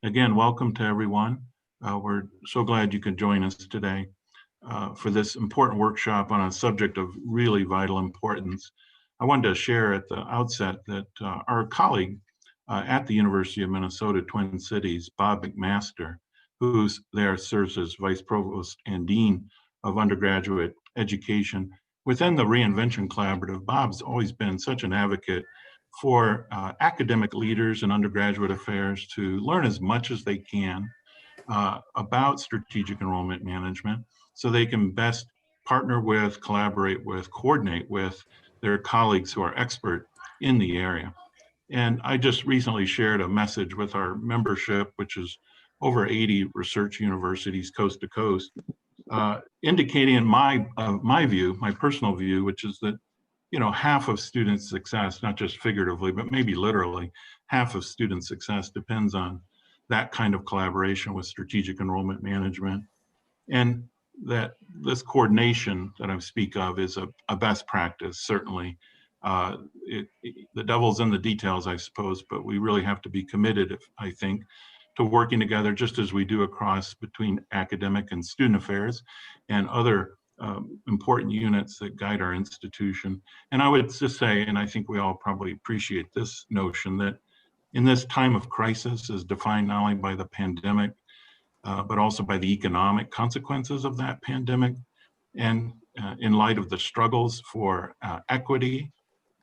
Again, welcome to everyone. We're so glad you could join us today for this important workshop on a subject of really vital importance. I wanted to share at the outset that our colleague at the University of Minnesota Twin Cities, Bob McMaster, who's there serves as Vice Provost and Dean of Undergraduate Education within the Reinvention Collaborative. Bob's always been such an advocate for academic leaders in undergraduate affairs to learn as much as they can about strategic enrollment management so they can best partner with, collaborate with, coordinate with their colleagues who are expert in the area. And I just recently shared a message with our membership, which is over 80 research universities coast to coast, indicating in my view, my personal view, which is that half of student success, not just figuratively, but maybe literally, half of student success depends on that kind of collaboration with strategic enrollment management. And that this coordination that I speak of is a best practice, certainly. The devil's in the details, I suppose, but we really have to be committed, I think, to working together just as we do across between academic and student affairs and other important units that guide our institution. And I would just say, and I think we all probably appreciate this notion, that in this time of crisis is defined not only by the pandemic, but also by the economic consequences of that pandemic. And in light of the struggles for equity,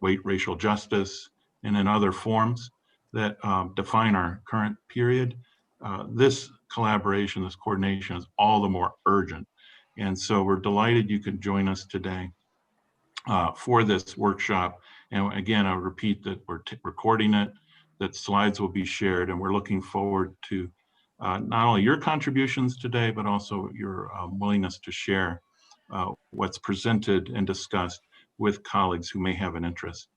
racial justice, and in other forms that define our current period, this collaboration, this coordination is all the more urgent. And so we're delighted you could join us today for this workshop. And again, I'll repeat that we're recording it, that slides will be shared, and we're looking forward to not only your contributions today, but also your willingness to share what's presented and discussed with colleagues who may have an interest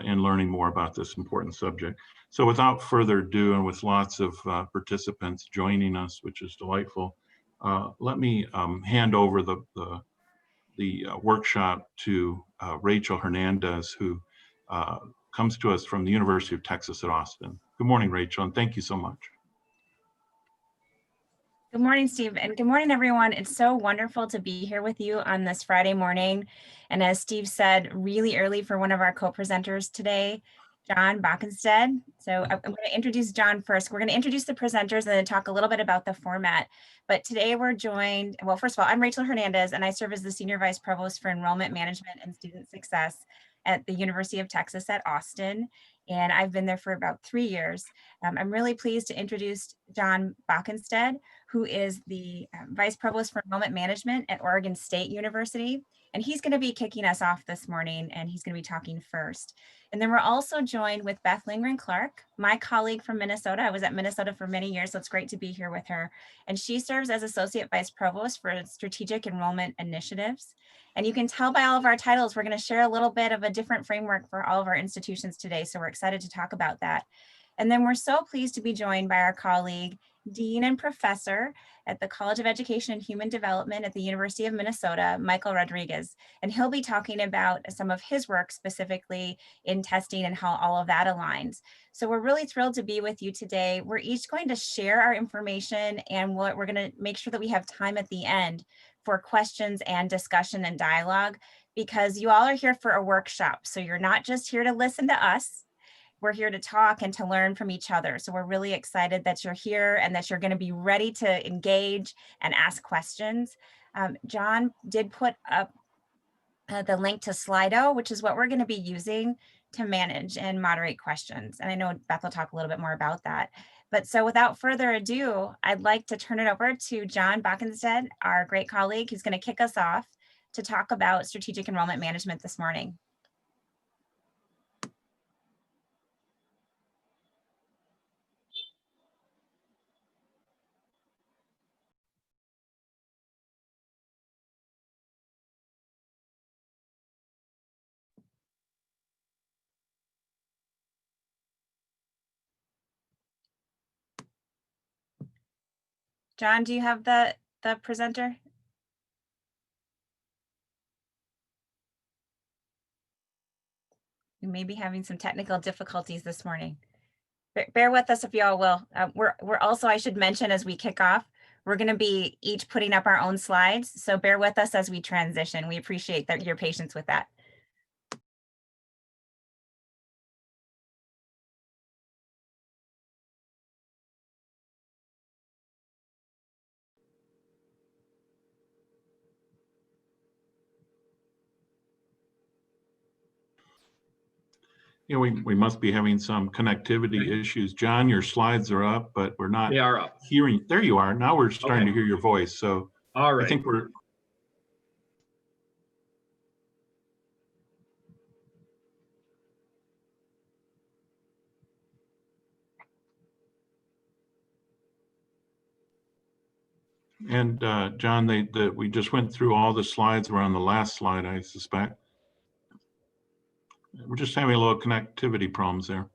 in learning more about this important subject. So without further ado, and with lots of participants joining us, which is delightful, let me hand over the workshop to Rachel Hernandez, who comes to us from the University of Texas at Austin. Good morning, Rachel, and thank you so much. Good morning, Steve, and good morning, everyone. It's so wonderful to be here with you on this Friday morning. And as Steve said, really early for one of our co-presenters today, John Bockenstead. So I'm going to introduce John first. We're going to introduce the presenters and then talk a little bit about the format. But today we're joined, well, first of all, I'm Rachel Hernandez, and I serve as the Senior Vice Provost for Enrollment Management and Student Success at the University of Texas at Austin. And I've been there for about 3 years. I'm really pleased to introduce John Bockenstead, who is the Vice Provost for Enrollment Management at Oregon State University. And he's going to be kicking us off this morning, and he's going to be talking first. And then we're also joined with Beth Lindgren-Clark, my colleague from Minnesota. I was at Minnesota for many years, so it's great to be here with her. And she serves as Associate Vice Provost for Strategic Enrollment Initiatives. And you can tell by all of our titles, we're going to share a little bit of a different framework for all of our institutions today. So we're excited to talk about that. And then we're so pleased to be joined by our colleague, Dean and Professor at the College of Education and Human Development at the University of Minnesota, Michael Rodriguez. And he'll be talking about some of his work specifically in testing and how all of that aligns. So we're really thrilled to be with you today. We're each going to share our information, and we're going to make sure that we have time at the end for questions and discussion and dialogue, because you all are here for a workshop. So you're not just here to listen to us. We're here to talk and to learn from each other. So we're really excited that you're here and that you're going to be ready to engage and ask questions. John did put up the link to Slido, which is what we're going to be using to manage and moderate questions. And I know Beth will talk a little bit more about that. But so without further ado, I'd like to turn it over to John Bockenstead, our great colleague, who's going to kick us off to talk about strategic enrollment management this morning. John, do you have the presenter? We may be having some technical difficulties this morning. Bear with us if y'all will. We're also, I should mention as we kick off, we're going to be each putting up our own slides. So bear with us as we transition. We appreciate your patience with that. You know, we must be having some connectivity issues. John, your slides are up, but we're not They are up. hearing. There you are. Now we're starting to hear your voice. So All right. I think we're. And John, we just went through all the slides. We're on the last slide, I suspect. We're just having a little connectivity problems there.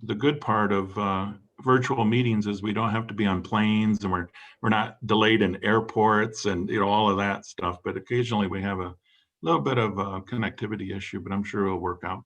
The good part of virtual meetings is we don't have to be on planes, and we're not delayed in airports and all of that stuff. But occasionally we have a little bit of a connectivity issue, but I'm sure it'll work out.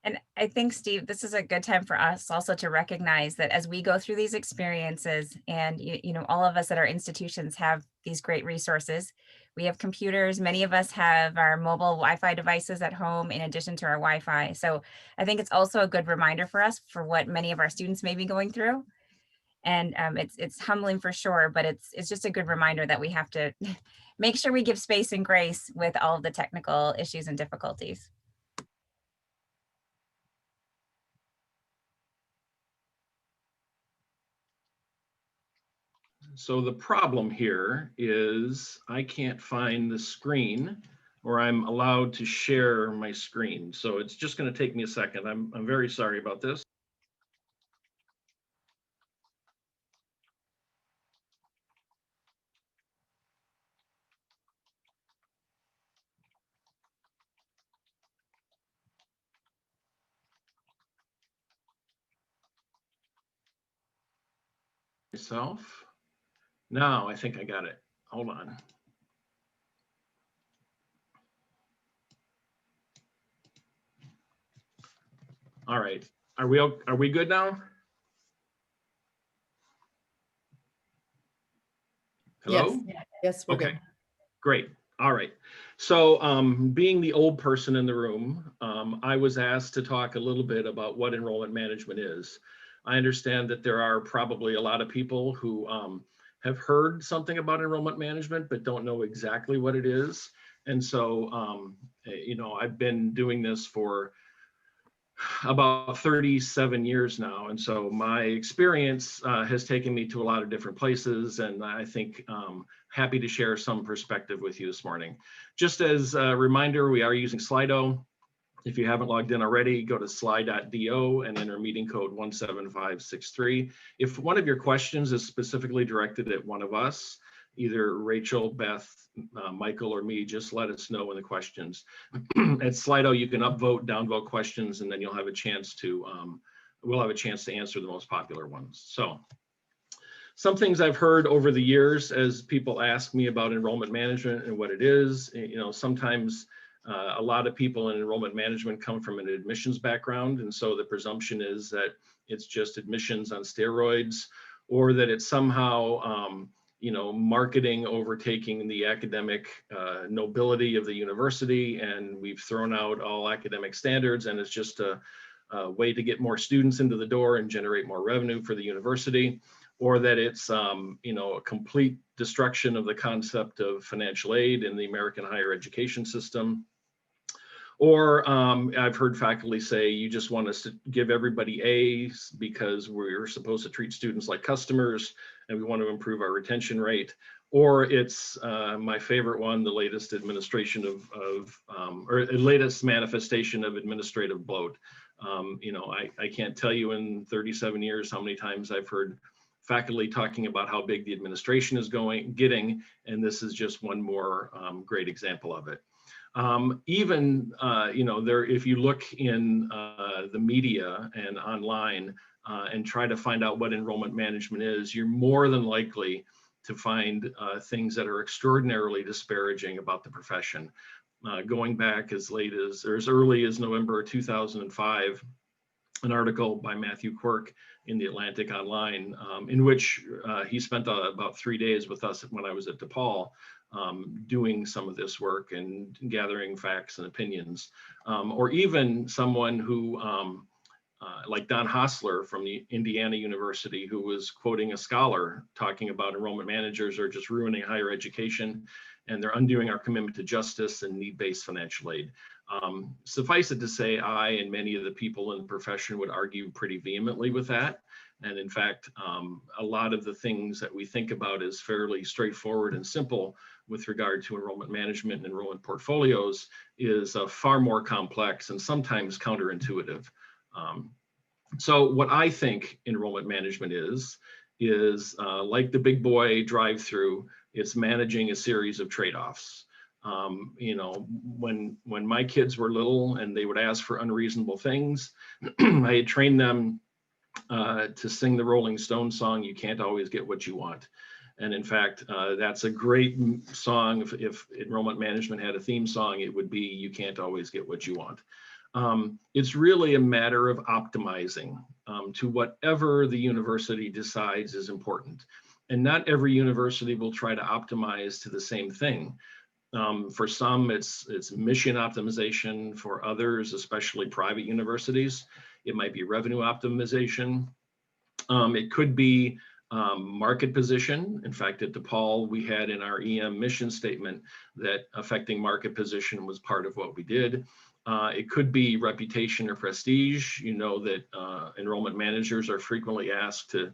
And I think, Steve, this is a good time for us also to recognize that as we go through these experiences, and all of us at our institutions have these great resources. We have computers. Many of us have our mobile Wi-Fi devices at home in addition to our Wi-Fi. So I think it's also a good reminder for us for what many of our students may be going through. And it's humbling for sure, but it's just a good reminder that we have to make sure we give space and grace with all of the technical issues and difficulties. So the problem here is I can't find the screen, or I'm allowed to share my screen. So it's just going to take me a second. I'm very sorry about this. Myself. Now I think I got it. Hold on. All right. Are we good now? Hello? Yes, we're Okay, good. great. All right. So being the old person in the room, I was asked to talk a little bit about what enrollment management is. I understand that there are probably a lot of people who have heard something about enrollment management, but don't know exactly what it is. And so, I've been doing this for about 37 years now. And so my experience has taken me to a lot of different places, and I think happy to share some perspective with you this morning. Just as a reminder, we are using Slido. If you haven't logged in already, go to sli.do and enter meeting code 17563. If one of your questions is specifically directed at one of us, either Rachel, Beth, Michael, or me, just let us know in the questions. At Slido, you can upvote, downvote questions, and then you'll have a chance to, we'll have a chance to answer the most popular ones. So some things I've heard over the years as people ask me about enrollment management and what it is, sometimes a lot of people in enrollment management come from an admissions background. And so the presumption is that it's just admissions on steroids, or that it's somehow, marketing overtaking the academic nobility of the university, and we've thrown out all academic standards, and it's just a way to get more students into the door and generate more revenue for the university, or that it's a complete destruction of the concept of financial aid in the American higher education system. Or I've heard faculty say, you just want us to give everybody A's because we're supposed to treat students like customers and we want to improve our retention rate. Or it's my favorite one, the latest latest manifestation of administrative bloat. I can't tell you in 37 years how many times I've heard faculty talking about how big the administration is getting, and this is just one more great example of it. If you look in the media and online and try to find out what enrollment management is, you're more than likely to find things that are extraordinarily disparaging about the profession. Going back as late as, or as early as November 2005, an article by Matthew Quirk in the Atlantic Online, in which he spent about 3 days with us when I was at DePaul, doing some of this work and gathering facts and opinions, or even someone who, like Don Hostler from the Indiana University, who was quoting a scholar talking about enrollment managers are just ruining higher education and they're undoing our commitment to justice and need-based financial aid. Suffice it to say, I and many of the people in the profession would argue pretty vehemently with that. And in fact, a lot of the things that we think about as fairly straightforward and simple with regard to enrollment management and enrollment portfolios is far more complex and sometimes counterintuitive. So what I think enrollment management is like the big boy drive-through, it's managing a series of trade-offs. You know, when my kids were little and they would ask for unreasonable things, I had trained them to sing the Rolling Stones song, "You Can't Always Get What You Want." And in fact, that's a great song. If enrollment management had a theme song, it would be "You Can't Always Get What You Want." It's really a matter of optimizing to whatever the university decides is important. And not every university will try to optimize to the same thing. For some, it's mission optimization. For others, especially private universities, it might be revenue optimization. It could be market position. In fact, at DePaul, we had in our EM mission statement that affecting market position was part of what we did. It could be reputation or prestige. You know that enrollment managers are frequently asked to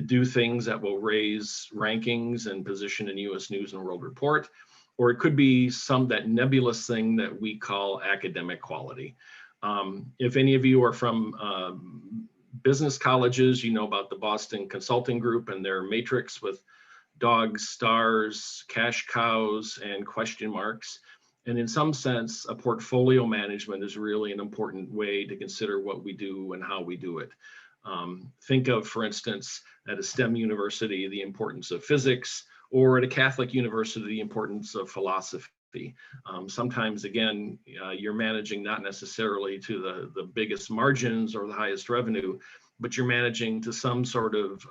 do things that will raise rankings and position in US News and World Report. Or it could be that nebulous thing that we call academic quality. If any of you are from business colleges, you know about the Boston Consulting Group and their matrix with dogs, stars, cash cows, and question marks. And in some sense, a portfolio management is really an important way to consider what we do and how we do it. Think of, for instance, at a STEM university, the importance of physics, or at a Catholic university, the importance of philosophy. Sometimes, again, you're managing not necessarily to the biggest margins or the highest revenue, but you're managing to some sort of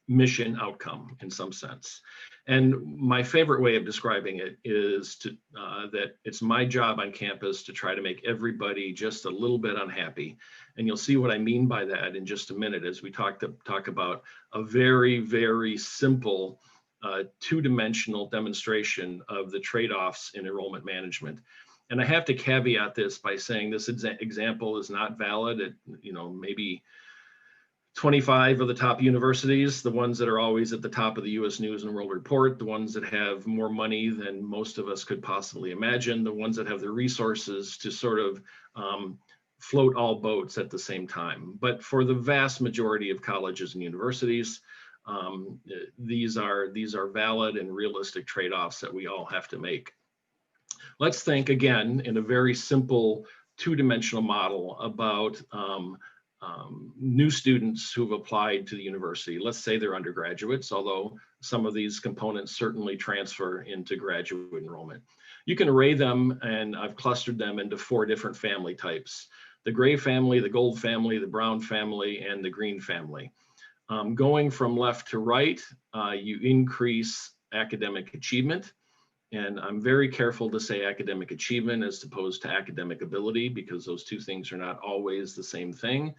mission outcome in some sense. And my favorite way of describing it is that it's my job on campus to try to make everybody just a little bit unhappy. And you'll see what I mean by that in just a minute as we talk about a very, very simple two-dimensional demonstration of the trade-offs in enrollment management. And I have to caveat this by saying this example is not valid at, you know, maybe 25 of the top universities, the ones that are always at the top of the US News and World Report, the ones that have more money than most of us could possibly imagine, the ones that have the resources to sort of float all boats at the same time. But for the vast majority of colleges and universities, these are valid and realistic trade-offs that we all have to make. Let's think again in a very simple two-dimensional model about new students who've applied to the university. Let's say they're undergraduates, although some of these components certainly transfer into graduate enrollment. You can array them, and I've clustered them into 4 different family types: the gray family, the gold family, the brown family, and the green family. Going from left to right, you increase academic achievement. And I'm very careful to say academic achievement as opposed to academic ability, because those two things are not always the same thing.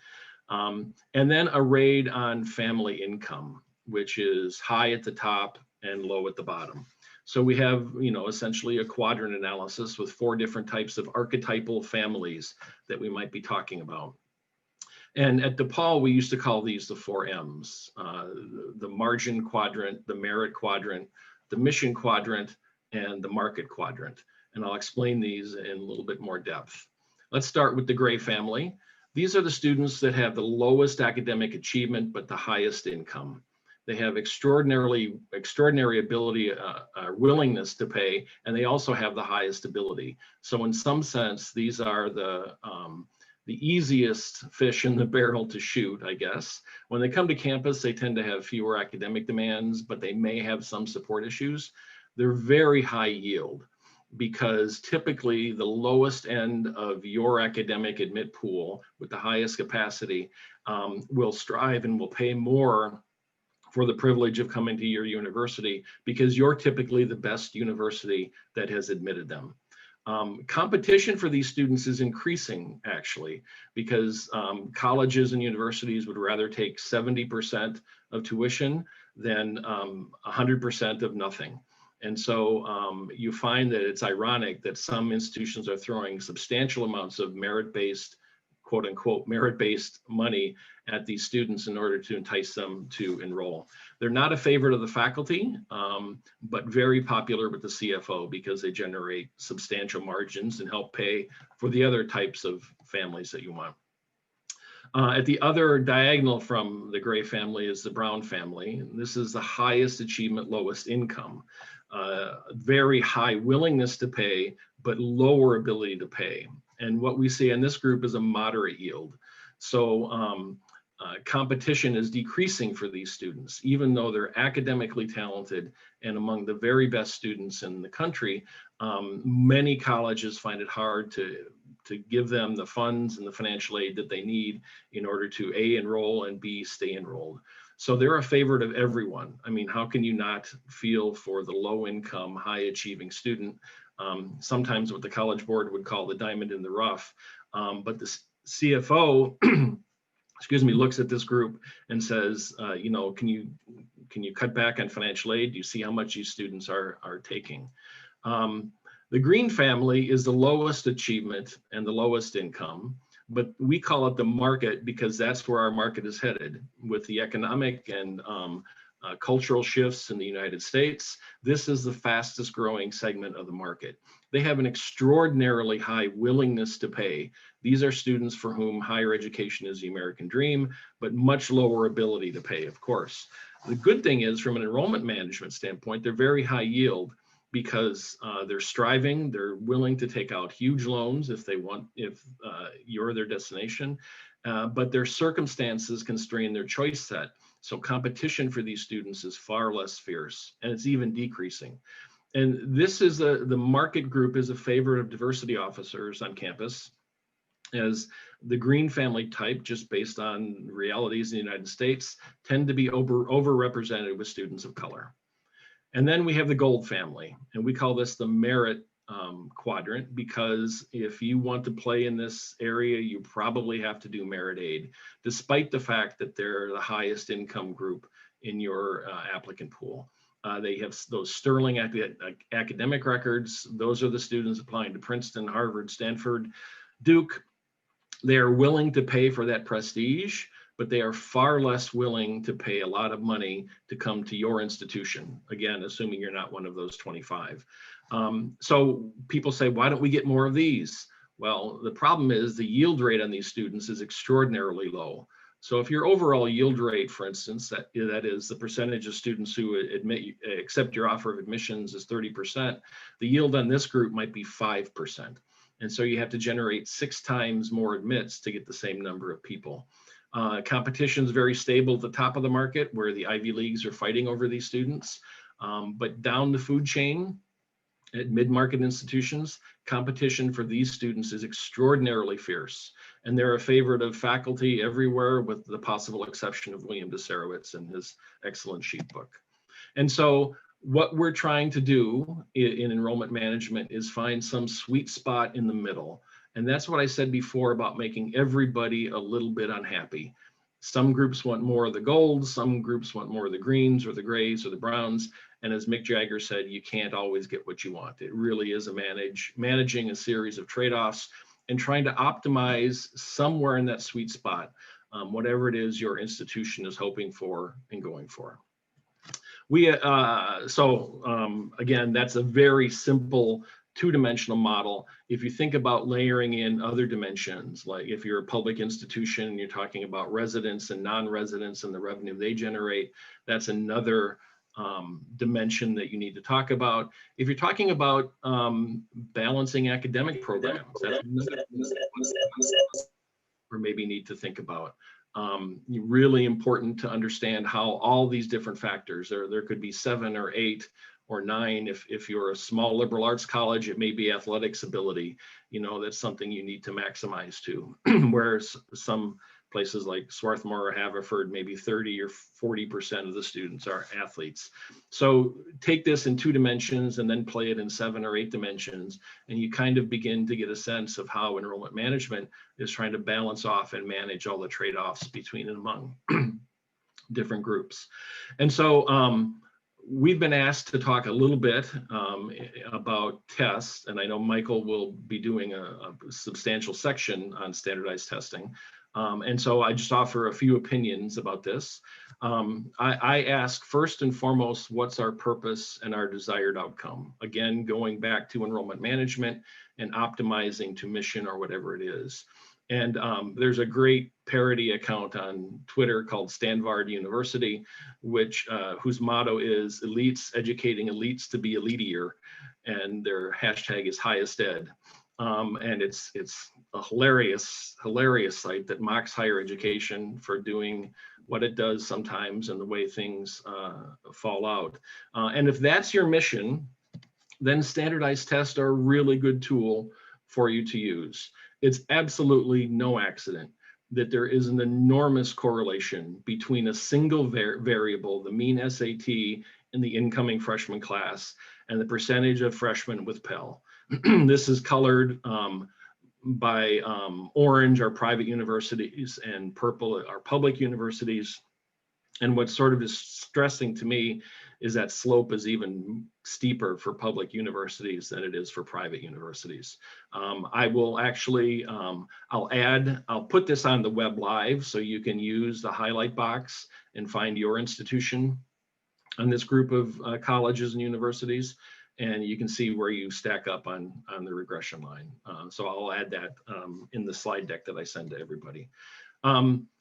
And then arrayed on family income, which is high at the top and low at the bottom. So we have, you know, essentially a quadrant analysis with 4 different types of archetypal families that we might be talking about. And at DePaul, we used to call these the 4 M's: the margin quadrant, the merit quadrant, the mission quadrant, and the market quadrant. And I'll explain these in a little bit more depth. Let's start with the gray family. These are the students that have the lowest academic achievement, but the highest income. They have extraordinary ability, willingness to pay, and they also have the highest ability. So in some sense, these are the the easiest fish in the barrel to shoot, I guess. When they come to campus, they tend to have fewer academic demands, but they may have some support issues. They're very high yield because typically the lowest end of your academic admit pool with the highest capacity will strive and will pay more for the privilege of coming to your university because you're typically the best university that has admitted them. Competition for these students is increasing actually because colleges and universities would rather take 70% of tuition than 100% of nothing. And so you find that it's ironic that some institutions are throwing substantial amounts of merit-based, quote unquote, merit-based money at these students in order to entice them to enroll. They're not a favorite of the faculty, but very popular with the CFO because they generate substantial margins and help pay for the other types of families that you want. At the other diagonal from the gray family is the brown family. This is the highest achievement, lowest income. Very high willingness to pay, but lower ability to pay. And what we see in this group is a moderate yield. So competition is decreasing for these students, even though they're academically talented and among the very best students in the country. Many colleges find it hard to give them the funds and the financial aid that they need in order to A, enroll, and B, stay enrolled. So they're a favorite of everyone. I mean, how can you not feel for the low income, high achieving student? Sometimes what the College Board would call the diamond in the rough. But the CFO, excuse me, looks at this group and says, you know, can you cut back on financial aid? Do you see how much these students are taking? The green family is the lowest achievement and the lowest income, but we call it the market because that's where our market is headed with the economic and cultural shifts in the United States. This is the fastest growing segment of the market. They have an extraordinarily high willingness to pay. These are students for whom higher education is the American dream, but much lower ability to pay, of course. The good thing is, from an enrollment management standpoint, they're very high yield because they're striving, they're willing to take out huge loans if they want, if you're their destination, but their circumstances constrain their choice set. So competition for these students is far less fierce, and it's even decreasing. And this is the market group is a favorite of diversity officers on campus, as the green family type, just based on realities in the United States, tend to be overrepresented with students of color. And then we have the gold family, and we call this the merit quadrant, because if you want to play in this area, you probably have to do merit aid, despite the fact that they're the highest income group in your applicant pool. They have those sterling academic records. Those are the students applying to Princeton, Harvard, Stanford, Duke. They are willing to pay for that prestige, but they are far less willing to pay a lot of money to come to your institution. Again, assuming you're not one of those 25. So people say, why don't we get more of these? Well, the problem is the yield rate on these students is extraordinarily low. So if your overall yield rate, for instance, that is the percentage of students who accept your offer of admissions is 30%, the yield on this group might be 5%. And so you have to generate 6 times more admits to get the same number of people. Competition is very stable at the top of the market where the Ivy Leagues are fighting over these students. But down the food chain at mid-market institutions, competition for these students is extraordinarily fierce. And they're a favorite of faculty everywhere, with the possible exception of William Desarowitz and his excellent sheet book. And so what we're trying to do in enrollment management is find some sweet spot in the middle. And that's what I said before about making everybody a little bit unhappy. Some groups want more of the golds, some groups want more of the greens or the grays or the browns. And as Mick Jagger said, you can't always get what you want. It really is managing a series of trade-offs and trying to optimize somewhere in that sweet spot, whatever it is your institution is hoping for and going for. Again, that's a very simple 2-dimensional model. If you think about layering in other dimensions, like if you're a public institution and you're talking about residents and non-residents and the revenue they generate, that's another dimension that you need to talk about. If you're talking about balancing academic programs, maybe need to think about. Really important to understand how all these different factors, there could be 7 or 8 or 9. If you're a small liberal arts college, it may be athletics ability. That's something you need to maximize too. Whereas some places like Swarthmore or Haverford, maybe 30 or 40% of the students are athletes. So take this in 2 dimensions and then play it in 7 or 8 dimensions, and you kind of begin to get a sense of how enrollment management is trying to balance off and manage all the trade-offs between and among different groups. And so we've been asked to talk a little bit about tests, and I know Michael will be doing a substantial section on standardized testing. And so I just offer a few opinions about this. I ask first and foremost, what's our purpose and our desired outcome? Again, going back to enrollment management and optimizing to mission or whatever it is. And there's a great parody account on Twitter called Stanford University, whose motto is elites educating elites to be elitier, and their hashtag is highest ed. And it's a hilarious site that mocks higher education for doing what it does sometimes and the way things fall out. And if that's your mission, then standardized tests are a really good tool for you to use. It's absolutely no accident that there is an enormous correlation between a single variable, the mean SAT in the incoming freshman class, and the percentage of freshmen with Pell. This is colored by orange are private universities and purple are public universities. And what sort of is stressing to me is that slope is even steeper for public universities than it is for private universities. I will actually, I'll put this on the web live so you can use the highlight box and find your institution on this group of colleges and universities. And you can see where you stack up on the regression line. So I'll add that in the slide deck that I send to everybody.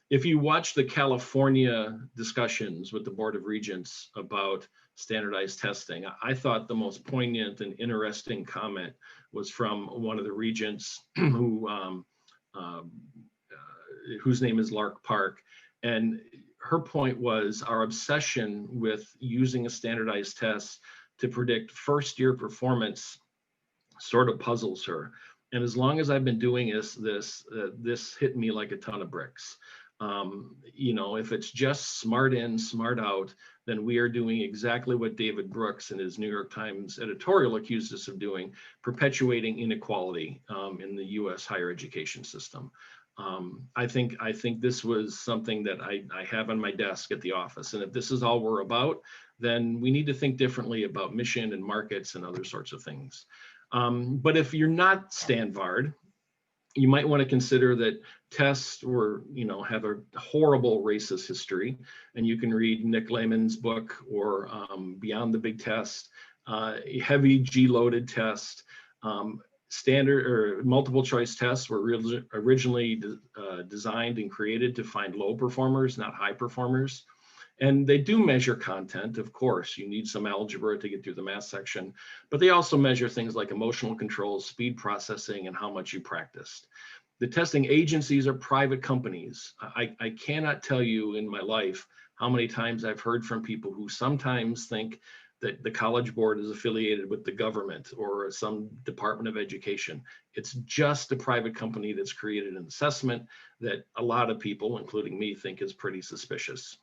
If you watch the California discussions with the Board of Regents about standardized testing, I thought the most poignant and interesting comment was from one of the regents whose name is Lark Park. And her point was our obsession with using a standardized test to predict first-year performance sort of puzzles her. And as long as I've been doing this hit me like a ton of bricks. If it's just smart in, smart out, then we are doing exactly what David Brooks in his New York Times editorial accused us of doing, perpetuating inequality in the US higher education system. I think this was something that I have on my desk at the office. And if this is all we're about, then we need to think differently about mission and markets and other sorts of things. But if you're not Stanford, you might want to consider that tests have a horrible racist history, and you can read Nick Lehman's book or Beyond the Big Test, heavy G-loaded test. Standard or multiple choice tests were originally designed and created to find low performers, not high performers. And they do measure content, of course. You need some algebra to get through the math section, but they also measure things like emotional controls, speed processing, and how much you practiced. The testing agencies are private companies. I cannot tell you in my life how many times I've heard from people who sometimes think that the College Board is affiliated with the government or some Department of Education. It's just a private company that's created an assessment that a lot of people, including me, think is pretty suspicious.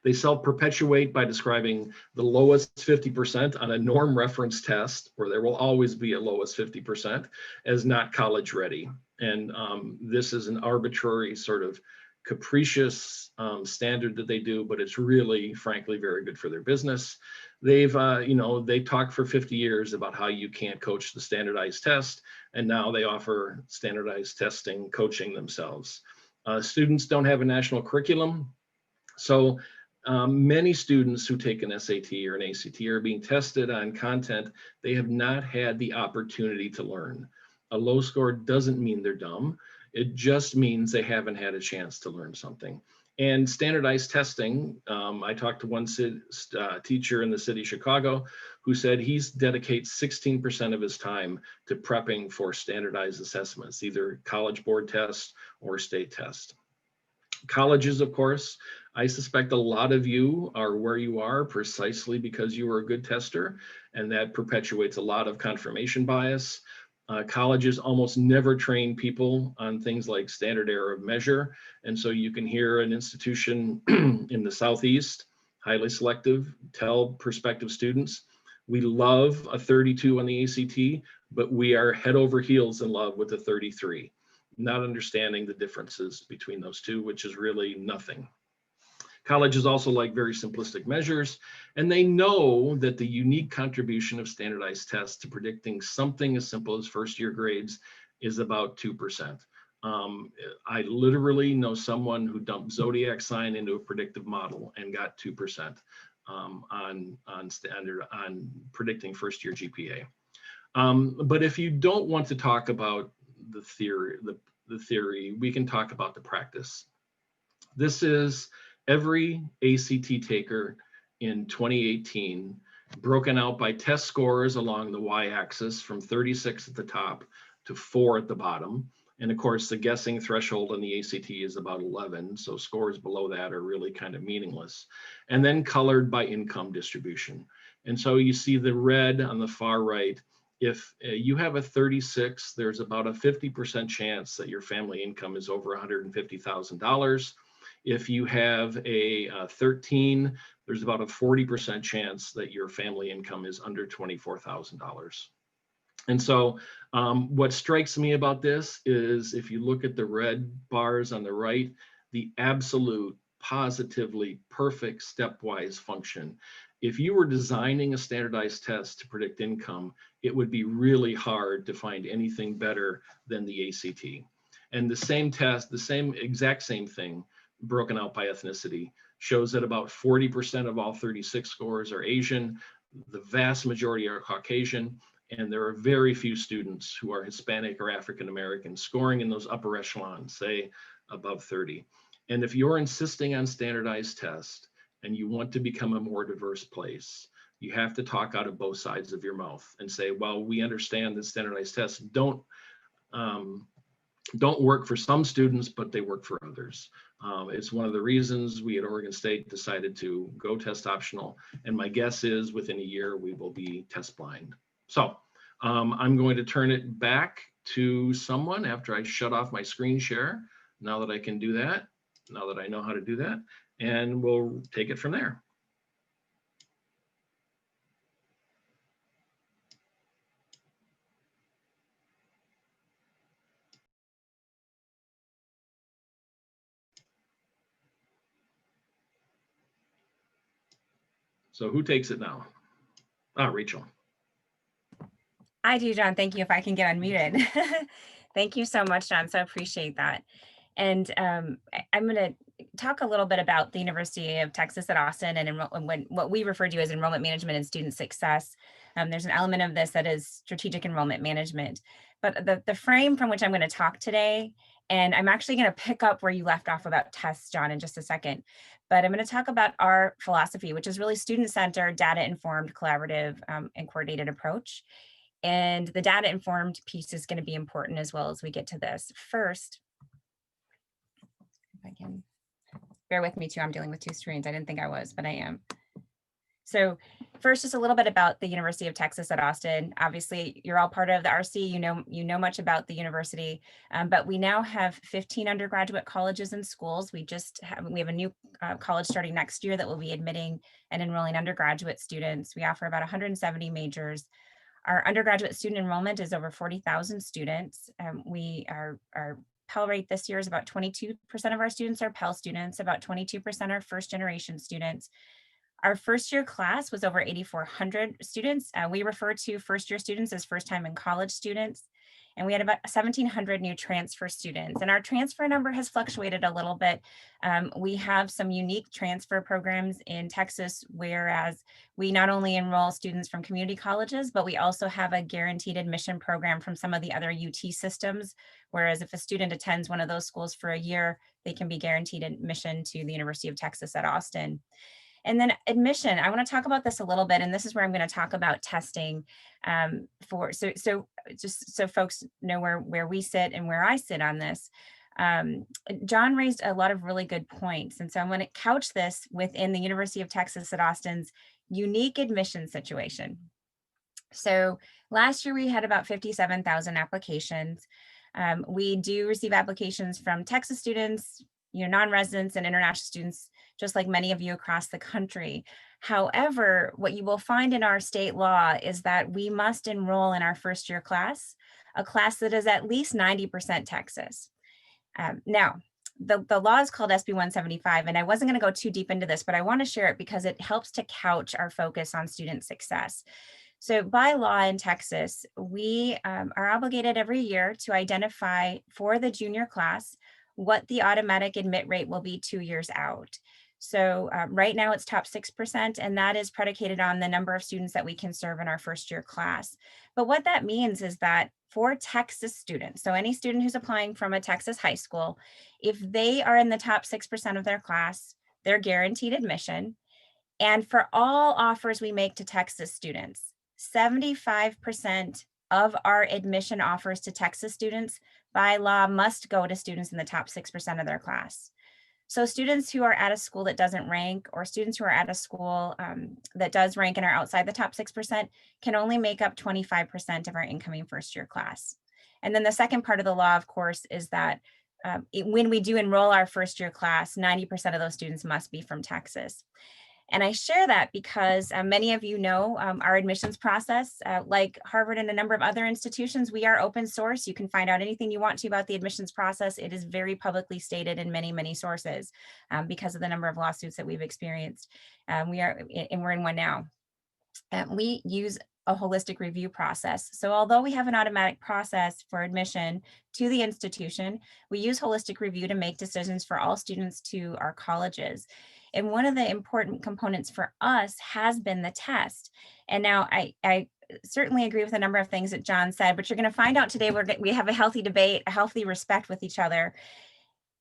They self-perpetuate by describing the lowest 50% on a norm reference test, where there will always be a lowest 50%, as not college ready. And this is an arbitrary sort of capricious standard that they do, but it's really, frankly, very good for their business. They've, they talked for 50 years about how you can't coach the standardized test, and now they offer standardized testing coaching themselves. Students don't have a national curriculum, so many students who take an SAT or an ACT are being tested on content they have not had the opportunity to learn. A low score doesn't mean they're dumb. It just means they haven't had a chance to learn something. And standardized testing, I talked to one teacher in the city of Chicago who said he dedicates 16% of his time to prepping for standardized assessments, either College Board tests or state tests. Colleges, of course, I suspect a lot of you are where you are precisely because you were a good tester, and that perpetuates a lot of confirmation bias. Colleges almost never train people on things like standard error of measure. And so you can hear an institution in the Southeast, highly selective, tell prospective students, we love a 32 on the ACT, but we are head over heels in love with a 33, not understanding the differences between those two, which is really nothing. Colleges also like very simplistic measures, and they know that the unique contribution of standardized tests to predicting something as simple as first-year grades is about 2%. I literally know someone who dumped zodiac sign into a predictive model and got 2% on predicting first-year GPA. But if you don't want to talk about the theory, we can talk about the practice. This is every ACT taker in 2018, broken out by test scores along the y-axis from 36 at the top to 4 at the bottom. And of course, the guessing threshold on the ACT is about 11, so scores below that are really kind of meaningless. And then colored by income distribution. And so you see the red on the far right. If you have a 36, there's about a 50% chance that your family income is over $150,000. If you have a 13, there's about a 40% chance that your family income is under $24,000. And so what strikes me about this is if you look at the red bars on the right, the absolute positively perfect stepwise function. If you were designing a standardized test to predict income, it would be really hard to find anything better than the ACT. And the same test, the exact same thing, broken out by ethnicity, shows that about 40% of all 36 scores are Asian, the vast majority are Caucasian, and there are very few students who are Hispanic or African American scoring in those upper echelons, say above 30. And if you're insisting on standardized tests and you want to become a more diverse place, you have to talk out of both sides of your mouth and say, well, we understand that standardized tests don't work for some students, but they work for others. It's one of the reasons we at Oregon State decided to go test optional. And my guess is within a year, we will be test blind. So I'm going to turn it back to someone after I shut off my screen share, now that I can do that, now that I know how to do that, and we'll take it from there. So who takes it now? Rachel. I do, John. Thank you. If I can get unmuted. Thank you so much, John. So appreciate that. And I'm going to talk a little bit about the University of Texas at Austin and what we refer to as enrollment management and student success. There's an element of this that is strategic enrollment management. But the frame from which I'm going to talk today, and I'm actually going to pick up where you left off about tests, John, in just a second. But I'm going to talk about our philosophy, which is really student-centered, data-informed, collaborative, and coordinated approach. And the data-informed piece is going to be important as well as we get to this. First, if I can bear with me too, I'm dealing with two screens. I didn't think I was, but I am. So first, just a little bit about the University of Texas at Austin. Obviously, you're all part of the RC. You know much about the university, but we now have 15 undergraduate colleges and schools. We have a new college starting next year that will be admitting and enrolling undergraduate students. We offer about 170 majors. Our undergraduate student enrollment is over 40,000 students. Our Pell rate this year is about 22% of our students are Pell students, about 22% are first generation students. Our first year class was over 8,400 students. We refer to first year students as first time in college students. And we had about 1,700 new transfer students. And our transfer number has fluctuated a little bit. We have some unique transfer programs in Texas, whereas we not only enroll students from community colleges, but we also have a guaranteed admission program from some of the other UT systems. Whereas if a student attends one of those schools for a year, they can be guaranteed admission to the University of Texas at Austin. And then admission, I want to talk about this a little bit, and this is where I'm going to talk about testing just so folks know where we sit and where I sit on this. John raised a lot of really good points. And so I'm going to couch this within the University of Texas at Austin's unique admission situation. So last year we had about 57,000 applications. We do receive applications from Texas students, non-residents and international students, just like many of you across the country. However, what you will find in our state law is that we must enroll in our first year class, a class that is at least 90% Texas. Now, the law is called SB 175, and I wasn't going to go too deep into this, but I want to share it because it helps to couch our focus on student success. So by law in Texas, we are obligated every year to identify for the junior class what the automatic admit rate will be 2 years out. So right now it's top 6%, and that is predicated on the number of students that we can serve in our first year class. But what that means is that for Texas students, so any student who's applying from a Texas high school, if they are in the top 6% of their class, they're guaranteed admission. And for all offers we make to Texas students, 75% of our admission offers to Texas students by law must go to students in the top 6% of their class. So students who are at a school that doesn't rank, or students who are at a school that does rank and are outside the top 6%, can only make up 25% of our incoming first year class. And then the second part of the law, of course, is that when we do enroll our first year class, 90% of those students must be from Texas. And I share that because many of you know our admissions process, like Harvard and a number of other institutions, we are open source. You can find out anything you want to about the admissions process. It is very publicly stated in many, many sources because of the number of lawsuits that we've experienced. We're in one now. We use a holistic review process. So although we have an automatic process for admission to the institution, we use holistic review to make decisions for all students to our colleges. And one of the important components for us has been the test. And now I certainly agree with a number of things that John said, but you're going to find out today we have a healthy debate, a healthy respect with each other.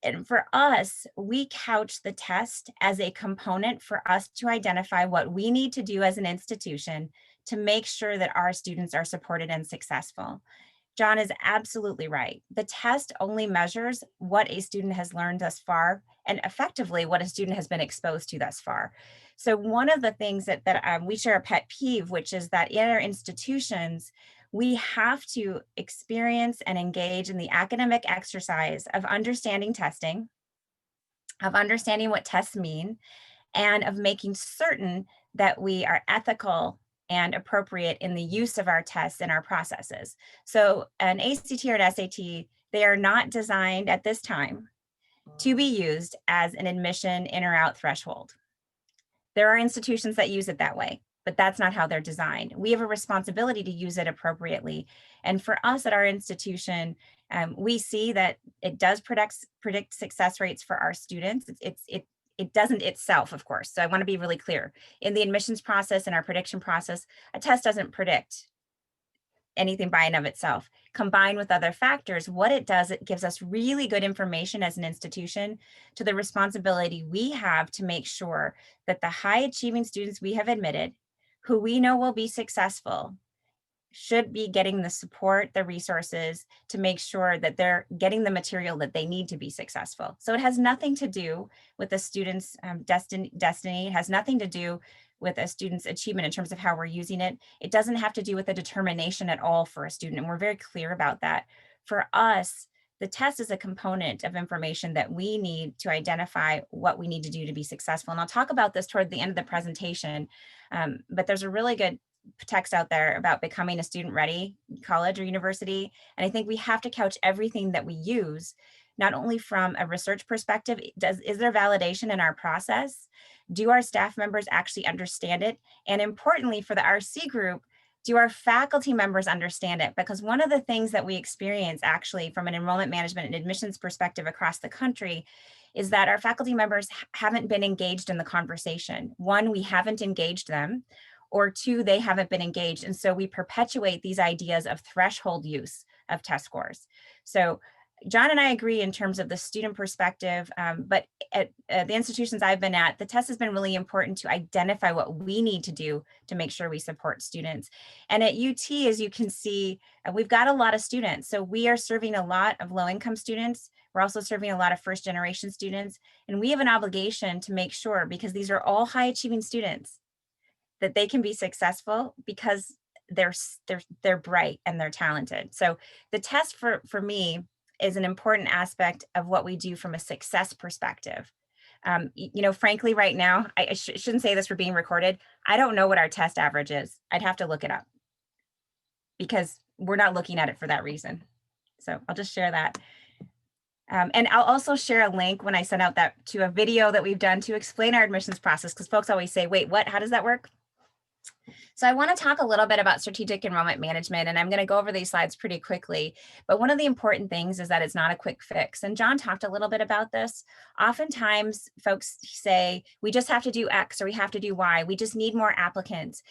And for us, we couch the test as a component for us to identify what we need to do as an institution to make sure that our students are supported and successful. John is absolutely right. The test only measures what a student has learned thus far and effectively what a student has been exposed to thus far. So one of the things that we share a pet peeve, which is that in our institutions, we have to experience and engage in the academic exercise of understanding testing, of understanding what tests mean, and of making certain that we are ethical and appropriate in the use of our tests and our processes. So an ACT or an SAT, they are not designed at this time to be used as an admission in or out threshold. There are institutions that use it that way, but that's not how they're designed. We have a responsibility to use it appropriately. And for us at our institution, we see that it does predict success rates for our students. It doesn't itself, of course. So I want to be really clear. In the admissions process and our prediction process, a test doesn't predict anything by and of itself. Combined with other factors, what it does, it gives us really good information as an institution to the responsibility we have to make sure that the high achieving students we have admitted, who we know will be successful, should be getting the support, the resources to make sure that they're getting the material that they need to be successful. So it has nothing to do with the student's destiny. It has nothing to do with a student's achievement in terms of how we're using it. It doesn't have to do with a determination at all for a student. And we're very clear about that. For us, the test is a component of information that we need to identify what we need to do to be successful. And I'll talk about this toward the end of the presentation, but there's a really good text out there about becoming a student ready college or university. And I think we have to couch everything that we use, not only from a research perspective, is there validation in our process? Do our staff members actually understand it? And importantly, for the RC group, do our faculty members understand it? Because one of the things that we experience actually from an enrollment management and admissions perspective across the country is that our faculty members haven't been engaged in the conversation. One, we haven't engaged them, or two, they haven't been engaged. And so we perpetuate these ideas of threshold use of test scores. So John and I agree in terms of the student perspective, but at the institutions I've been at, the test has been really important to identify what we need to do to make sure we support students. And at UT, as you can see, we've got a lot of students. So we are serving a lot of low-income students. We're also serving a lot of first-generation students. And we have an obligation to make sure, because these are all high-achieving students, that they can be successful because they're bright and they're talented. So the test for me is an important aspect of what we do from a success perspective. Frankly, right now, I shouldn't say this for being recorded. I don't know what our test average is. I'd have to look it up because we're not looking at it for that reason. So I'll just share that. And I'll also share a link when I send out that to a video that we've done to explain our admissions process, because folks always say, wait, what? How does that work? So I want to talk a little bit about strategic enrollment management, and I'm going to go over these slides pretty quickly. But one of the important things is that it's not a quick fix. And John talked a little bit about this. Oftentimes folks say, we just have to do X or we have to do Y. We just need more applicants.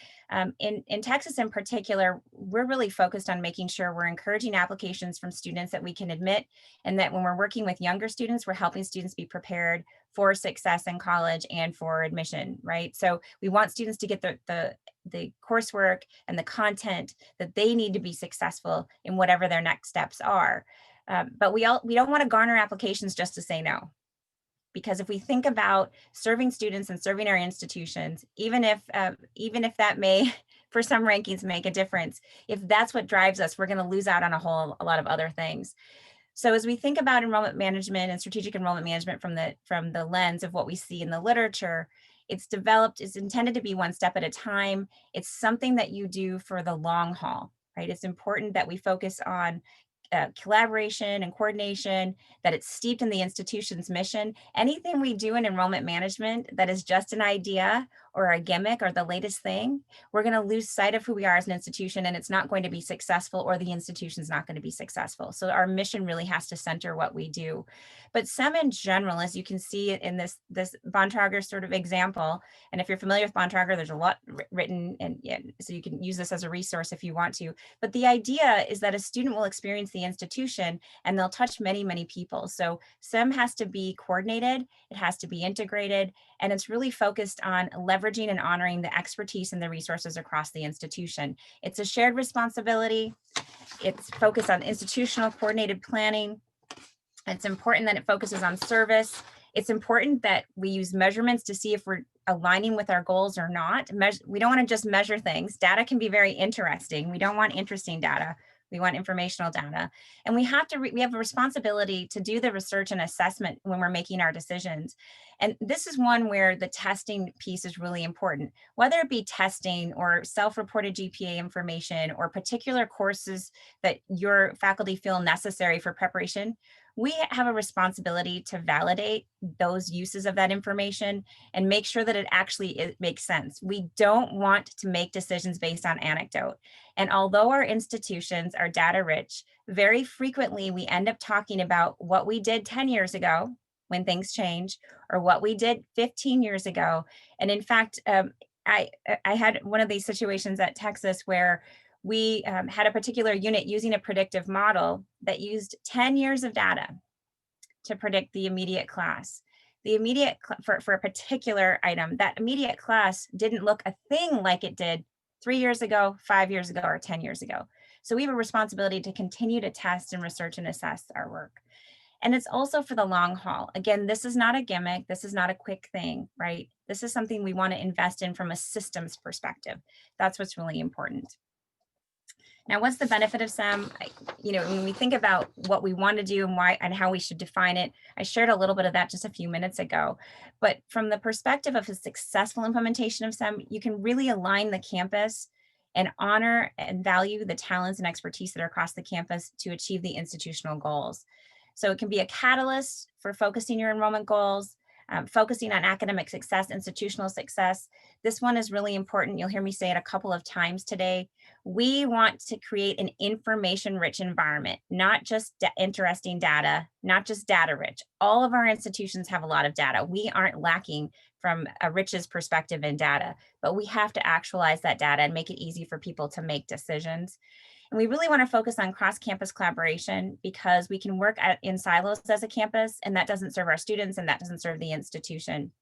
In Texas in particular, we're really focused on making sure we're encouraging applications from students that we can admit, and that when we're working with younger students, we're helping students be prepared for success in college and for admission, right? So we want students to get the coursework and the content that they need to be successful in whatever their next steps are. But we don't want to garner applications just to say no. Because if we think about serving students and serving our institutions, even if that may, for some rankings, make a difference, if that's what drives us, we're going to lose out on a lot of other things. So as we think about enrollment management and strategic enrollment management from the lens of what we see in the literature, it's intended to be one step at a time. It's something that you do for the long haul, right? It's important that we focus on collaboration and coordination, that it's steeped in the institution's mission. Anything we do in enrollment management that is just an idea or a gimmick or the latest thing, we're going to lose sight of who we are as an institution, and it's not going to be successful, or the institution's not going to be successful. So our mission really has to center what we do. But SEM in general, as you can see in this Bontrager sort of example, and if you're familiar with Bontrager, there's a lot written, and so you can use this as a resource if you want to. But the idea is that a student will experience the institution and they'll touch many, many people. So SEM has to be coordinated, it has to be integrated, and it's really focused on leveraging and honoring the expertise and the resources across the institution. It's a shared responsibility. It's focused on institutional coordinated planning. It's important that it focuses on service. It's important that we use measurements to see if we're aligning with our goals or not. We don't want to just measure things. Data can be very interesting. We don't want interesting data. We want informational data. And we have a responsibility to do the research and assessment when we're making our decisions. And this is one where the testing piece is really important, whether it be testing or self-reported GPA information or particular courses that your faculty feel necessary for preparation. We have a responsibility to validate those uses of that information and make sure that it makes sense. We don't want to make decisions based on anecdote. And although our institutions are data rich, very frequently we end up talking about what we did 10 years ago when things change, or what we did 15 years ago. And in fact, I had one of these situations at Texas where we had a particular unit using a predictive model that used 10 years of data to predict the immediate class. The immediate, for a particular item, that immediate class didn't look a thing like it did 3 years ago, 5 years ago, or 10 years ago. So we have a responsibility to continue to test and research and assess our work. And it's also for the long haul. Again, this is not a gimmick. This is not a quick thing, right? This is something we want to invest in from a systems perspective. That's what's really important. Now, what's the benefit of SEM? When we think about what we want to do and why and how we should define it, I shared a little bit of that just a few minutes ago. But from the perspective of a successful implementation of SEM, you can really align the campus and honor and value the talents and expertise that are across the campus to achieve the institutional goals. So it can be a catalyst for focusing your enrollment goals, focusing on academic success, institutional success. This one is really important. You'll hear me say it a couple of times today. We want to create an information-rich environment, not just interesting data, not just data-rich. All of our institutions have a lot of data. We aren't lacking from a riches perspective in data, but we have to actualize that data and make it easy for people to make decisions. And we really want to focus on cross-campus collaboration because we can work in silos as a campus, and that doesn't serve our students and that doesn't serve the institution.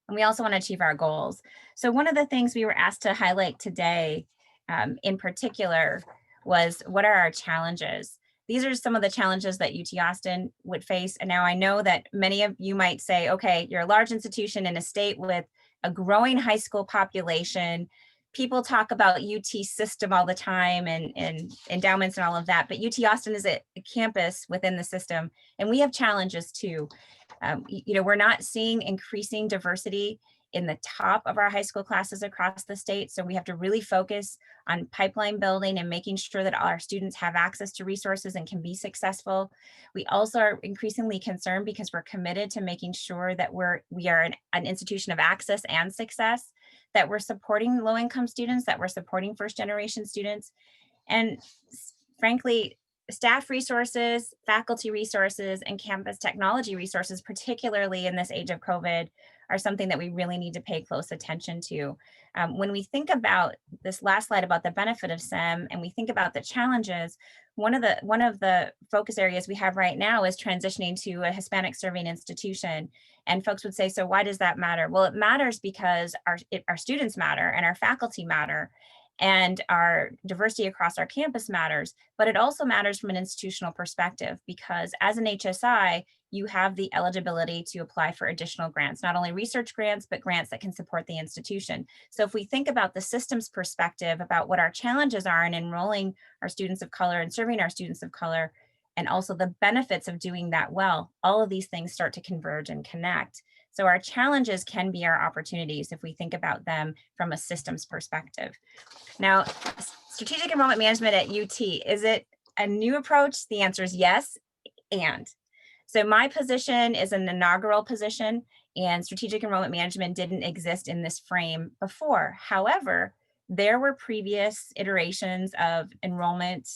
And we also want to achieve our goals. So one of the things we were asked to highlight today in particular was, what are our challenges? These are some of the challenges that UT Austin would face. And now I know that many of you might say, okay, you're a large institution in a state with a growing high school population. People talk about UT system all the time and endowments and all of that, but UT Austin is a campus within the system, and we have challenges too. We're not seeing increasing diversity in the top of our high school classes across the state. So we have to really focus on pipeline building and making sure that all our students have access to resources and can be successful. We also are increasingly concerned because we're committed to making sure that we are an institution of access and success, that we're supporting low-income students, that we're supporting first-generation students. And frankly, staff resources, faculty resources, and campus technology resources, particularly in this age of COVID, are something that we really need to pay close attention to. When we think about this last slide about the benefit of STEM, and we think about the challenges, one of the focus areas we have right now is transitioning to a Hispanic serving institution. And folks would say, so why does that matter? Well, it matters because our students matter and our faculty matter, and our diversity across our campus matters, but it also matters from an institutional perspective because as an HSI, you have the eligibility to apply for additional grants, not only research grants, but grants that can support the institution. So if we think about the systems perspective about what our challenges are in enrolling our students of color and serving our students of color, and also the benefits of doing that well, all of these things start to converge and connect. So our challenges can be our opportunities if we think about them from a systems perspective. Now, strategic enrollment management at UT, is it a new approach? The answer is yes, and. So my position is an inaugural position, and strategic enrollment management didn't exist in this frame before. However, there were previous iterations of enrollment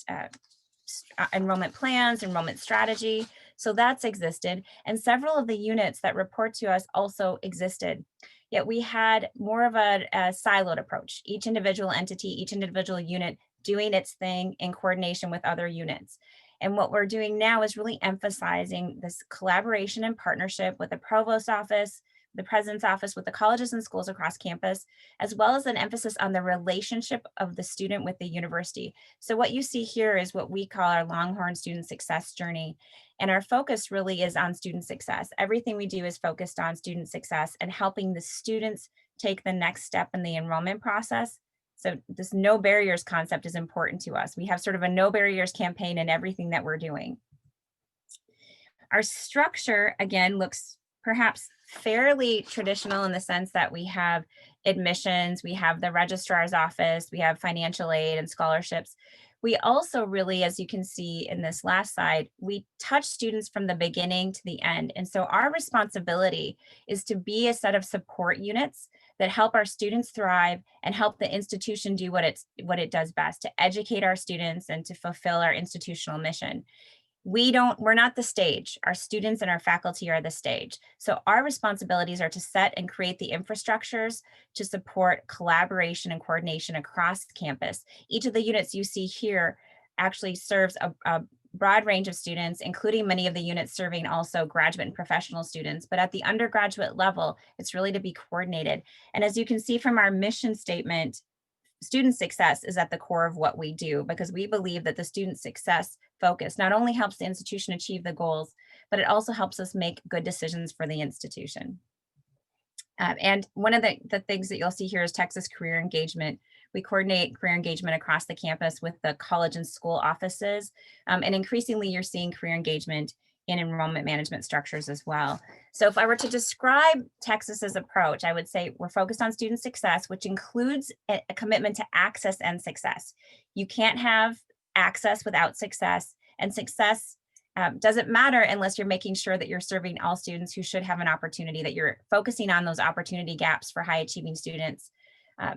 plans, enrollment strategy. So that's existed. And several of the units that report to us also existed. Yet we had more of a siloed approach, each individual entity, each individual unit doing its thing in coordination with other units. And what we're doing now is really emphasizing this collaboration and partnership with the provost office, the president's office, with the colleges and schools across campus, as well as an emphasis on the relationship of the student with the university. So what you see here is what we call our Longhorn student success journey. And our focus really is on student success. Everything we do is focused on student success and helping the students take the next step in the enrollment process. So this no barriers concept is important to us. We have sort of a no barriers campaign in everything that we're doing. Our structure, again, looks perhaps fairly traditional in the sense that we have admissions, we have the registrar's office, we have financial aid and scholarships. We also really, as you can see in this last slide, we touch students from the beginning to the end. And so our responsibility is to be a set of support units that help our students thrive and help the institution do what it does best, to educate our students and to fulfill our institutional mission. We're not the stage. Our students and our faculty are the stage. So our responsibilities are to set and create the infrastructures to support collaboration and coordination across campus. Each of the units you see here actually serves a broad range of students, including many of the units serving also graduate and professional students. But at the undergraduate level, it's really to be coordinated. And as you can see from our mission statement, student success is at the core of what we do, because we believe that the student success focus not only helps the institution achieve the goals, but it also helps us make good decisions for the institution. And one of the things that you'll see here is Texas Career Engagement. We coordinate career engagement across the campus with the college and school offices. And increasingly, you're seeing career engagement in enrollment management structures as well. So if I were to describe Texas's approach, I would say we're focused on student success, which includes a commitment to access and success. You can't have access without success, and success doesn't matter unless you're making sure that you're serving all students who should have an opportunity, that you're focusing on those opportunity gaps for high achieving students.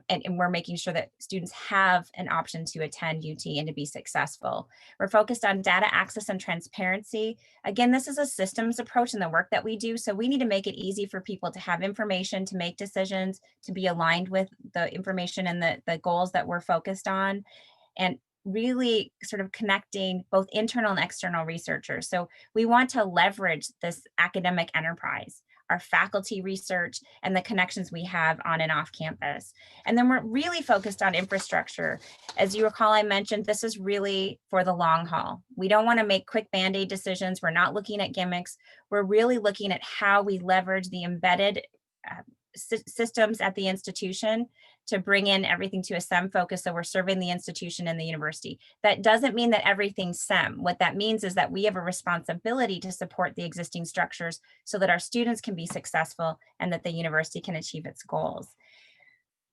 And we're making sure that students have an option to attend UT and to be successful. We're focused on data access and transparency. Again, this is a systems approach in the work that we do. So we need to make it easy for people to have information, to make decisions, to be aligned with the information and the goals that we're focused on. And really sort of connecting both internal and external researchers. So we want to leverage this academic enterprise, our faculty research, and the connections we have on and off campus. And then we're really focused on infrastructure. As you recall, I mentioned this is really for the long haul. We don't want to make quick Band-Aid decisions. We're not looking at gimmicks. We're really looking at how we leverage the embedded systems at the institution to bring in everything to a STEM focus, so we're serving the institution and the university. That doesn't mean that everything's STEM. What that means is that we have a responsibility to support the existing structures so that our students can be successful and that the university can achieve its goals.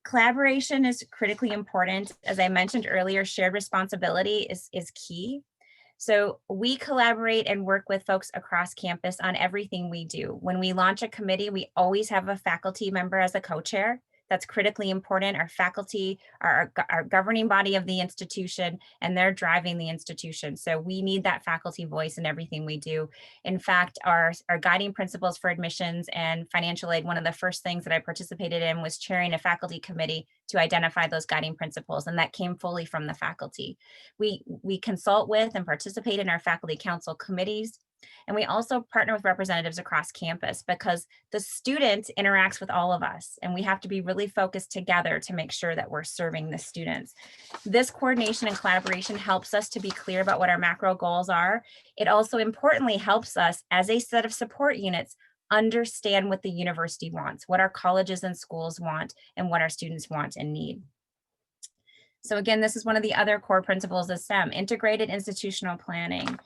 Collaboration is critically important. As I mentioned earlier, shared responsibility is key. So we collaborate and work with folks across campus on everything we do. When we launch a committee, we always have a faculty member as a co-chair. That's critically important. Our faculty are our governing body of the institution, and they're driving the institution. So we need that faculty voice in everything we do. In fact, our guiding principles for admissions and financial aid, one of the first things that I participated in was chairing a faculty committee to identify those guiding principles, and that came fully from the faculty. We consult with and participate in our faculty council committees. And we also partner with representatives across campus because the student interacts with all of us, and we have to be really focused together to make sure that we're serving the students. This coordination and collaboration helps us to be clear about what our macro goals are. It also importantly helps us as a set of support units understand what the university wants, what our colleges and schools want, and what our students want and need. So again, this is one of the other core principles of STEM, integrated institutional planning.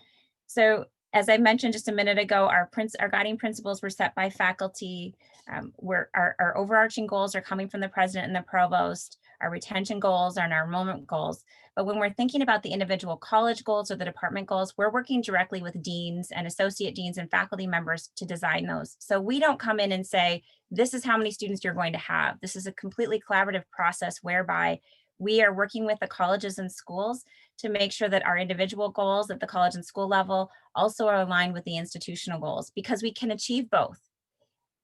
So as I mentioned just a minute ago, our guiding principles were set by faculty. Our overarching goals are coming from the president and the provost. Our retention goals and our enrollment goals. But when we're thinking about the individual college goals or the department goals, we're working directly with deans and associate deans and faculty members to design those. So we don't come in and say, this is how many students you're going to have. This is a completely collaborative process whereby we are working with the colleges and schools to make sure that our individual goals at the college and school level also are aligned with the institutional goals, because we can achieve both.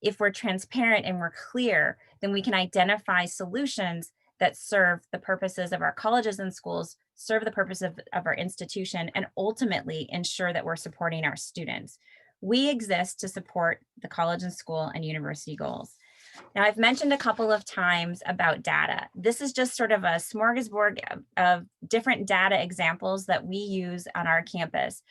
If we're transparent and we're clear, then we can identify solutions that serve the purposes of our colleges and schools, serve the purpose of our institution, and ultimately ensure that we're supporting our students. We exist to support the college and school and university goals. Now, I've mentioned a couple of times about data. This is just sort of a smorgasbord of different data examples that we use on our campus.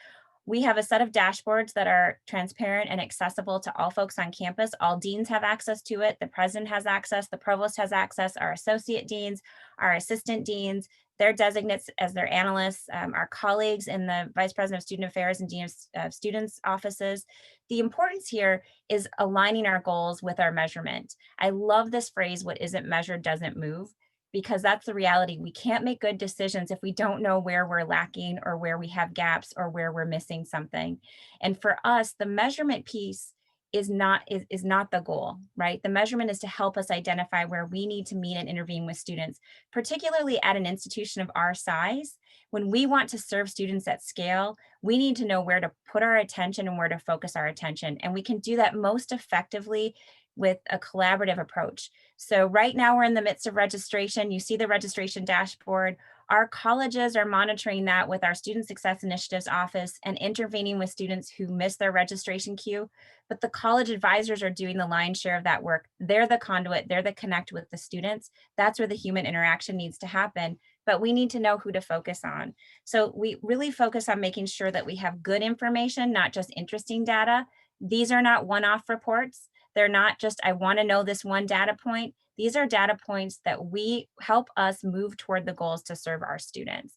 We have a set of dashboards that are transparent and accessible to all folks on campus. All deans have access to it. The president has access, the provost has access, our associate deans, our assistant deans, their designates as their analysts, our colleagues in the Vice President of Student Affairs and Dean of Students offices. The importance here is aligning our goals with our measurement. I love this phrase, what isn't measured doesn't move, because that's the reality. We can't make good decisions if we don't know where we're lacking or where we have gaps or where we're missing something. And for us, the measurement piece is not the goal, right? The measurement is to help us identify where we need to meet and intervene with students, particularly at an institution of our size. When we want to serve students at scale, we need to know where to put our attention and where to focus our attention. And we can do that most effectively with a collaborative approach. So right now we're in the midst of registration. You see the registration dashboard. Our colleges are monitoring that with our Student Success Initiatives office and intervening with students who miss their registration queue. But the college advisors are doing the lion's share of that work. They're the conduit, they're the connect with the students. That's where the human interaction needs to happen. But we need to know who to focus on. So we really focus on making sure that we have good information, not just interesting data. These are not one-off reports. They're not just, I want to know this one data point. These are data points that we help us move toward the goals to serve our students.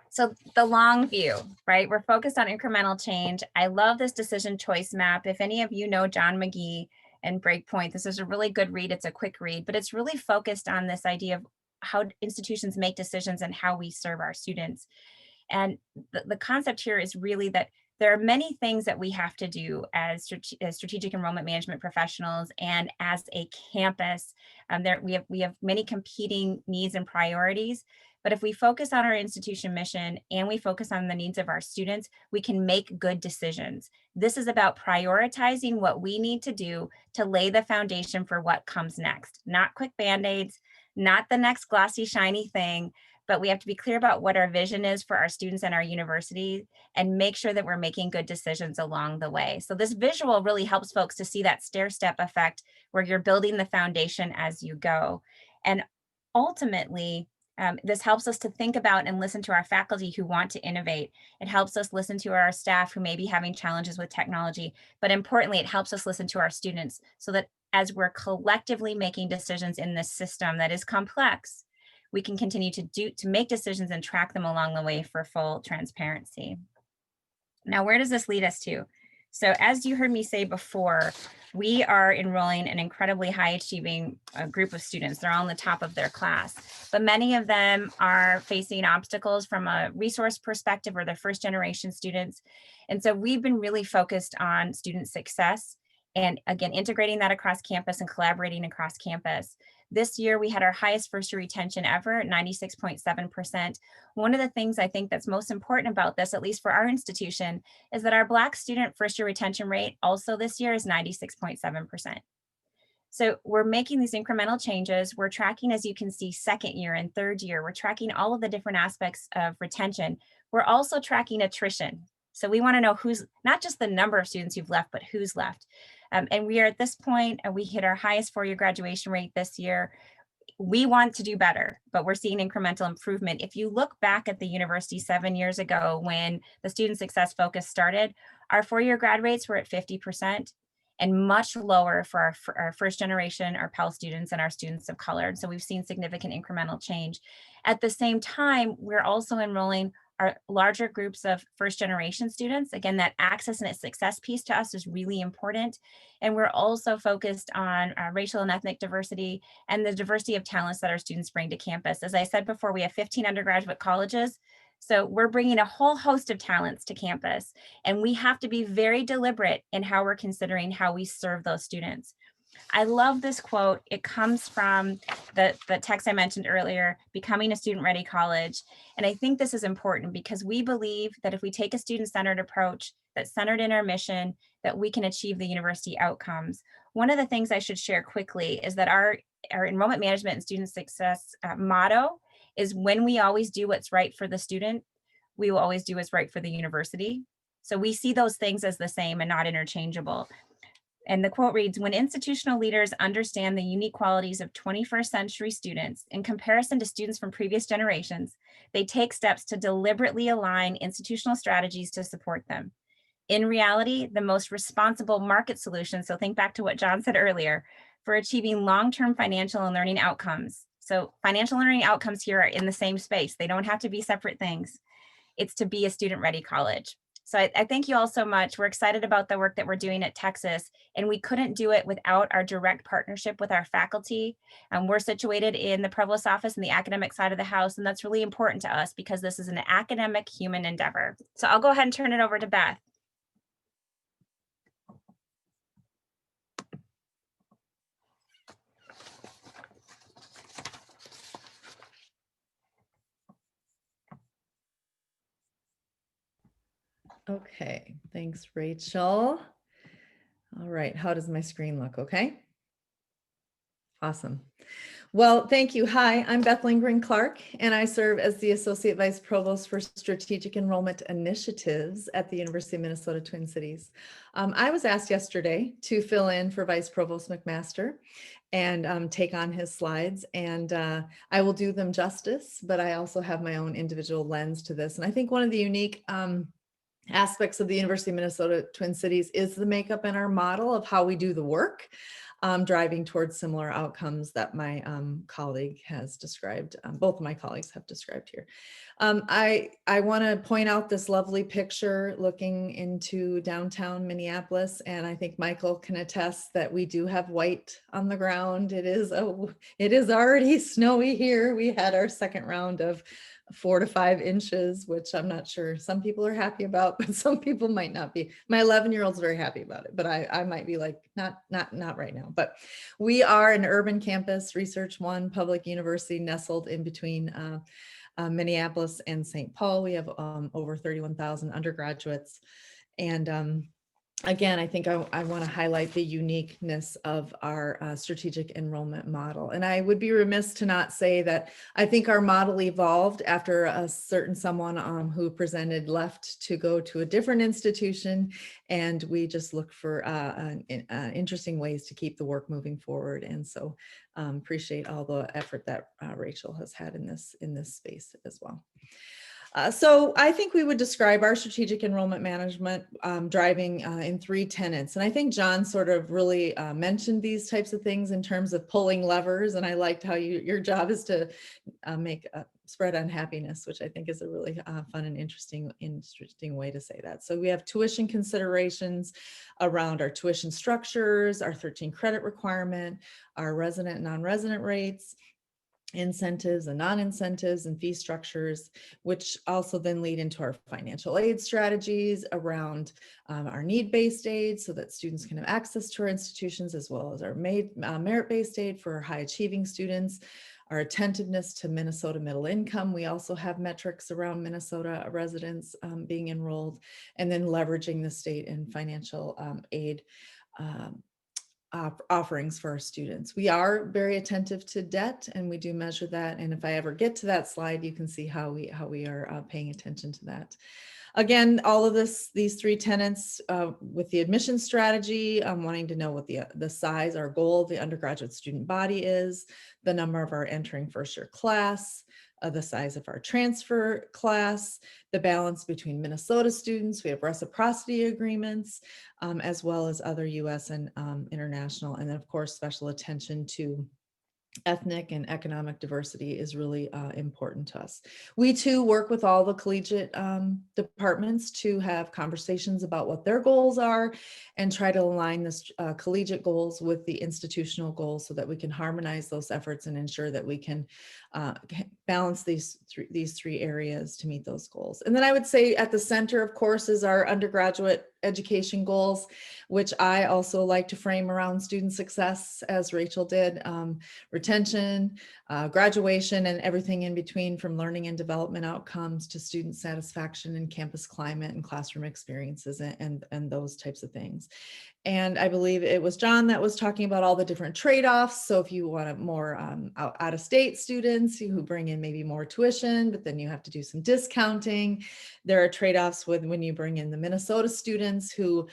So the long view, right? We're focused on incremental change. I love this decision choice map. If any of you know John McGee and Breakpoint, this is a really good read. It's a quick read, but it's really focused on this idea of how institutions make decisions and how we serve our students. And the concept here is really that there are many things that we have to do as strategic enrollment management professionals and as a campus. We have many competing needs and priorities, but if we focus on our institution mission and we focus on the needs of our students, we can make good decisions. This is about prioritizing what we need to do to lay the foundation for what comes next, not quick Band-Aids, not the next glossy, shiny thing, but we have to be clear about what our vision is for our students and our university and make sure that we're making good decisions along the way. So this visual really helps folks to see that stair-step effect where you're building the foundation as you go. And ultimately, this helps us to think about and listen to our faculty who want to innovate. It helps us listen to our staff who may be having challenges with technology, but importantly, it helps us listen to our students so that as we're collectively making decisions in this system that is complex, we can continue to make decisions and track them along the way for full transparency. Now, where does this lead us to? So as you heard me say before, we are enrolling an incredibly high achieving group of students. They're all in the top of their class, but many of them are facing obstacles from a resource perspective or they're first generation students. And so we've been really focused on student success and again, integrating that across campus and collaborating across campus. This year, we had our highest first year retention ever at 96.7%. One of the things I think that's most important about this, at least for our institution, is that our Black student first year retention rate also this year is 96.7%. So we're making these incremental changes. We're tracking, as you can see, second year and third year. We're tracking all of the different aspects of retention. We're also tracking attrition. So we want to know who's, not just the number of students who've left, but who's left. And we are at this point, we hit our highest four-year graduation rate this year. We want to do better, but we're seeing incremental improvement. If you look back at the university 7 years ago when the student success focus started, our four-year grad rates were at 50% and much lower for our first generation, our Pell students and our students of color. And so we've seen significant incremental change. At the same time, we're also enrolling our larger groups of first generation students. Again, that access and success piece to us is really important. And we're also focused on racial and ethnic diversity and the diversity of talents that our students bring to campus. As I said before, we have 15 undergraduate colleges. So we're bringing a whole host of talents to campus, and we have to be very deliberate in how we're considering how we serve those students. I love this quote. It comes from the text I mentioned earlier, Becoming a Student-Ready College. And I think this is important because we believe that if we take a student-centered approach that's centered in our mission, that we can achieve the university outcomes. One of the things I should share quickly is that our enrollment management and student success motto is when we always do what's right for the student, we will always do what's right for the university. So we see those things as the same and not interchangeable. And the quote reads, when institutional leaders understand the unique qualities of 21st century students in comparison to students from previous generations, they take steps to deliberately align institutional strategies to support them. In reality, the most responsible market solution, so think back to what John said earlier, for achieving long-term financial and learning outcomes. So financial and learning outcomes here are in the same space. They don't have to be separate things. It's to be a student-ready college. So I thank you all so much. We're excited about the work that we're doing at Texas, and we couldn't do it without our direct partnership with our faculty. We're situated in the Provost's office in the academic side of the house, and that's really important to us because this is an academic human endeavor. So I'll go ahead and turn it over to Beth. Okay, thanks, Rachel. All right, how does my screen look? Okay. Awesome. Well, thank you. Hi, I'm Beth Lindgren Clark, and I serve as the Associate Vice Provost for Strategic Enrollment Initiatives at the University of Minnesota Twin Cities. I was asked yesterday to fill in for Vice Provost McMaster and take on his slides, and I will do them justice, but I also have my own individual lens to this. And I think one of the unique aspects of the University of Minnesota Twin Cities is the makeup in our model of how we do the work, driving towards similar outcomes that my colleague has described. Both of my colleagues have described here. I want to point out this lovely picture looking into downtown Minneapolis, and I think Michael can attest that we do have white on the ground. It is already snowy here. We had our second round of 4 to 5 inches, which I'm not sure some people are happy about, but some people might not be. My 11-year-old's very happy about it, but I might be like, not right now. But we are an urban campus, Research One public university nestled in between Minneapolis and St. Paul. We have over 31,000 undergraduates, and again, I think I want to highlight the uniqueness of our strategic enrollment model. And I would be remiss to not say that I think our model evolved after a certain someone who presented left to go to a different institution. And we just look for interesting ways to keep the work moving forward. And so appreciate all the effort that Rachel has had in this space as well. So I think we would describe our strategic enrollment management driving in 3 tenets. And I think John sort of really mentioned these types of things in terms of pulling levers. And I liked how your job is to make spread unhappiness, which I think is a really fun and interesting way to say that. So we have tuition considerations around our tuition structures, our 13 credit requirement, our resident and non-resident rates, incentives and non-incentives and fee structures, which also then lead into our financial aid strategies around our need-based aid so that students can have access to our institutions, as well as our merit-based aid for high achieving students, our attentiveness to Minnesota middle income. We also have metrics around Minnesota residents being enrolled, and then leveraging the state and financial aid offerings for our students. We are very attentive to debt, and we do measure that. And if I ever get to that slide, you can see how we are paying attention to that. Again, all of these 3 tenets with the admission strategy, wanting to know what the size, our goal of the undergraduate student body is, the number of our entering first year class, the size of our transfer class, the balance between Minnesota students. We have reciprocity agreements, as well as other US and international. And then of course, special attention to ethnic and economic diversity is really important to us. We too work with all the collegiate departments to have conversations about what their goals are and try to align this collegiate goals with the institutional goals so that we can harmonize those efforts and ensure that we can balance these three areas to meet those goals. And then I would say at the center, of course, is our undergraduate education goals, which I also like to frame around student success, as Rachel did, retention, graduation, and everything in between, from learning and development outcomes to student satisfaction and campus climate and classroom experiences and those types of things. And I believe it was John that was talking about all the different trade-offs. So if you want more out-of-state students who bring in maybe more tuition, but then you have to do some discounting. There are trade-offs with when you bring in the Minnesota students who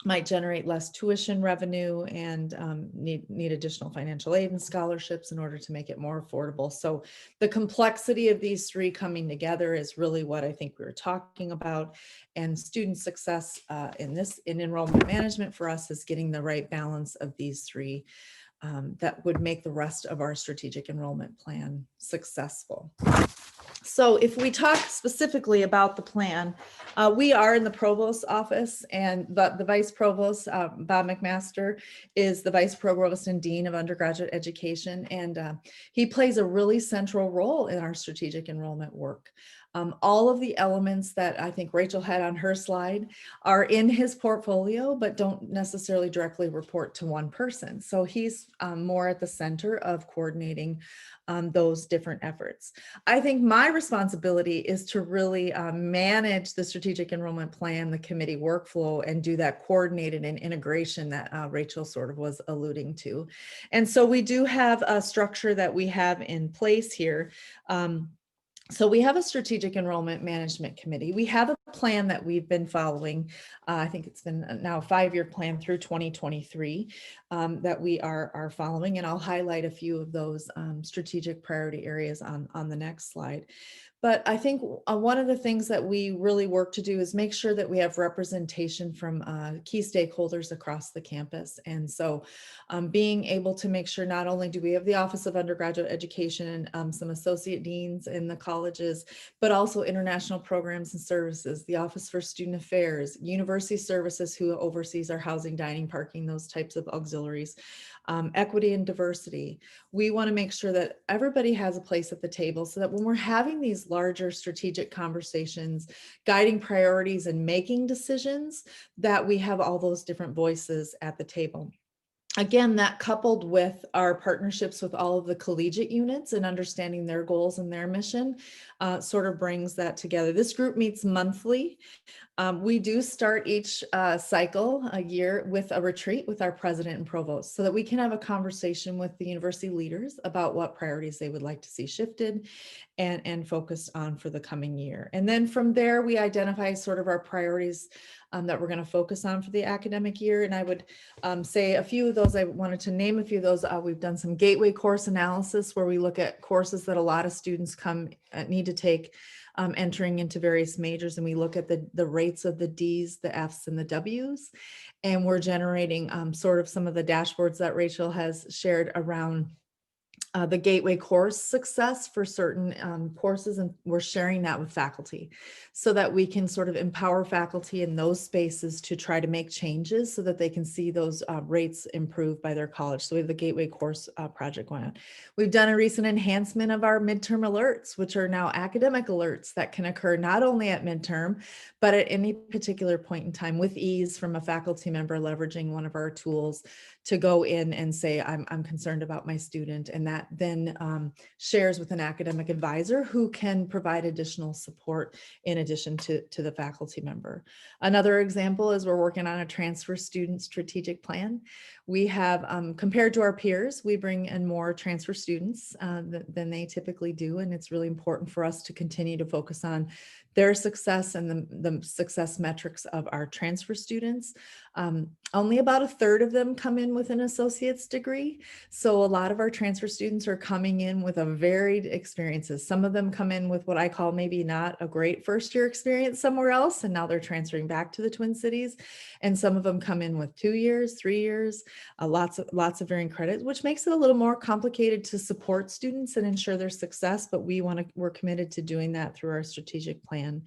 might generate less tuition revenue and need additional financial aid and scholarships in order to make it more affordable. So the complexity of these three coming together is really what I think we were talking about. And student success in enrollment management for us is getting the right balance of these three that would make the rest of our strategic enrollment plan successful. So if we talk specifically about the plan, we are in the provost's office, and the vice provost, Bob McMaster, is the vice provost and dean of undergraduate education. And he plays a really central role in our strategic enrollment work. All of the elements that I think Rachel had on her slide are in his portfolio, but don't necessarily directly report to one person. So he's more at the center of coordinating those different efforts. I think my responsibility is to really manage the strategic enrollment plan, the committee workflow, and do that coordinated and integration that Rachel sort of was alluding to. And so we do have a structure that we have in place here. So we have a strategic enrollment management committee. We have a plan that we've been following. I think it's been now a 5-year plan through 2023 that we are following. And I'll highlight a few of those strategic priority areas on the next slide. But I think one of the things that we really work to do is make sure that we have representation from key stakeholders across the campus. And so being able to make sure not only do we have the Office of Undergraduate Education and some associate deans in the colleges, but also international programs and services, the Office for Student Affairs, University Services, who oversees our housing, dining, parking, those types of auxiliaries, equity and diversity. We want to make sure that everybody has a place at the table so that when we're having these larger strategic conversations, guiding priorities and making decisions, that we have all those different voices at the table. Again, that coupled with our partnerships with all of the collegiate units and understanding their goals and their mission sort of brings that together. This group meets monthly. We do start each cycle a year with a retreat with our president and provost so that we can have a conversation with the university leaders about what priorities they would like to see shifted and focused on for the coming year. And then from there, we identify sort of our priorities that we're going to focus on for the academic year. And I would say a few of those, I wanted to name a few of those. We've done some gateway course analysis where we look at courses that a lot of students need to take entering into various majors, and we look at the rates of the D's, the F's, and the W's, and we're generating sort of some of the dashboards that Rachel has shared around the gateway course success for certain courses, and we're sharing that with faculty so that we can sort of empower faculty in those spaces to try to make changes so that they can see those rates improve by their college. So we have the gateway course project going on. We've done a recent enhancement of our midterm alerts, which are now academic alerts that can occur not only at midterm, but at any particular point in time with ease from a faculty member leveraging one of our tools to go in and say, I'm concerned about my student, and that then shares with an academic advisor who can provide additional support in addition to the faculty member. Another example is we're working on a transfer student strategic plan. We have, compared to our peers, we bring in more transfer students than they typically do, and it's really important for us to continue to focus on their success and the success metrics of our transfer students. Only about a third of them come in with an associate's degree. So a lot of our transfer students are coming in with a varied experiences. Some of them come in with what I call maybe not a great first year experience somewhere else, and now they're transferring back to the Twin Cities. And some of them come in with 2 years, 3 years, lots of varying credits, which makes it a little more complicated to support students and ensure their success. But we're committed to doing that through our strategic plan.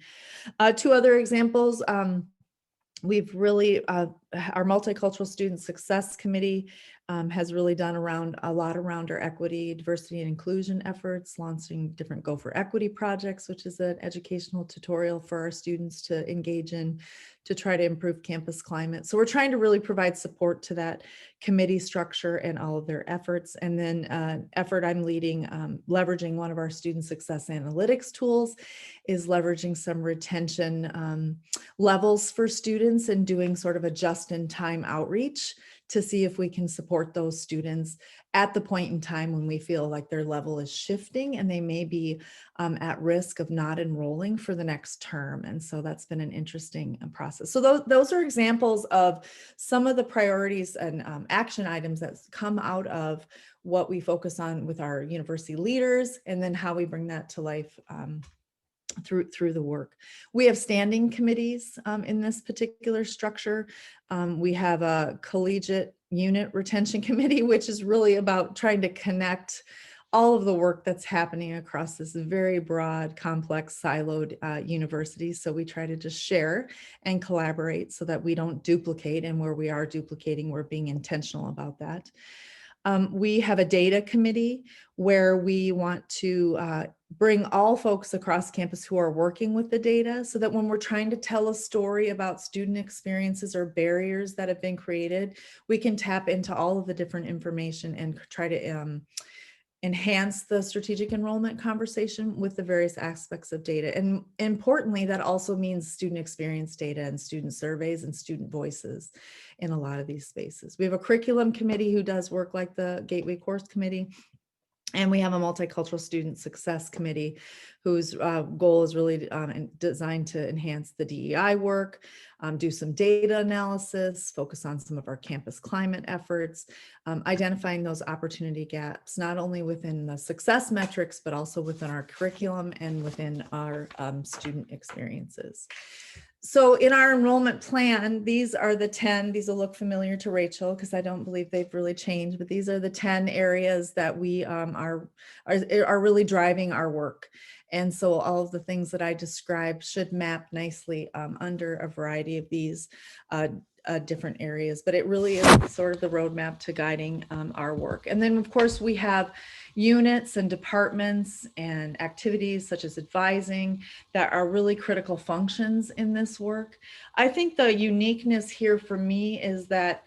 2 other examples. We've really, our Multicultural Student Success Committee has really done a lot around our equity, diversity, and inclusion efforts, launching different Go for Equity projects, which is an educational tutorial for our students to engage in to try to improve campus climate. So we're trying to really provide support to that committee structure and all of their efforts. And then effort I'm leading, leveraging one of our student success analytics tools, is leveraging some retention levels for students and doing sort of a just-in-time outreach to see if we can support those students at the point in time when we feel like their level is shifting and they may be at risk of not enrolling for the next term. And so that's been an interesting process. So those are examples of some of the priorities and action items that come out of what we focus on with our university leaders, and then how we bring that to life through the work. We have standing committees in this particular structure. We have a collegiate unit retention committee, which is really about trying to connect all of the work that's happening across this very broad, complex, siloed university. So we try to just share and collaborate so that we don't duplicate, and where we are duplicating, we're being intentional about that. We have a data committee where we want to bring all folks across campus who are working with the data, so that when we're trying to tell a story about student experiences or barriers that have been created, we can tap into all of the different information and try to enhance the strategic enrollment conversation with the various aspects of data. And importantly, that also means student experience data and student surveys and student voices in a lot of these spaces. We have a curriculum committee who does work like the Gateway Course Committee. And we have a Multicultural Student Success Committee whose goal is really designed to enhance the DEI work, do some data analysis, focus on some of our campus climate efforts, identifying those opportunity gaps, not only within the success metrics, but also within our curriculum and within our student experiences. So in our enrollment plan, these are the 10, these will look familiar to Rachel because I don't believe they've really changed, but these are the 10 areas that we are really driving our work. And so all of the things that I described should map nicely under a variety of these different areas, but it really is sort of the roadmap to guiding our work. And then of course we have units and departments and activities such as advising that are really critical functions in this work. I think the uniqueness here for me is that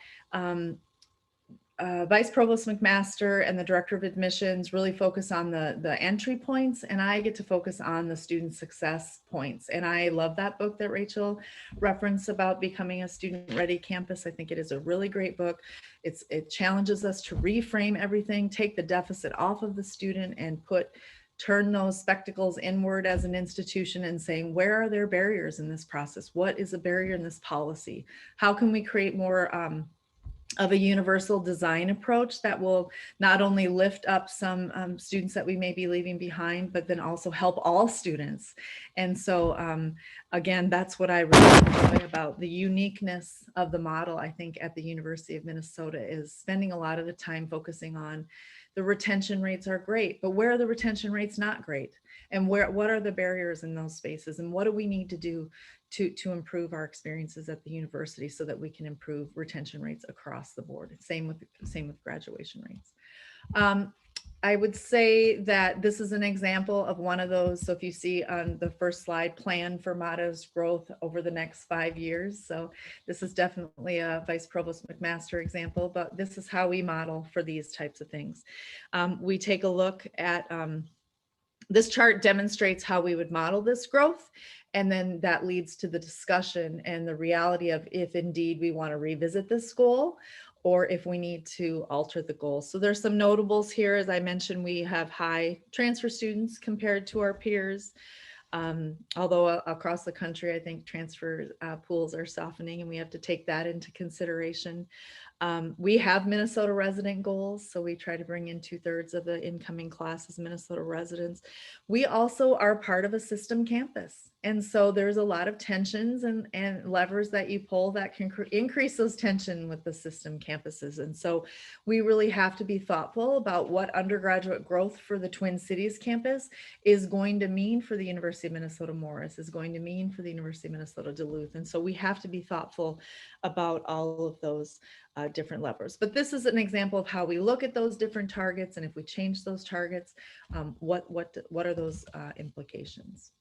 Vice Provost McMaster and the Director of Admissions really focus on the entry points, and I get to focus on the student success points. And I love that book that Rachel referenced about becoming a student-ready campus. I think it is a really great book. It challenges us to reframe everything, take the deficit off of the student, and turn those spectacles inward as an institution and saying, where are there barriers in this process? What is a barrier in this policy? How can we create more of a universal design approach that will not only lift up some students that we may be leaving behind, but then also help all students. And so again, that's what I really enjoy about the uniqueness of the model. I think at the University of Minnesota is spending a lot of the time focusing on the retention rates are great, but where are the retention rates not great? And what are the barriers in those spaces? And what do we need to do to improve our experiences at the university so that we can improve retention rates across the board? Same with graduation rates. I would say that this is an example of one of those. So if you see on the first slide, plan for modest growth over the next 5 years. So this is definitely a Vice Provost McMaster example, but this is how we model for these types of things. We take a look at, this chart demonstrates how we would model this growth. And then that leads to the discussion and the reality of if indeed we want to revisit this goal or if we need to alter the goal. So there's some notables here. As I mentioned, we have high transfer students compared to our peers. Although across the country, I think transfer pools are softening and we have to take that into consideration. We have Minnesota resident goals, so we try to bring in 2/3 of the incoming class as Minnesota residents. We also are part of a system campus, and so there's a lot of tensions and levers that you pull that can increase those tension with the system campuses. And so we really have to be thoughtful about what undergraduate growth for the Twin Cities campus is going to mean for the University of Minnesota Morris, is going to mean for the University of Minnesota Duluth. And so we have to be thoughtful about all of those different levers. But this is an example of how we look at those different targets, and if we change those targets, what are those implications?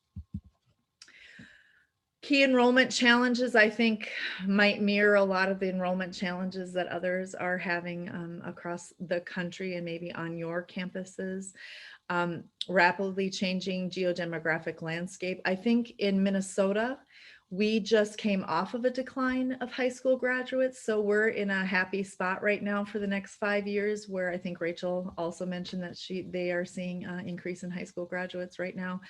Key enrollment challenges, I think, might mirror a lot of the enrollment challenges that others are having across the country and maybe on your campuses. Rapidly changing geodemographic landscape. I think in Minnesota, we just came off of a decline of high school graduates. So we're in a happy spot right now for the next 5 years, where I think Rachel also mentioned that they are seeing an increase in high school graduates right now.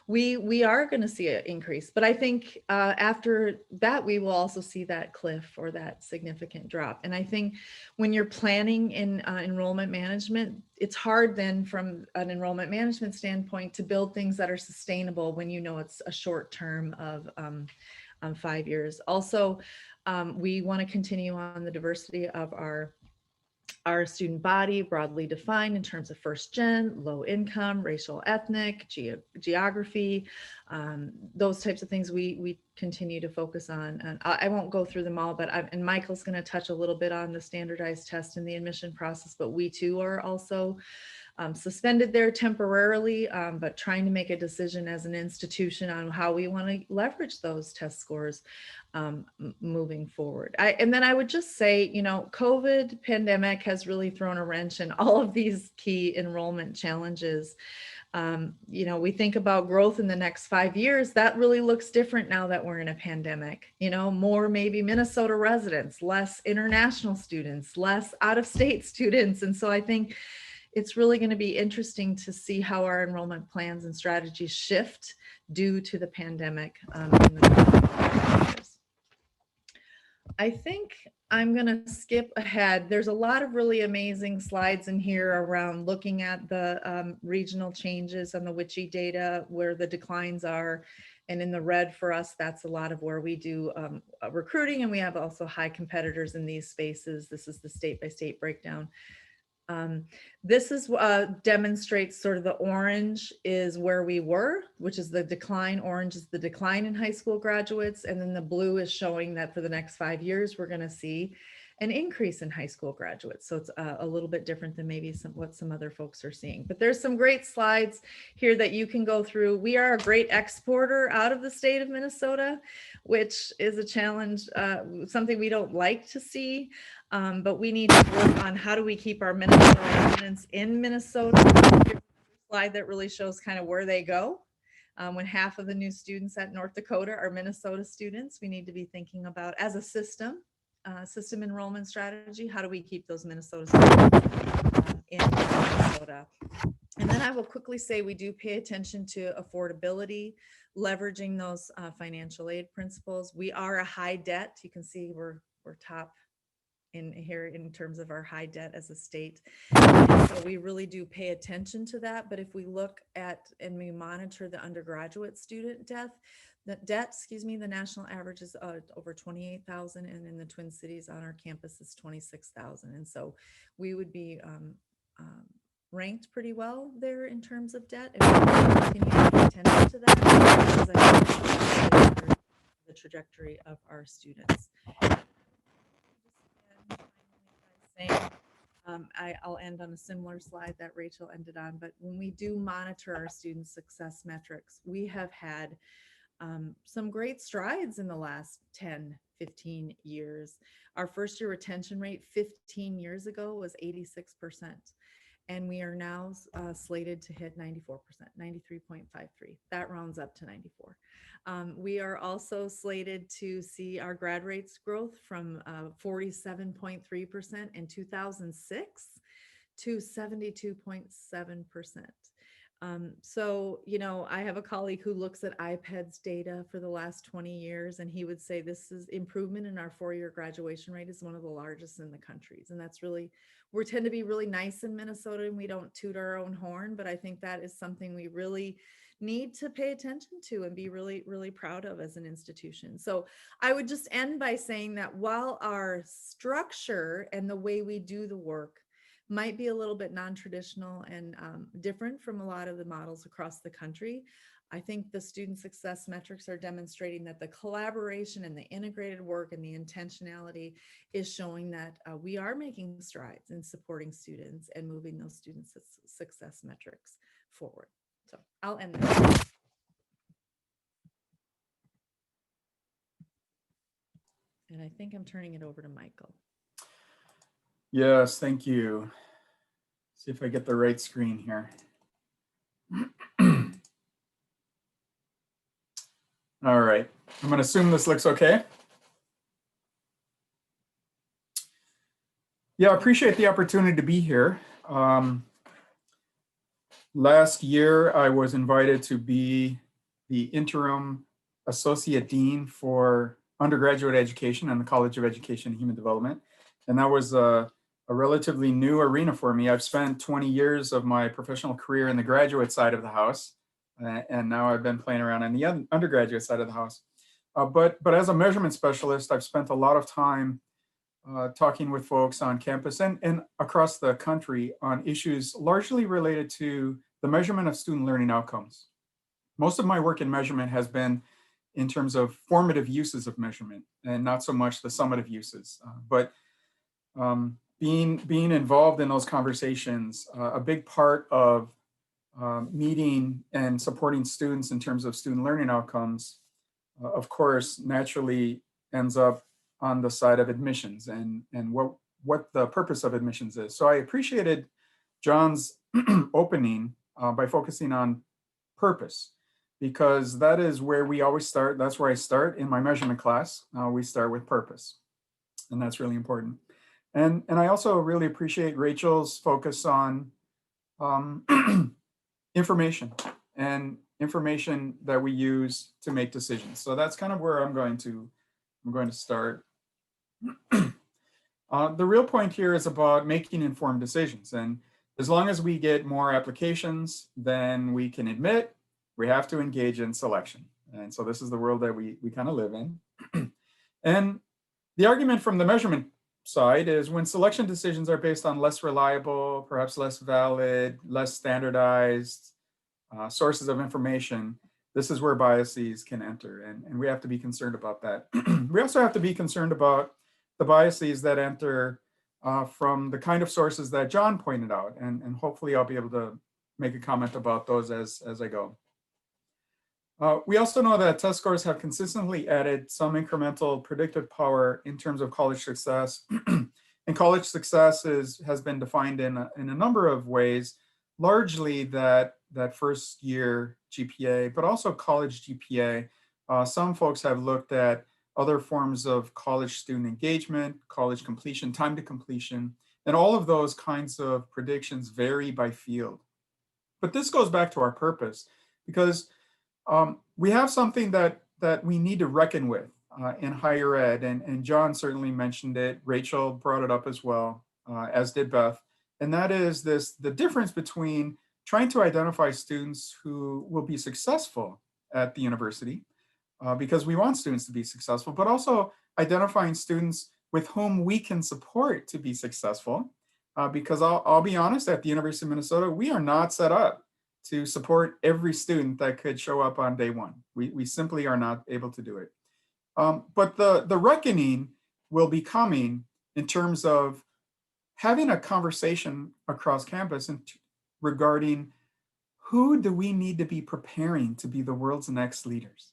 We are going to see an increase, but I think after that, we will also see that cliff or that significant drop. And I think when you're planning in enrollment management, it's hard then from an enrollment management standpoint to build things that are sustainable when you know it's a short term of 5 years. Also, we want to continue on the diversity of our student body, broadly defined in terms of first gen, low income, racial, ethnic, geography, those types of things we continue to focus on. And I won't go through them all, but and Michael's going to touch a little bit on the standardized test in the admission process, but we too are also suspended there temporarily, but trying to make a decision as an institution on how we want to leverage those test scores moving forward. And then I would just say, you know, COVID pandemic has really thrown a wrench in all of these key enrollment challenges. You know, we think about growth in the next 5 years, that really looks different now that we're in a pandemic, you know, more maybe Minnesota residents, less international students, less out-of-state students. And so I think it's really going to be interesting to see how our enrollment plans and strategies shift due to the pandemic in the coming years. I think I'm going to skip ahead. There's a lot of really amazing slides in here around looking at the regional changes on the WICHE data, where the declines are. And in the red for us, that's a lot of where we do recruiting, and we have also high competitors in these spaces. This is the state-by-state breakdown. This is demonstrates sort of the orange is where we were, which is the decline. Orange is the decline in high school graduates. And then the blue is showing that for the next 5 years, we're going to see an increase in high school graduates. So it's a little bit different than maybe what some other folks are seeing. But there's some great slides here that you can go through. We are a great exporter out of the state of Minnesota, which is a challenge, something we don't like to see. But we need to work on how do we keep our Minnesota residents in Minnesota. Here's a slide that really shows kind of where they go. When half of the new students at North Dakota are Minnesota students, we need to be thinking about, as a system enrollment strategy, how do we keep those Minnesota students in Minnesota? And then I will quickly say we do pay attention to affordability, leveraging those financial aid principles. We are a high debt. You can see we're top in here in terms of our high debt as a state. And so we really do pay attention to that. But if we look at and we monitor the undergraduate student debt, the national average is over 28,000, and in the Twin Cities on our campus is 26,000. And so we would be ranked pretty well there in terms of debt. If we continue to pay attention to that, because the trajectory of our students. I'll end on a similar slide that Rachel ended on, but when we do monitor our student success metrics, we have had some great strides in the last 10, 15 years. Our first year retention rate 15 years ago was 86%. And we are now slated to hit 94%, 93.53. That rounds up to 94. We are also slated to see our grad rates growth from 47.3% in 2006 to 72.7%. So, you know, I have a colleague who looks at IPED's data for the last 20 years, and he would say this is improvement in our 4-year graduation rate is one of the largest in the countries. And that's really, we tend to be really nice in Minnesota and we don't toot our own horn, but I think that is something we really need to pay attention to and be really, really proud of as an institution. So I would just end by saying that while our structure and the way we do the work might be a little bit non-traditional and different from a lot of the models across the country, I think the student success metrics are demonstrating that the collaboration and the integrated work and the intentionality is showing that we are making strides in supporting students and moving those student success metrics forward. So I'll end there. And I think I'm turning it over to Michael. Yes, thank you. See if I get the right screen here. All right, I'm going to assume this looks okay. Yeah, I appreciate the opportunity to be here. Last year, I was invited to be the interim associate dean for undergraduate education and the College of Education and Human Development. And that was a relatively new arena for me. I've spent 20 years of my professional career in the graduate side of the house, and now I've been playing around on the undergraduate side of the house. But as a measurement specialist, I've spent a lot of time talking with folks on campus and across the country on issues largely related to the measurement of student learning outcomes. Most of my work in measurement has been in terms of formative uses of measurement and not so much the summative uses. Being involved in those conversations, a big part of meeting and supporting students in terms of student learning outcomes, of course, naturally ends up on the side of admissions and what the purpose of admissions is. So I appreciated John's opening by focusing on purpose, because that is where we always start. That's where I start in my measurement class. We start with purpose, and that's really important. And I also really appreciate Rachel's focus on information and information that we use to make decisions. So that's kind of where I'm going to start. The real point here is about making informed decisions. And as long as we get more applications than we can admit, we have to engage in selection. And so this is the world that we kind of live in. And the argument from the measurement side is when selection decisions are based on less reliable, perhaps less valid, less standardized sources of information, this is where biases can enter. And we have to be concerned about that. We also have to be concerned about the biases that enter from the kind of sources that John pointed out. And hopefully I'll be able to make a comment about those as I go. We also know that test scores have consistently added some incremental predictive power in terms of college success. And college success has been defined in a number of ways, largely that first year GPA, but also college GPA. Some folks have looked at other forms of college student engagement, college completion, time to completion, and all of those kinds of predictions vary by field. But this goes back to our purpose, because we have something that we need to reckon with in higher ed, and John certainly mentioned it. Rachel brought it up as well, as did Beth, and that is the difference between trying to identify students who will be successful at the university, because we want students to be successful, but also identifying students with whom we can support to be successful, because I'll be honest, at the University of Minnesota, we are not set up to support every student that could show up on day one. We simply are not able to do it. But the reckoning will be coming in terms of having a conversation across campus regarding who do we need to be preparing to be the world's next leaders?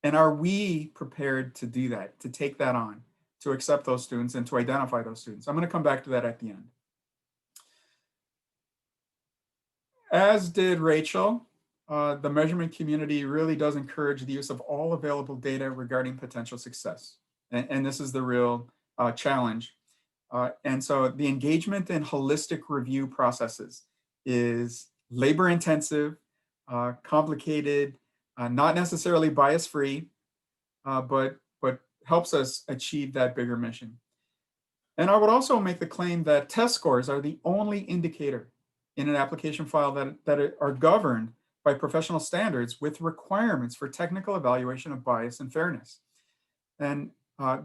And are we prepared to do that, to take that on, to accept those students and to identify those students? I'm going to come back to that at the end. As did Rachel, the measurement community really does encourage the use of all available data regarding potential success. And this is the real challenge. And so the engagement in holistic review processes is labor intensive, complicated, not necessarily bias-free, but helps us achieve that bigger mission. And I would also make the claim that test scores are the only indicator in an application file that are governed by professional standards with requirements for technical evaluation of bias and fairness. And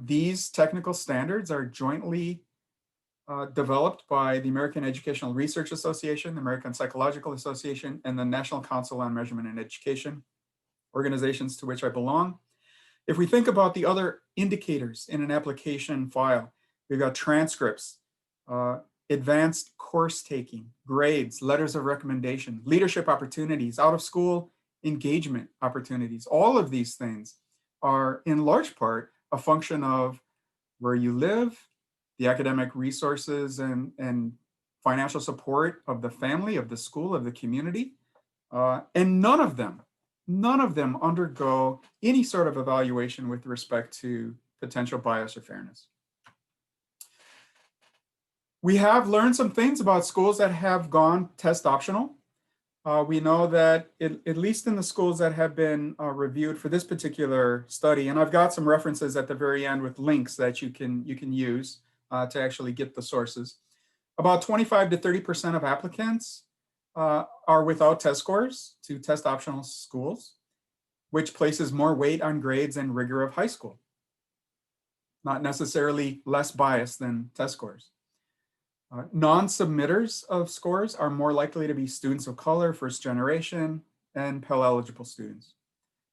these technical standards are jointly developed by the American Educational Research Association, the American Psychological Association, and the National Council on Measurement and Education, organizations to which I belong. If we think about the other indicators in an application file, we've got transcripts, advanced course taking, grades, letters of recommendation, leadership opportunities, out of school engagement opportunities. All of these things are in large part a function of where you live, the academic resources and financial support of the family, of the school, of the community. And none of them undergo any sort of evaluation with respect to potential bias or fairness. We have learned some things about schools that have gone test optional. We know that at least in the schools that have been reviewed for this particular study, and I've got some references at the very end with links that you can use to actually get the sources. About 25 to 30% of applicants are without test scores to test optional schools, which places more weight on grades and rigor of high school. Not necessarily less biased than test scores. Non-submitters of scores are more likely to be students of color, first generation, and Pell eligible students.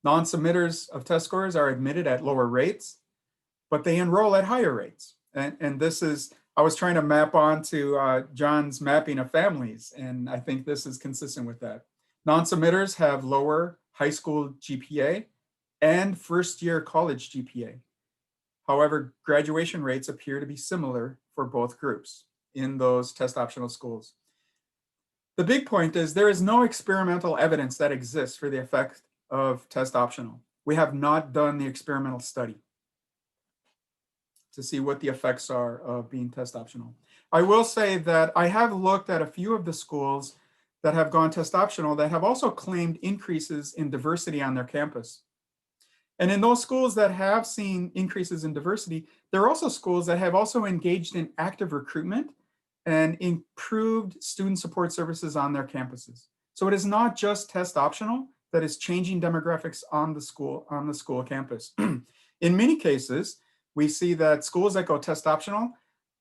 Non-submitters of test scores are admitted at lower rates, but they enroll at higher rates. And this is, I was trying to map onto John's mapping of families, and I think this is consistent with that. Non-submitters have lower high school GPA and first year college GPA. However, graduation rates appear to be similar for both groups in those test optional schools. The big point is there is no experimental evidence that exists for the effect of test optional. We have not done the experimental study to see what the effects are of being test optional. I will say that I have looked at a few of the schools that have gone test optional that have also claimed increases in diversity on their campus. And in those schools that have seen increases in diversity, there are also schools that have also engaged in active recruitment and improved student support services on their campuses. So it is not just test optional that is changing demographics on the school campus. In many cases, we see that schools that go test optional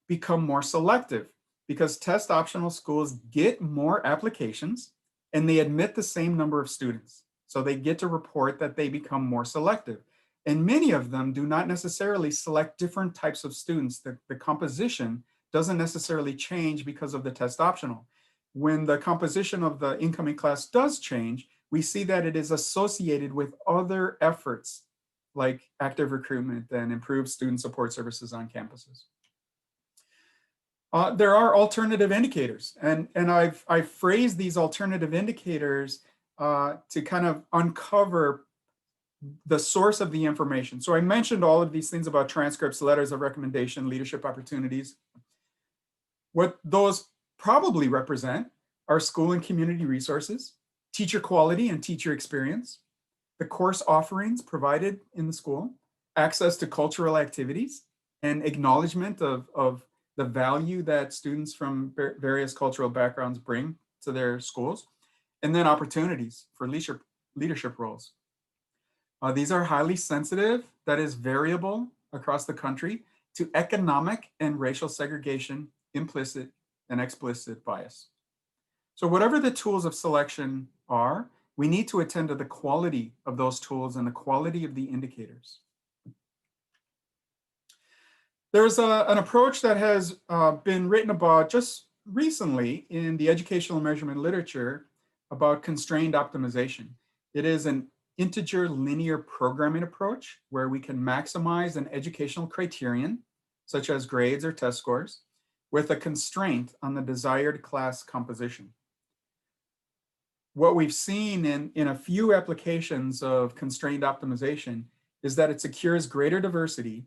become more selective because test optional schools get more applications and they admit the same number of students. So they get to report that they become more selective. And many of them do not necessarily select different types of students. The composition doesn't necessarily change because of the test optional. When the composition of the incoming class does change, we see that it is associated with other efforts like active recruitment and improved student support services on campuses. There are alternative indicators, and I've phrased these alternative indicators to kind of uncover the source of the information. So I mentioned all of these things about transcripts, letters of recommendation, leadership opportunities. What those probably represent are school and community resources, teacher quality and teacher experience, the course offerings provided in the school, access to cultural activities, and acknowledgement of the value that students from various cultural backgrounds bring to their schools, and then opportunities for leadership roles. These are highly sensitive, that is variable across the country, to economic and racial segregation, implicit and explicit bias. So whatever the tools of selection are, we need to attend to the quality of those tools and the quality of the indicators. There's an approach that has been written about just recently in the educational measurement literature about constrained optimization. It is an integer linear programming approach where we can maximize an educational criterion, such as grades or test scores, with a constraint on the desired class composition. What we've seen in a few applications of constrained optimization is that it secures greater diversity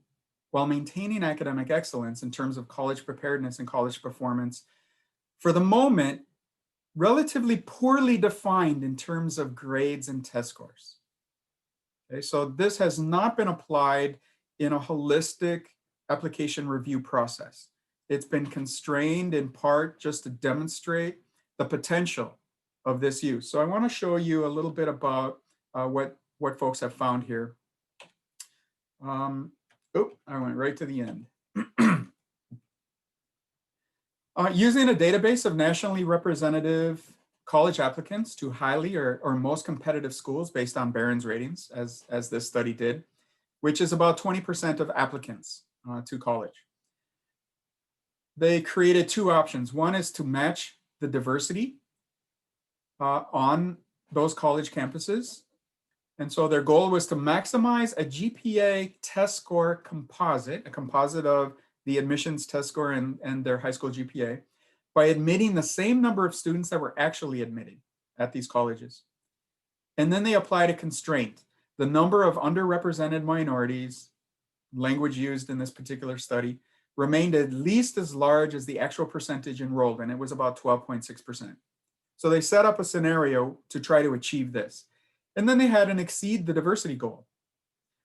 while maintaining academic excellence in terms of college preparedness and college performance, for the moment, relatively poorly defined in terms of grades and test scores. Okay, so this has not been applied in a holistic application review process. It's been constrained in part just to demonstrate the potential of this use. So I want to show you a little bit about what folks have found here. I went right to the end. Using a database of nationally representative college applicants to highly or most competitive schools based on Barron's ratings, as this study did, which is about 20% of applicants to college. They created two options. One is to match the diversity on those college campuses. And so their goal was to maximize a GPA test score composite, a composite of the admissions test score and their high school GPA, by admitting the same number of students that were actually admitted at these colleges. And then they applied a constraint. The number of underrepresented minorities, language used in this particular study, remained at least as large as the actual percentage enrolled, and it was about 12.6%. So they set up a scenario to try to achieve this. And then they had an exceed the diversity goal,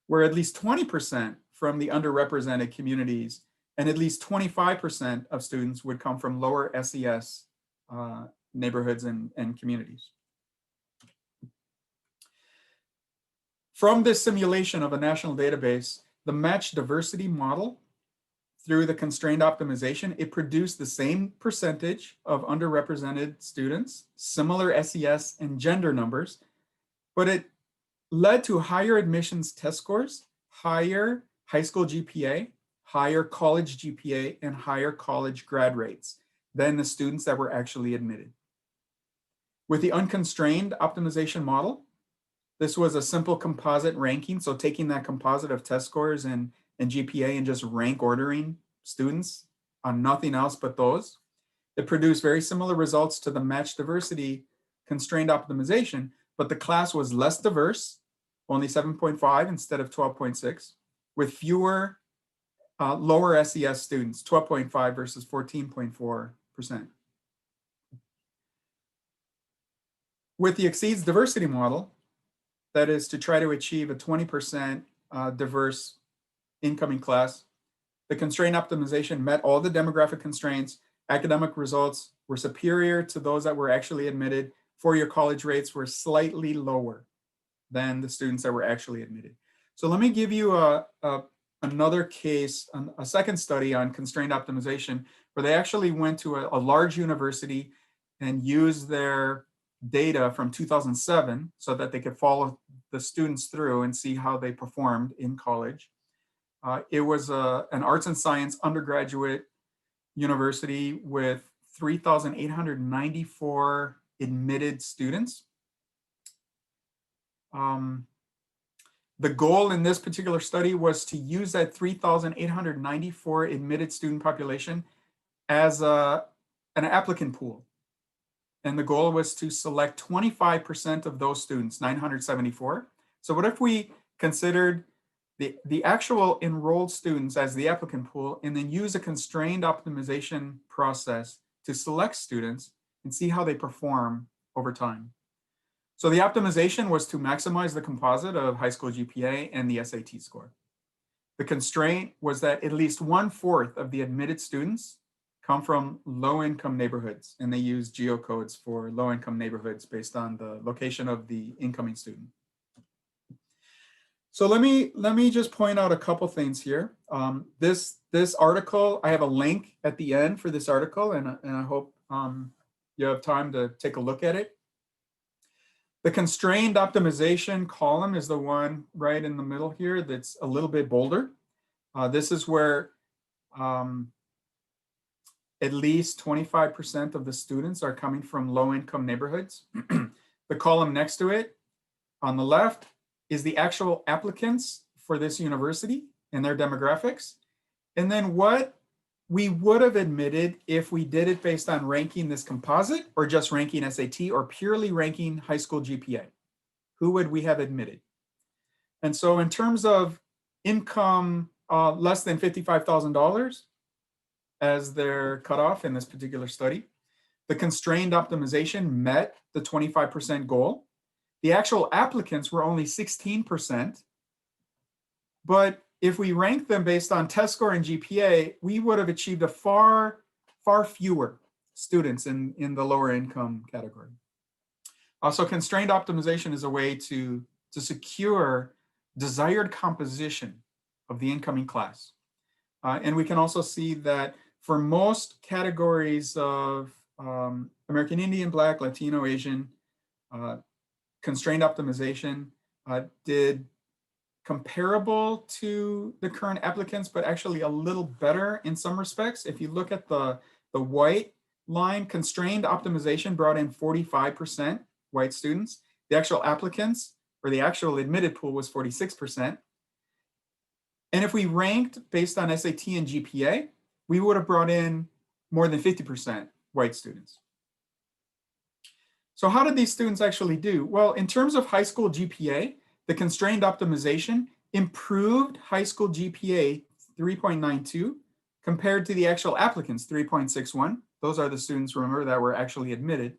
where at least 20% from the underrepresented communities and at least 25% of students would come from lower SES neighborhoods and communities. From this simulation of a national database, the matched diversity model, through the constrained optimization, it produced the same percentage of underrepresented students, similar SES and gender numbers, but it led to higher admissions test scores, higher high school GPA, higher college GPA, and higher college grad rates than the students that were actually admitted. With the unconstrained optimization model, this was a simple composite ranking. So taking that composite of test scores and GPA and just rank ordering students on nothing else but those. It produced very similar results to the matched diversity constrained optimization, but the class was less diverse, only 7.5 instead of 12.6, with fewer lower SES students, 12.5 versus 14.4%. With the exceeds diversity model, that is to try to achieve a 20% diverse incoming class, the constraint optimization met all the demographic constraints. Academic results were superior to those that were actually admitted. Four-year college rates were slightly lower than the students that were actually admitted. So let me give you another case, a second study on constrained optimization, where they actually went to a large university and used their data from 2007 so that they could follow the students through and see how they performed in college. It was an arts and science undergraduate university with 3,894 admitted students. The goal in this particular study was to use that 3,894 admitted student population as an applicant pool. And the goal was to select 25% of those students, 974. So what if we considered the actual enrolled students as the applicant pool and then use a constrained optimization process to select students and see how they perform over time? So the optimization was to maximize the composite of high school GPA and the SAT score. The constraint was that at least 1/4 of the admitted students come from low-income neighborhoods, and they use geocodes for low-income neighborhoods based on the location of the incoming student. So let me just point out a couple things here. This article, I have a link at the end for this article, and I hope you have time to take a look at it. The constrained optimization column is the one right in the middle here that's a little bit bolder. This is where at least 25% of the students are coming from low-income neighborhoods. The column next to it on the left is the actual applicants for this university and their demographics. And then what we would have admitted if we did it based on ranking this composite or just ranking SAT or purely ranking high school GPA. Who would we have admitted? And so in terms of income less than $55,000 as their cutoff in this particular study, the constrained optimization met the 25% goal. The actual applicants were only 16%, but if we rank them based on test score and GPA, we would have achieved a far fewer students in the lower income category. Also, constrained optimization is a way to secure desired composition of the incoming class. And we can also see that for most categories of American Indian, Black, Latino, Asian, constrained optimization did comparable to the current applicants, but actually a little better in some respects. If you look at the white line, constrained optimization brought in 45% white students. The actual applicants or the actual admitted pool was 46%. And if we ranked based on SAT and GPA, we would have brought in more than 50% white students. So how did these students actually do? Well, in terms of high school GPA, the constrained optimization improved high school GPA 3.92 compared to the actual applicants 3.61. Those are the students, remember, that were actually admitted.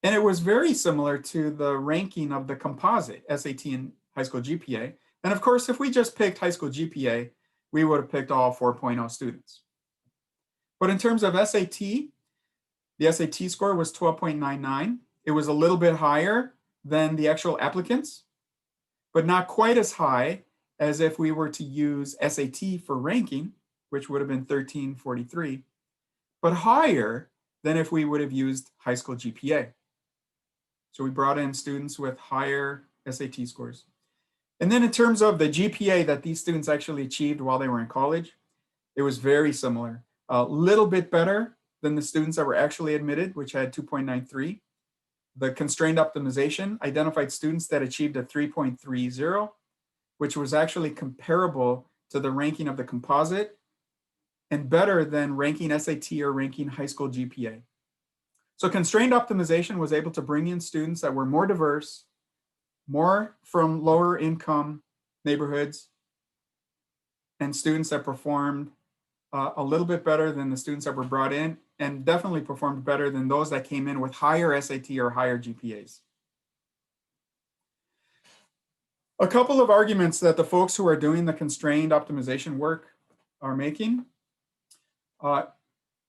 And it was very similar to the ranking of the composite SAT and high school GPA. And of course, if we just picked high school GPA, we would have picked all 4.0 students. But in terms of SAT, the SAT score was 12.99. It was a little bit higher than the actual applicants, but not quite as high as if we were to use SAT for ranking, which would have been 1343, but higher than if we would have used high school GPA. So we brought in students with higher SAT scores. And then in terms of the GPA that these students actually achieved while they were in college, it was very similar. A little bit better than the students that were actually admitted, which had 2.93. The constrained optimization identified students that achieved a 3.30, which was actually comparable to the ranking of the composite and better than ranking SAT or ranking high school GPA. So constrained optimization was able to bring in students that were more diverse, more from lower income neighborhoods, and students that performed a little bit better than the students that were brought in, and definitely performed better than those that came in with higher SAT or higher GPAs. A couple of arguments that the folks who are doing the constrained optimization work are making.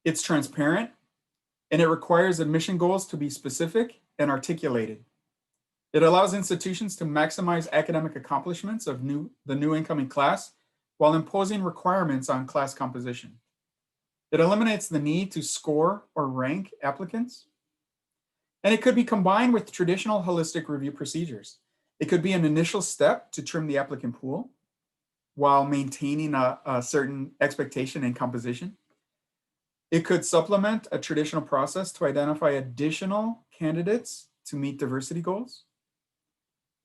It's transparent, and it requires admission goals to be specific and articulated. It allows institutions to maximize academic accomplishments of the new incoming class while imposing requirements on class composition. It eliminates the need to score or rank applicants. And it could be combined with traditional holistic review procedures. It could be an initial step to trim the applicant pool while maintaining a certain expectation and composition. It could supplement a traditional process to identify additional candidates to meet diversity goals.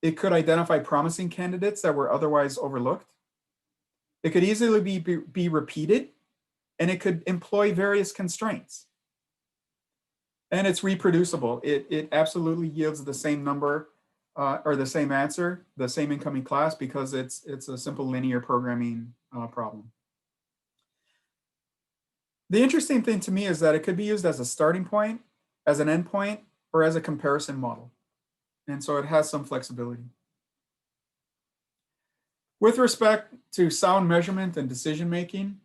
It could identify promising candidates that were otherwise overlooked. It could easily be repeated, and it could employ various constraints. And it's reproducible. It absolutely yields the same number or the same answer, the same incoming class, because it's a simple linear programming problem. The interesting thing to me is that it could be used as a starting point, as an endpoint, or as a comparison model. And so it has some flexibility. With respect to sound measurement and decision-making,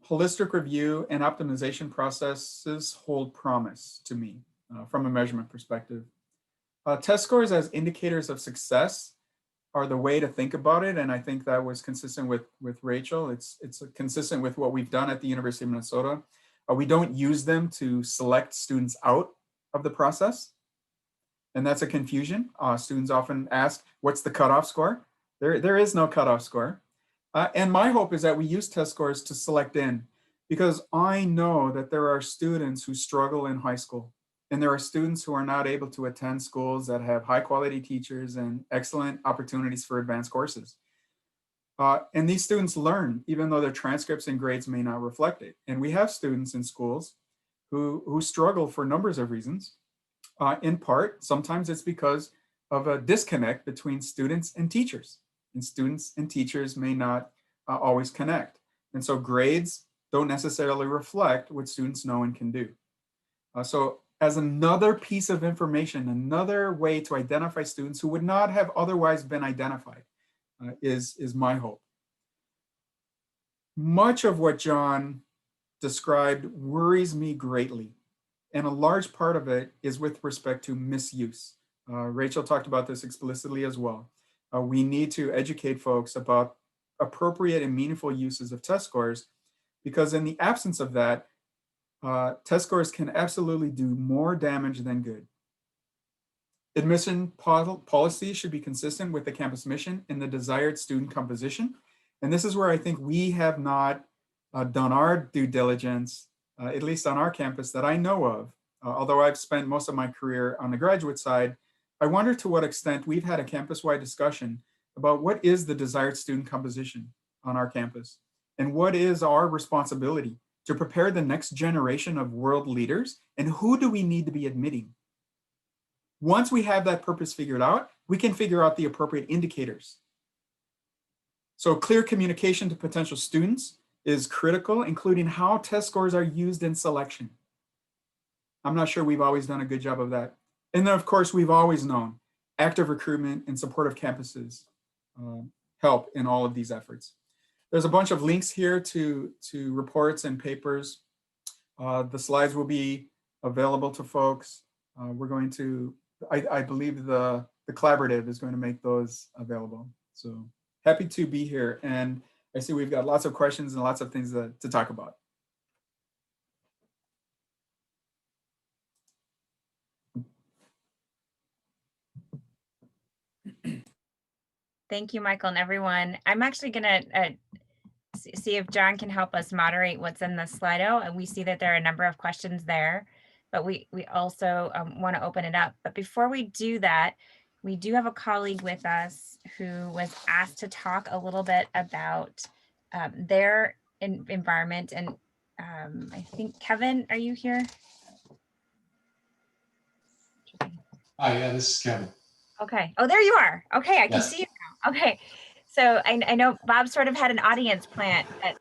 holistic review and optimization processes hold promise to me from a measurement perspective. Test scores as indicators of success are the way to think about it. And I think that was consistent with Rachel. It's consistent with what we've done at the University of Minnesota. We don't use them to select students out of the process. And that's a confusion. Students often ask, what's the cutoff score? There is no cutoff score. And my hope is that we use test scores to select in, because I know that there are students who struggle in high school, and there are students who are not able to attend schools that have high quality teachers and excellent opportunities for advanced courses. And these students learn, even though their transcripts and grades may not reflect it. And we have students in schools who struggle for numbers of reasons. In part, sometimes it's because of a disconnect between students and teachers. And students and teachers may not always connect. And so grades don't necessarily reflect what students know and can do. So as another piece of information, another way to identify students who would not have otherwise been identified is my hope. Much of what John described worries me greatly. And a large part of it is with respect to misuse. Rachel talked about this explicitly as well. We need to educate folks about appropriate and meaningful uses of test scores, because in the absence of that, test scores can absolutely do more damage than good. Admission policy should be consistent with the campus mission and the desired student composition. And this is where I think we have not done our due diligence, at least on our campus that I know of. Although I've spent most of my career on the graduate side, I wonder to what extent we've had a campus-wide discussion about what is the desired student composition on our campus, and what is our responsibility to prepare the next generation of world leaders, and who do we need to be admitting? Once we have that purpose figured out, we can figure out the appropriate indicators. So clear communication to potential students is critical, including how test scores are used in selection. I'm not sure we've always done a good job of that. And then, of course, we've always known active recruitment and supportive campuses help in all of these efforts. There's a bunch of links here to reports and papers. The slides will be available to folks. We're going to, I believe the collaborative is going to make those available. So happy to be here. And I see we've got lots of questions and lots of things to talk about. Thank you, Michael, and everyone. I'm actually going to see if John can help us moderate what's in the Slido. And we see that there are a number of questions there, but we also want to open it up. But before we do that, we do have a colleague with us who was asked to talk a little bit about their environment. And I think, Kevin, are you here? Hi, yeah, this is Kevin. Okay. Oh, there you are. Okay, I can Yes. see you now. Okay. So I know Bob sort of had an audience plant, but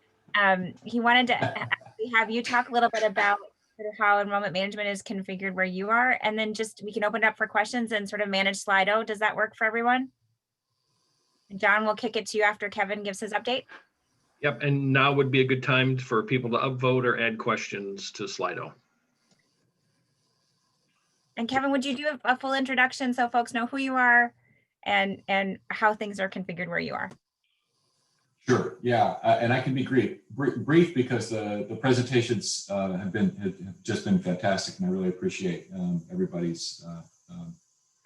he wanted to actually have you talk a little bit about sort of how enrollment management is configured where you are, and then just we can open it up for questions and sort of manage Slido. Does that work for everyone? And John, we'll kick it to you after Kevin gives his update. Yep, and now would be a good time for people to upvote or add questions to Slido. And Kevin, would you do a full introduction so folks know who you are and how things are configured where you are? Sure, yeah, and I can be brief because the presentations have just been fantastic, and I really appreciate everybody's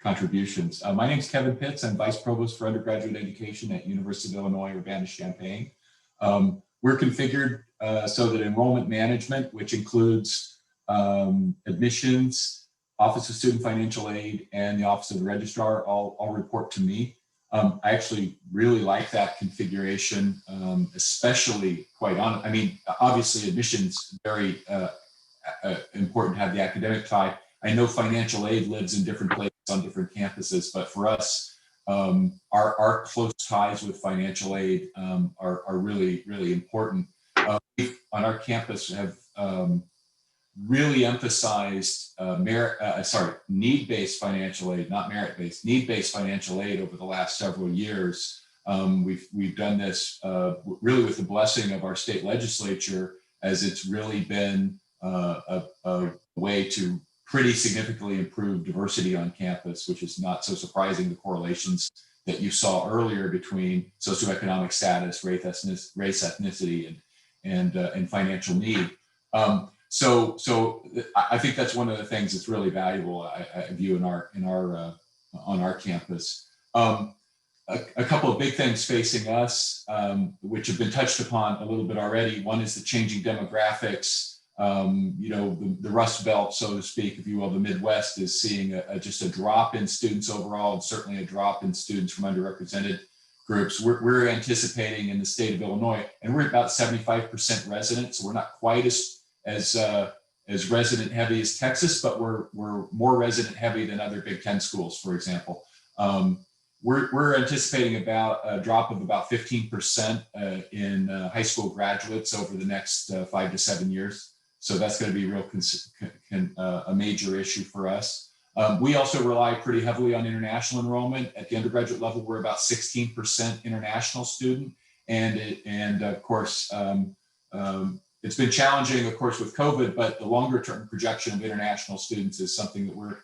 contributions. My name is Kevin Pitts. I'm Vice Provost for Undergraduate Education at University of Illinois Urbana-Champaign. We're configured so that enrollment management, which includes admissions, Office of Student Financial Aid, and the Office of the Registrar all report to me. I actually really like that configuration, especially I mean, obviously admissions very important to have the academic tie. I know financial aid lives in different places on different campuses, but for us, our close ties with financial aid are really, really important. We on our campus have really emphasized need-based financial aid, not merit-based, need-based financial aid over the last several years. We've done this really with the blessing of our state legislature, as it's really been a way to pretty significantly improve diversity on campus, which is not so surprising, the correlations that you saw earlier between socioeconomic status, race, ethnicity, and financial need. So I think that's one of the things that's really valuable, I view on our campus. A couple of big things facing us, which have been touched upon a little bit already. One is the changing demographics. The Rust Belt, so to speak, if you will, the Midwest is seeing just a drop in students overall, and certainly a drop in students from underrepresented groups. We're anticipating in the state of Illinois, and we're about 75% resident, so we're not quite as resident heavy as Texas, but we're more resident heavy than other Big Ten schools, for example. We're anticipating about a drop of about 15% in high school graduates over the next 5 to 7 years. So that's going to be a major issue for us. We also rely pretty heavily on international enrollment. At the undergraduate level, we're about 16% international student. And of course, it's been challenging, of course, with COVID, but the longer term projection of international students is something that we're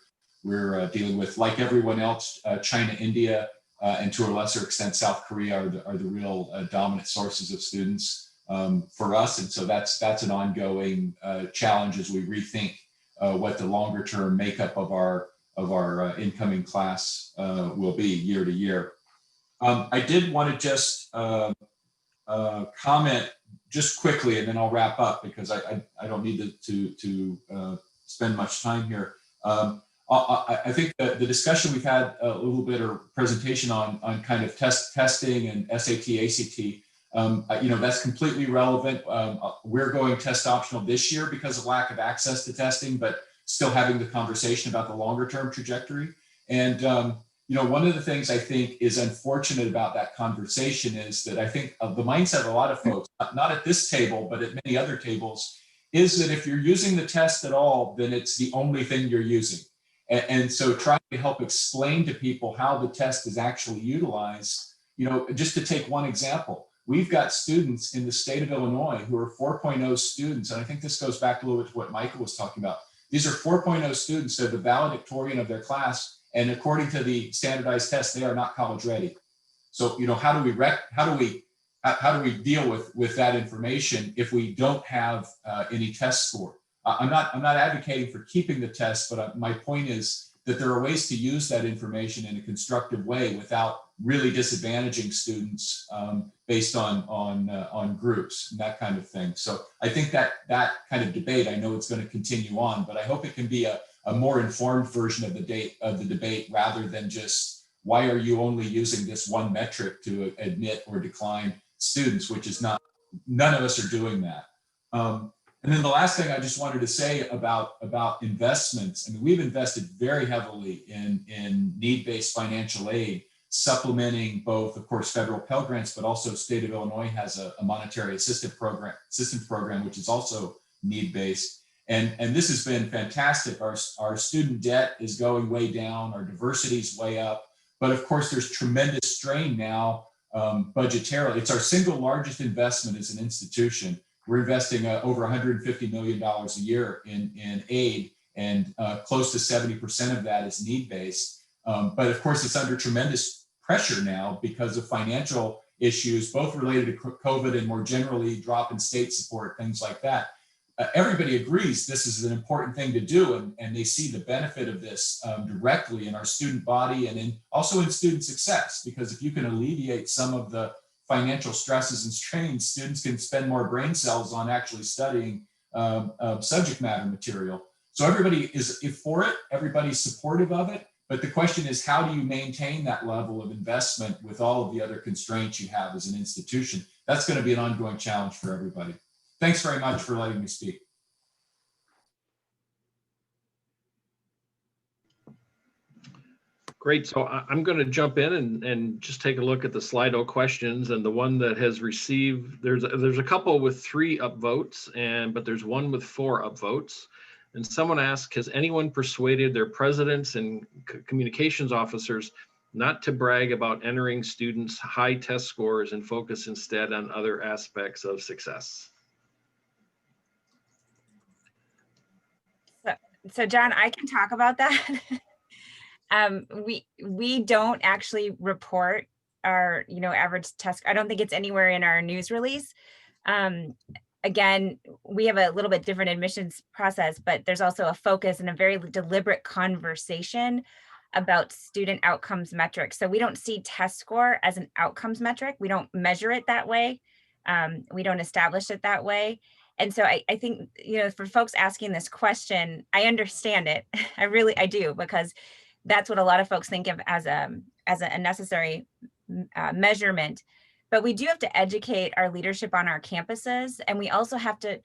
dealing with. Like everyone else, China, India, and to a lesser extent, South Korea are the real dominant sources of students for us. And so that's an ongoing challenge as we rethink what the longer term makeup of our incoming class will be year to year. I did want to just comment just quickly, and then I'll wrap up because I don't need to spend much time here. I think that the discussion we've had a little bit, or presentation on kind of testing and SAT, ACT, that's completely relevant. We're going test optional this year because of lack of access to testing, but still having the conversation about the longer term trajectory. And one of the things I think is unfortunate about that conversation is that I think the mindset of a lot of folks, not at this table, but at many other tables, is that if you're using the test at all, then it's the only thing you're using. And so trying to help explain to people how the test is actually utilized, just to take one example, we've got students in the state of Illinois who are 4.0 students. And I think this goes back a little bit to what Michael was talking about. These are 4.0 students. They're the valedictorian of their class. And according to the standardized test, they are not college ready. So, how do we deal with that information if we don't have any test score? I'm not advocating for keeping the test, but my point is that there are ways to use that information in a constructive way without really disadvantaging students based on groups and that kind of thing. So I think that kind of debate, I know it's going to continue on, but I hope it can be a more informed version of the debate rather than just why are you only using this one metric to admit or decline students, which is none of us are doing that. And then the last thing I just wanted to say about investments, I mean, we've invested very heavily in need-based financial aid, supplementing both, of course, federal Pell Grants, but also state of Illinois has a monetary assistance program, which is also need-based. And this has been fantastic. Our student debt is going way down, our diversity is way up, but of course there's tremendous strain now budgetarily. It's our single largest investment as an institution. We're investing over $150 million a year in aid, and close to 70% of that is need-based. But of course, it's under tremendous pressure now because of financial issues, both related to COVID and more generally drop in state support, things like that. Everybody agrees this is an important thing to do, and they see the benefit of this directly in our student body and also in student success, because if you can alleviate some of the financial stresses and strains, students can spend more brain cells on actually studying subject matter material. So everybody is for it, everybody's supportive of it, but the question is, how do you maintain that level of investment with all of the other constraints you have as an institution? That's going to be an ongoing challenge for everybody. Thanks very much for letting me speak. Great. So I'm going to jump in and just take a look at the Slido questions, and the one that has received, there's a couple with 3 upvotes, but there's one with 4 upvotes. And someone asked, has anyone persuaded their presidents and communications officers not to brag about entering students' high test scores and focus instead on other aspects of success? So John, I can talk about that. We don't actually report our, average test. I don't think it's anywhere in our news release. Again, we have a little bit different admissions process, but there's also a focus and a very deliberate conversation about student outcomes metrics. So we don't see test score as an outcomes metric. We don't measure it that way. We don't establish it that way. And so I think, for folks asking this question, I understand it. I do, because that's what a lot of folks think of as a necessary measurement. But we do have to educate our leadership on our campuses, and we also have to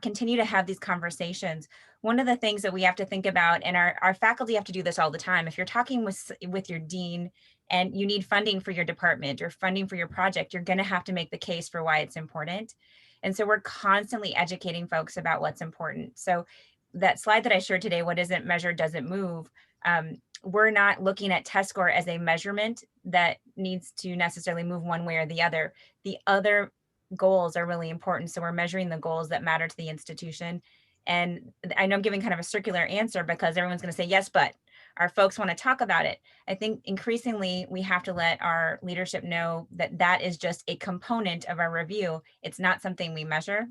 continue to have these conversations. One of the things that we have to think about, and our faculty have to do this all the time, if you're talking with your dean and you need funding for your department or funding for your project, you're going to have to make the case for why it's important. And so we're constantly educating folks about what's important. So that slide that I shared today, what isn't measured doesn't move. We're not looking at test score as a measurement that needs to necessarily move one way or the other. The other goals are really important. So we're measuring the goals that matter to the institution. And I know I'm giving kind of a circular answer because everyone's going to say, yes, but our folks want to talk about it. I think increasingly we have to let our leadership know that that is just a component of our review. It's not something we measure.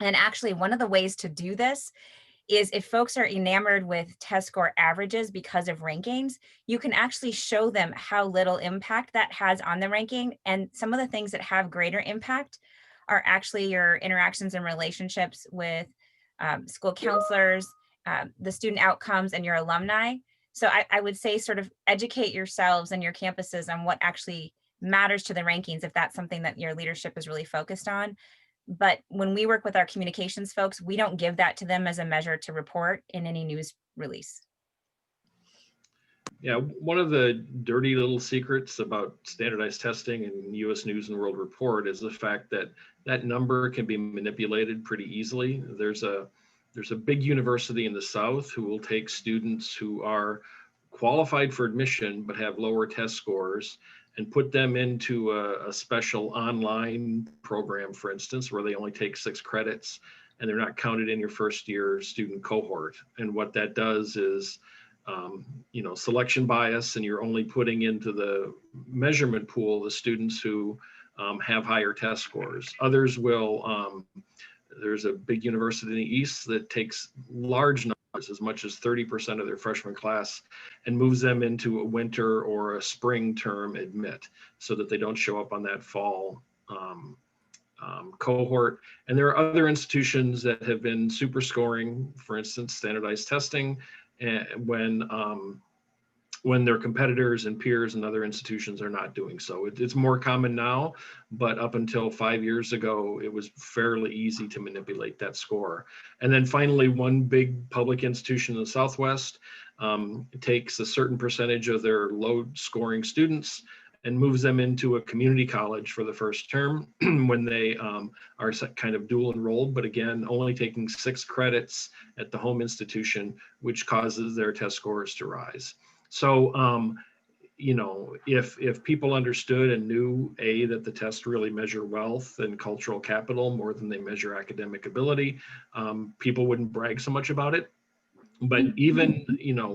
And actually, one of the ways to do this is if folks are enamored with test score averages because of rankings, you can actually show them how little impact that has on the ranking. And some of the things that have greater impact are actually your interactions and relationships with school counselors, the student outcomes, and your alumni. So I would say sort of educate yourselves and your campuses on what actually matters to the rankings, if that's something that your leadership is really focused on. But when we work with our communications folks, we don't give that to them as a measure to report in any news release. Yeah, one of the dirty little secrets about standardized testing and U.S. News and World Report is the fact that that number can be manipulated pretty easily. There's a big university in the South who will take students who are qualified for admission but have lower test scores and put them into a special online program, for instance, where they only take 6 credits and they're not counted in your first year student cohort. And what that does is, selection bias, and you're only putting into the measurement pool the students who have higher test scores. Others will, there's a big university in the East that takes large numbers, as much as 30% of their freshman class, and moves them into a winter or a spring term admit so that they don't show up on that fall cohort. And there are other institutions that have been super scoring, for instance, standardized testing, and when their competitors and peers and other institutions are not doing so. It's more common now, but up until 5 years ago, it was fairly easy to manipulate that score. And then finally, one big public institution in the Southwest takes a certain percentage of their low scoring students and moves them into a community college for the first term when they are kind of dual enrolled, but again, only taking 6 credits at the home institution, which causes their test scores to rise. So, if people understood and knew, that the tests really measure wealth and cultural capital more than they measure academic ability, people wouldn't brag so much about it. But even,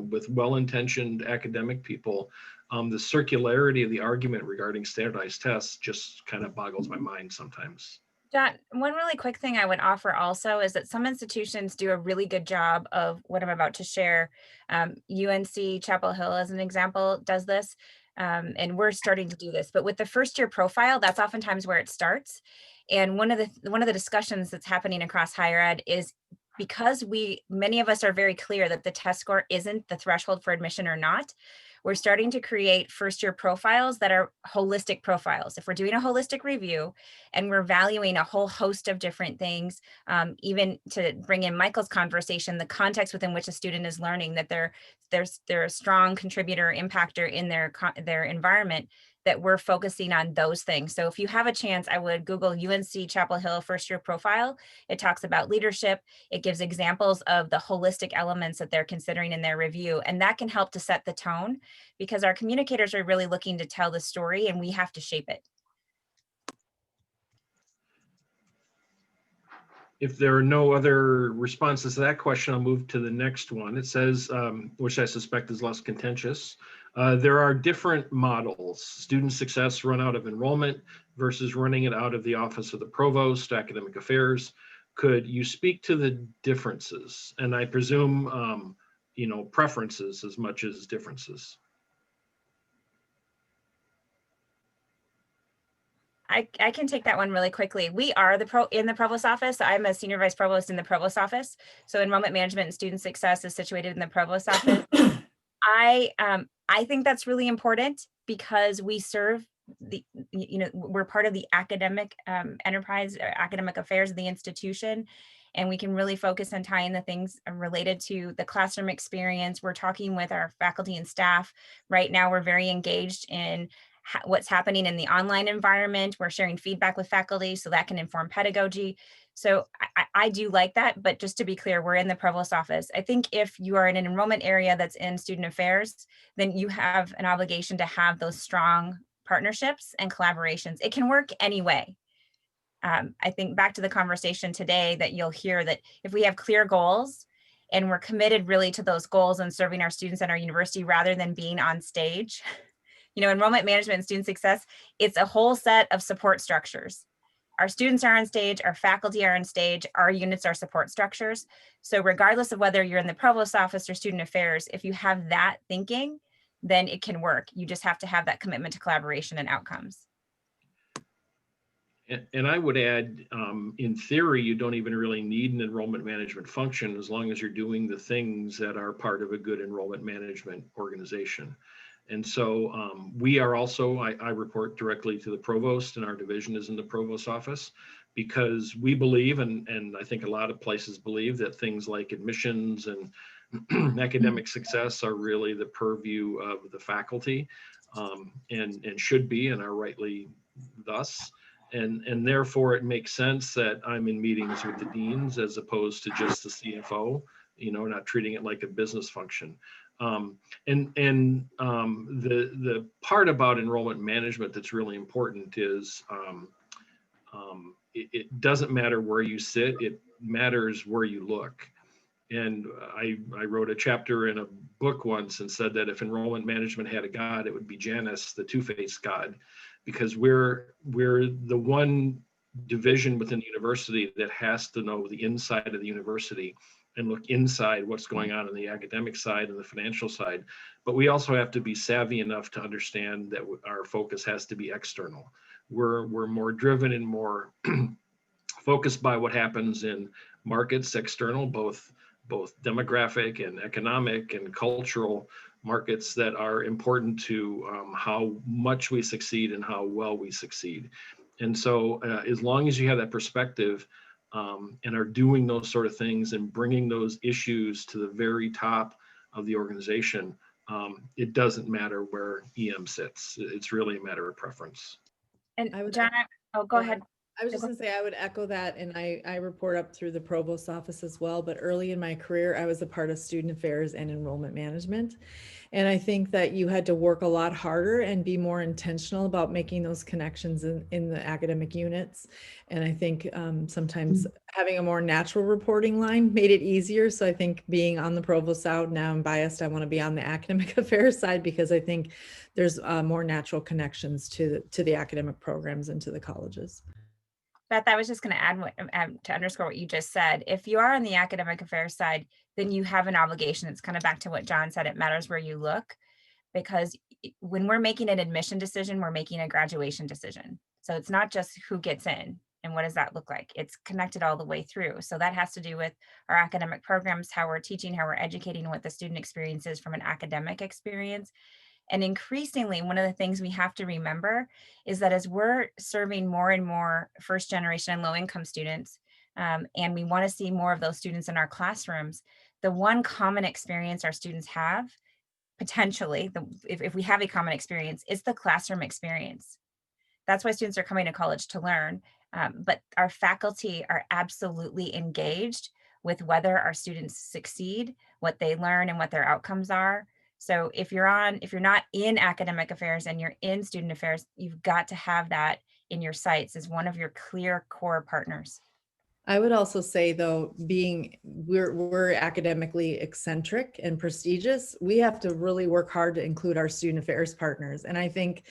with well-intentioned academic people, the circularity of the argument regarding standardized tests just kind of boggles my mind sometimes. John, one really quick thing I would offer also is that some institutions do a really good job of what I'm about to share. UNC Chapel Hill, as an example, does this, and we're starting to do this. But with the first year profile, that's oftentimes where it starts. And one of the discussions that's happening across higher ed is because many of us are very clear that the test score isn't the threshold for admission or not. We're starting to create first year profiles that are holistic profiles. If we're doing a holistic review and we're valuing a whole host of different things, even to bring in Michael's conversation, the context within which a student is learning, that they're a strong contributor, impactor in their environment, that we're focusing on those things. So if you have a chance, I would Google UNC Chapel Hill first year profile. It talks about leadership. It gives examples of the holistic elements that they're considering in their review. And that can help to set the tone, because our communicators are really looking to tell the story and we have to shape it. If there are no other responses to that question, I'll move to the next one. It says, which I suspect is less contentious. There are different models, student success run out of enrollment versus running it out of the Office of the Provost, Academic Affairs. Could you speak to the differences? And I presume, preferences as much as differences. I can take that one really quickly. We are in the provost office. I'm a senior vice provost in the provost office. So enrollment management and student success is situated in the provost office. I think that's really important because we serve we're part of the academic enterprise, academic affairs of the institution, and we can really focus on tying the things related to the classroom experience. We're talking with our faculty and staff. Right now, we're very engaged in what's happening in the online environment. We're sharing feedback with faculty so that can inform pedagogy. So I do like that, but just to be clear, we're in the provost office. I think if you are in an enrollment area that's in student affairs, then you have an obligation to have those strong partnerships and collaborations. It can work anyway. I think back to the conversation today that you'll hear that if we have clear goals and we're committed really to those goals and serving our students and our university rather than being on stage, enrollment management and student success, it's a whole set of support structures. Our students are on stage, our faculty are on stage, our units are support structures. So regardless of whether you're in the provost office or student affairs, if you have that thinking, then it can work. You just have to have that commitment to collaboration and outcomes. And I would add, in theory, you don't even really need an enrollment management function as long as you're doing the things that are part of a good enrollment management organization. And so we are also, I report directly to the provost, and our division is in the provost office, because we believe, and I think a lot of places believe, that things like admissions and academic success are really the purview of the faculty, and should be, and are rightly thus. And therefore it makes sense that I'm in meetings with the deans as opposed to just the CFO, not treating it like a business function. The part about enrollment management that's really important is it doesn't matter where you sit, it matters where you look. And I wrote a chapter in a book once and said that if enrollment management had a god, it would be Janus, the two-faced god, because we're the one division within the university that has to know the inside of the university and look inside what's going on the academic side and the financial side. But we also have to be savvy enough to understand that our focus has to be external. We're more driven and more focused by what happens in markets, external, both demographic and economic and cultural markets that are important to how much we succeed and how well we succeed. And so as long as you have that perspective and are doing those sort of things and bringing those issues to the very top of the organization, it doesn't matter where EM sits. It's really a matter of preference. And John, go ahead. I was just gonna say, I would echo that, and I report up through the provost office as well, but early in my career, I was a part of student affairs and enrollment management. And I think that you had to work a lot harder and be more intentional about making those connections in the academic units. And I think sometimes having a more natural reporting line made it easier. So I think being on the provost side, now I'm biased, I want to be on the academic affairs side, because I think there's more natural connections to the academic programs and to the colleges. Beth, I was just going to add to underscore what you just said. If you are on the academic affairs side, then you have an obligation. It's kind of back to what John said. It matters where you look, because when we're making an admission decision, we're making a graduation decision. So it's not just who gets in and what does that look like. It's connected all the way through. So that has to do with our academic programs, how we're teaching, how we're educating, what the student experience is from an academic experience. And increasingly, one of the things we have to remember is that as we're serving more and more first generation and low income students, and we want to see more of those students in our classrooms, the one common experience our students have, potentially, if we have a common experience, it's the classroom experience. That's why students are coming to college to learn. But our faculty are absolutely engaged with whether our students succeed, what they learn, and what their outcomes are. So if you're not in academic affairs and you're in student affairs, you've got to have that in your sights as one of your clear core partners. I would also say, though, we're academically eccentric and prestigious, we have to really work hard to include our student affairs partners. And I think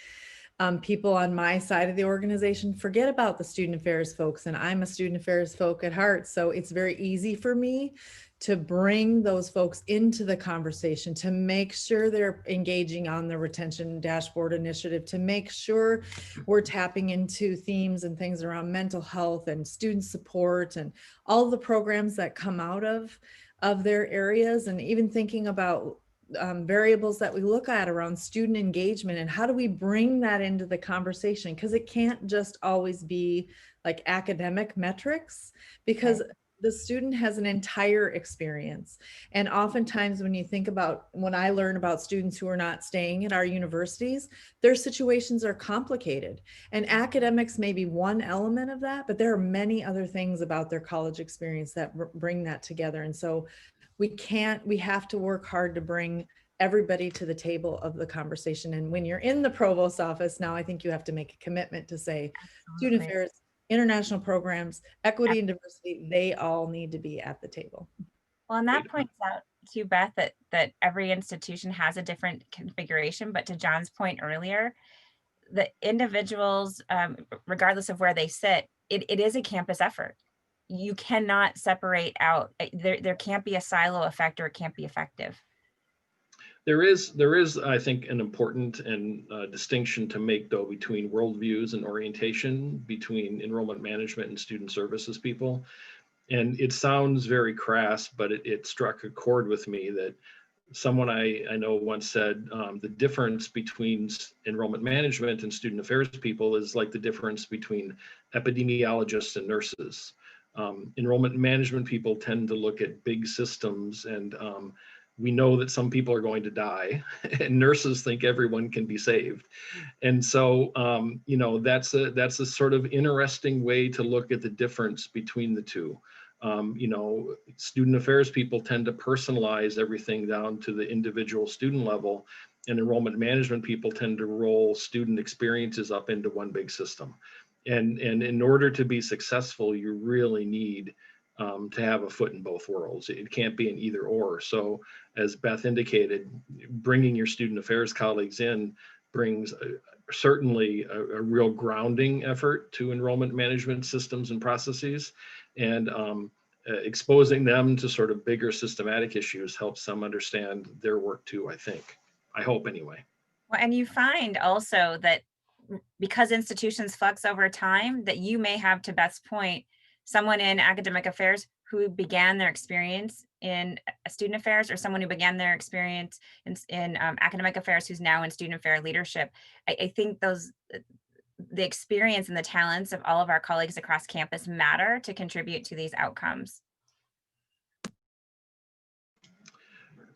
people on my side of the organization forget about the student affairs folks, and I'm a student affairs folk at heart. So it's very easy for me to bring those folks into the conversation, to make sure they're engaging on the retention dashboard initiative, to make sure we're tapping into themes and things around mental health and student support and all the programs that come out of their areas, and even thinking about variables that we look at around student engagement and how do we bring that into the conversation, because it can't just always be like academic metrics, because the student has an entire experience. And oftentimes when I learn about students who are not staying at our universities, their situations are complicated, and academics may be one element of that, but there are many other things about their college experience that bring that together. And so we have to work hard to bring everybody to the table of the conversation. And when you're in the provost's office now, I think you have to make a commitment to say student affairs, international programs, equity and diversity, they all need to be at the table. Well, and that points out to Beth that every institution has a different configuration, but to John's point earlier, the individuals, regardless of where they sit, it is a campus effort. You cannot separate out, there can't be a silo effect, or it can't be effective. There is, I think, an important and distinction to make, though, between worldviews and orientation, between enrollment management and student services people. And it sounds very crass, but it struck a chord with me that someone I know once said, the difference between enrollment management and student affairs people is like the difference between epidemiologists and nurses. Enrollment management people tend to look at big systems, and we know that some people are going to die, and nurses think everyone can be saved. And so, that's a sort of interesting way to look at the difference between the two. Student affairs people tend to personalize everything down to the individual student level, and enrollment management people tend to roll student experiences up into one big system. And in order to be successful, you really need to have a foot in both worlds. It can't be an either or. So as Beth indicated, bringing your student affairs colleagues in brings certainly a real grounding effort to enrollment management systems and processes, and exposing them to sort of bigger systematic issues helps them understand their work too, I think. I hope anyway. Well, and you find also that because institutions flux over time, that you may have, to Beth's point, someone in academic affairs who began their experience in student affairs, or someone who began their experience in academic affairs who's now in student affair leadership. I think the experience and the talents of all of our colleagues across campus matter to contribute to these outcomes.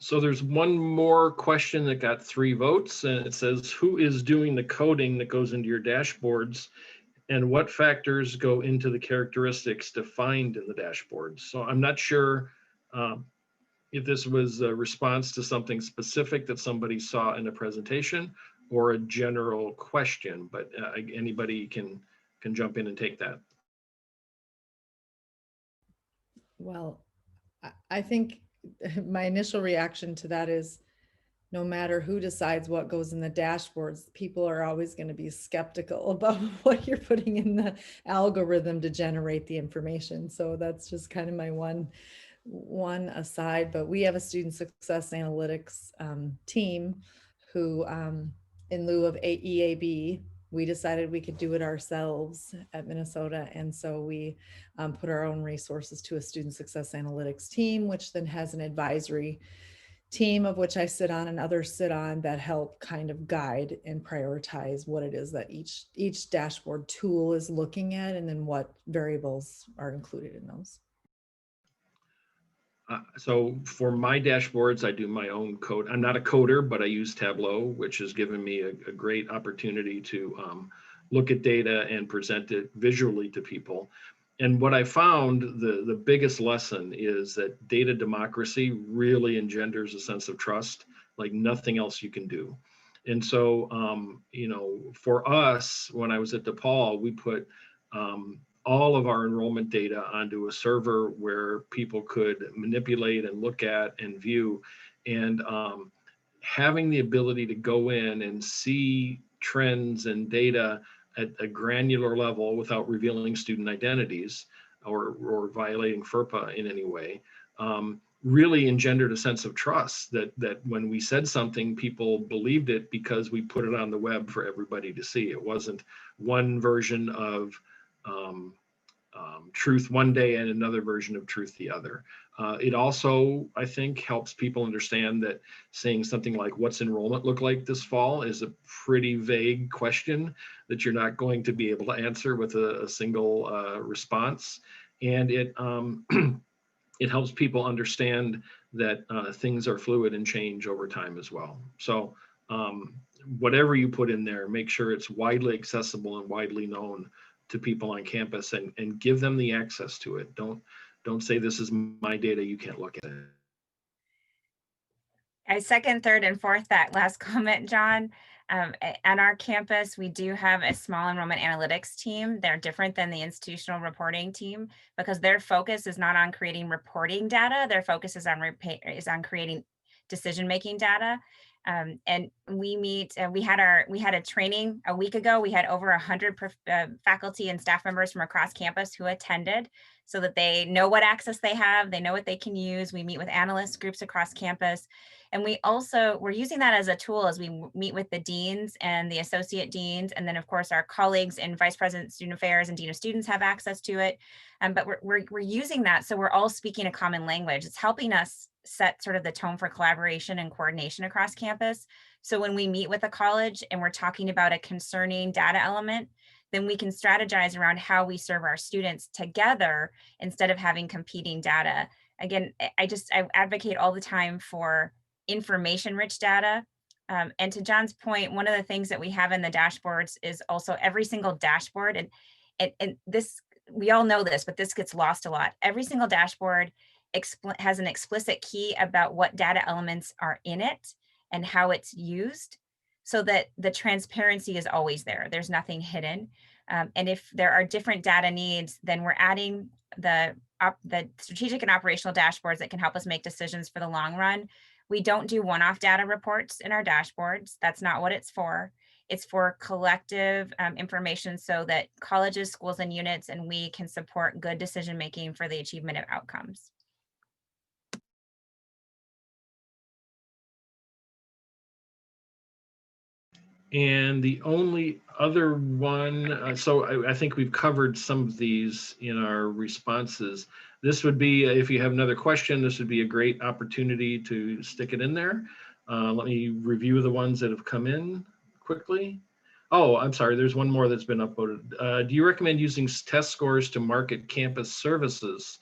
So there's one more question that got 3 votes, and it says, who is doing the coding that goes into your dashboards? and what factors go into the characteristics defined in the dashboard. So I'm not sure if this was a response to something specific that somebody saw in a presentation or a general question, but anybody can jump in and take that. Well, I think my initial reaction to that is no matter who decides what goes in the dashboards, people are always going to be skeptical about what you're putting in the algorithm to generate the information. So that's just kind of my one aside. But we have a student success analytics team who, in lieu of EAB, we decided we could do it ourselves at Minnesota. And so we put our own resources to a student success analytics team, which then has an advisory team of which I sit on and others sit on that help kind of guide and prioritize what it is that each dashboard tool is looking at, and then what variables are included in those. So for my dashboards, I do my own code. I'm not a coder, but I use Tableau, which has given me a great opportunity to look at data and present it visually to people. And what I found, the biggest lesson is that data democracy really engenders a sense of trust like nothing else you can do. And so, you know, for us, when I was at DePaul, we put all of our enrollment data onto a server where people could manipulate and look at and view. And having the ability to go in and see trends and data at a granular level without revealing student identities or violating FERPA in any way, really engendered a sense of trust that when we said something, people believed it because we put it on the web for everybody to see. It wasn't one version of truth one day and another version of truth the other. It also, I think, helps people understand that saying something like, what's enrollment look like this fall, is a pretty vague question that you're not going to be able to answer with a single response. And it, it helps people understand that things are fluid and change over time as well. So whatever you put in there, make sure it's widely accessible and widely known to people on campus, and give them the access to it. Don't say this is my data, you can't look at it. I second, third, and fourth that last comment, John. On our campus, we do have a small enrollment analytics team. They're different than the institutional reporting team because their focus is not on creating reporting data. Their focus is on creating decision-making data. And we meet, we had a training a week ago. We had over 100 faculty and staff members from across campus who attended so that they know what access they have, they know what they can use. We meet with analyst groups across campus. And we're using that as a tool as we meet with the deans and the associate deans. And then of course our colleagues in vice president student affairs and dean of students have access to it. But we're using that so we're all speaking a common language. It's helping us set sort of the tone for collaboration and coordination across campus. So when we meet with a college and we're talking about a concerning data element, then we can strategize around how we serve our students together instead of having competing data. Again, I advocate all the time for information-rich data. And to John's point, one of the things that we have in the dashboards is also every single dashboard, and this, we all know this, but this gets lost a lot. Every single dashboard has an explicit key about what data elements are in it and how it's used, so that the transparency is always there. There's nothing hidden. And if there are different data needs, then we're adding the strategic and operational dashboards that can help us make decisions for the long run. We don't do one-off data reports in our dashboards. That's not what it's for. It's for collective information so that colleges, schools, and units and we can support good decision-making for the achievement of outcomes. And the only other one, so I think we've covered some of these in our responses. This would be, if you have another question, this would be a great opportunity to stick it in there. Let me review the ones that have come in quickly. Oh, I'm sorry, there's one more that's been uploaded. Do you recommend using test scores to market campus services,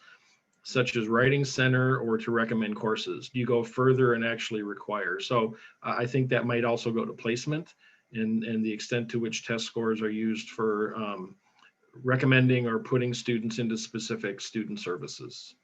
such as writing center, or to recommend courses? Do you go further and actually require? So I think that might also go to placement and the extent to which test scores are used for recommending or putting students into specific student services.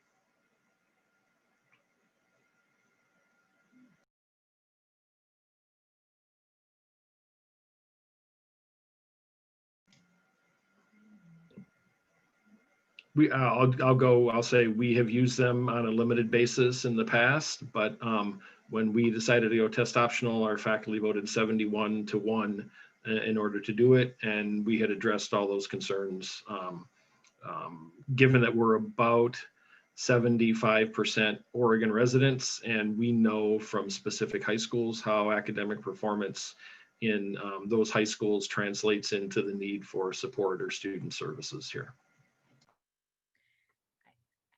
I'll say we have used them on a limited basis in the past, but when we decided to go test optional, our faculty voted 71-1 in order to do it. And we had addressed all those concerns. Given that we're about 75% Oregon residents, and we know from specific high schools how academic performance in those high schools translates into the need for support or student services here.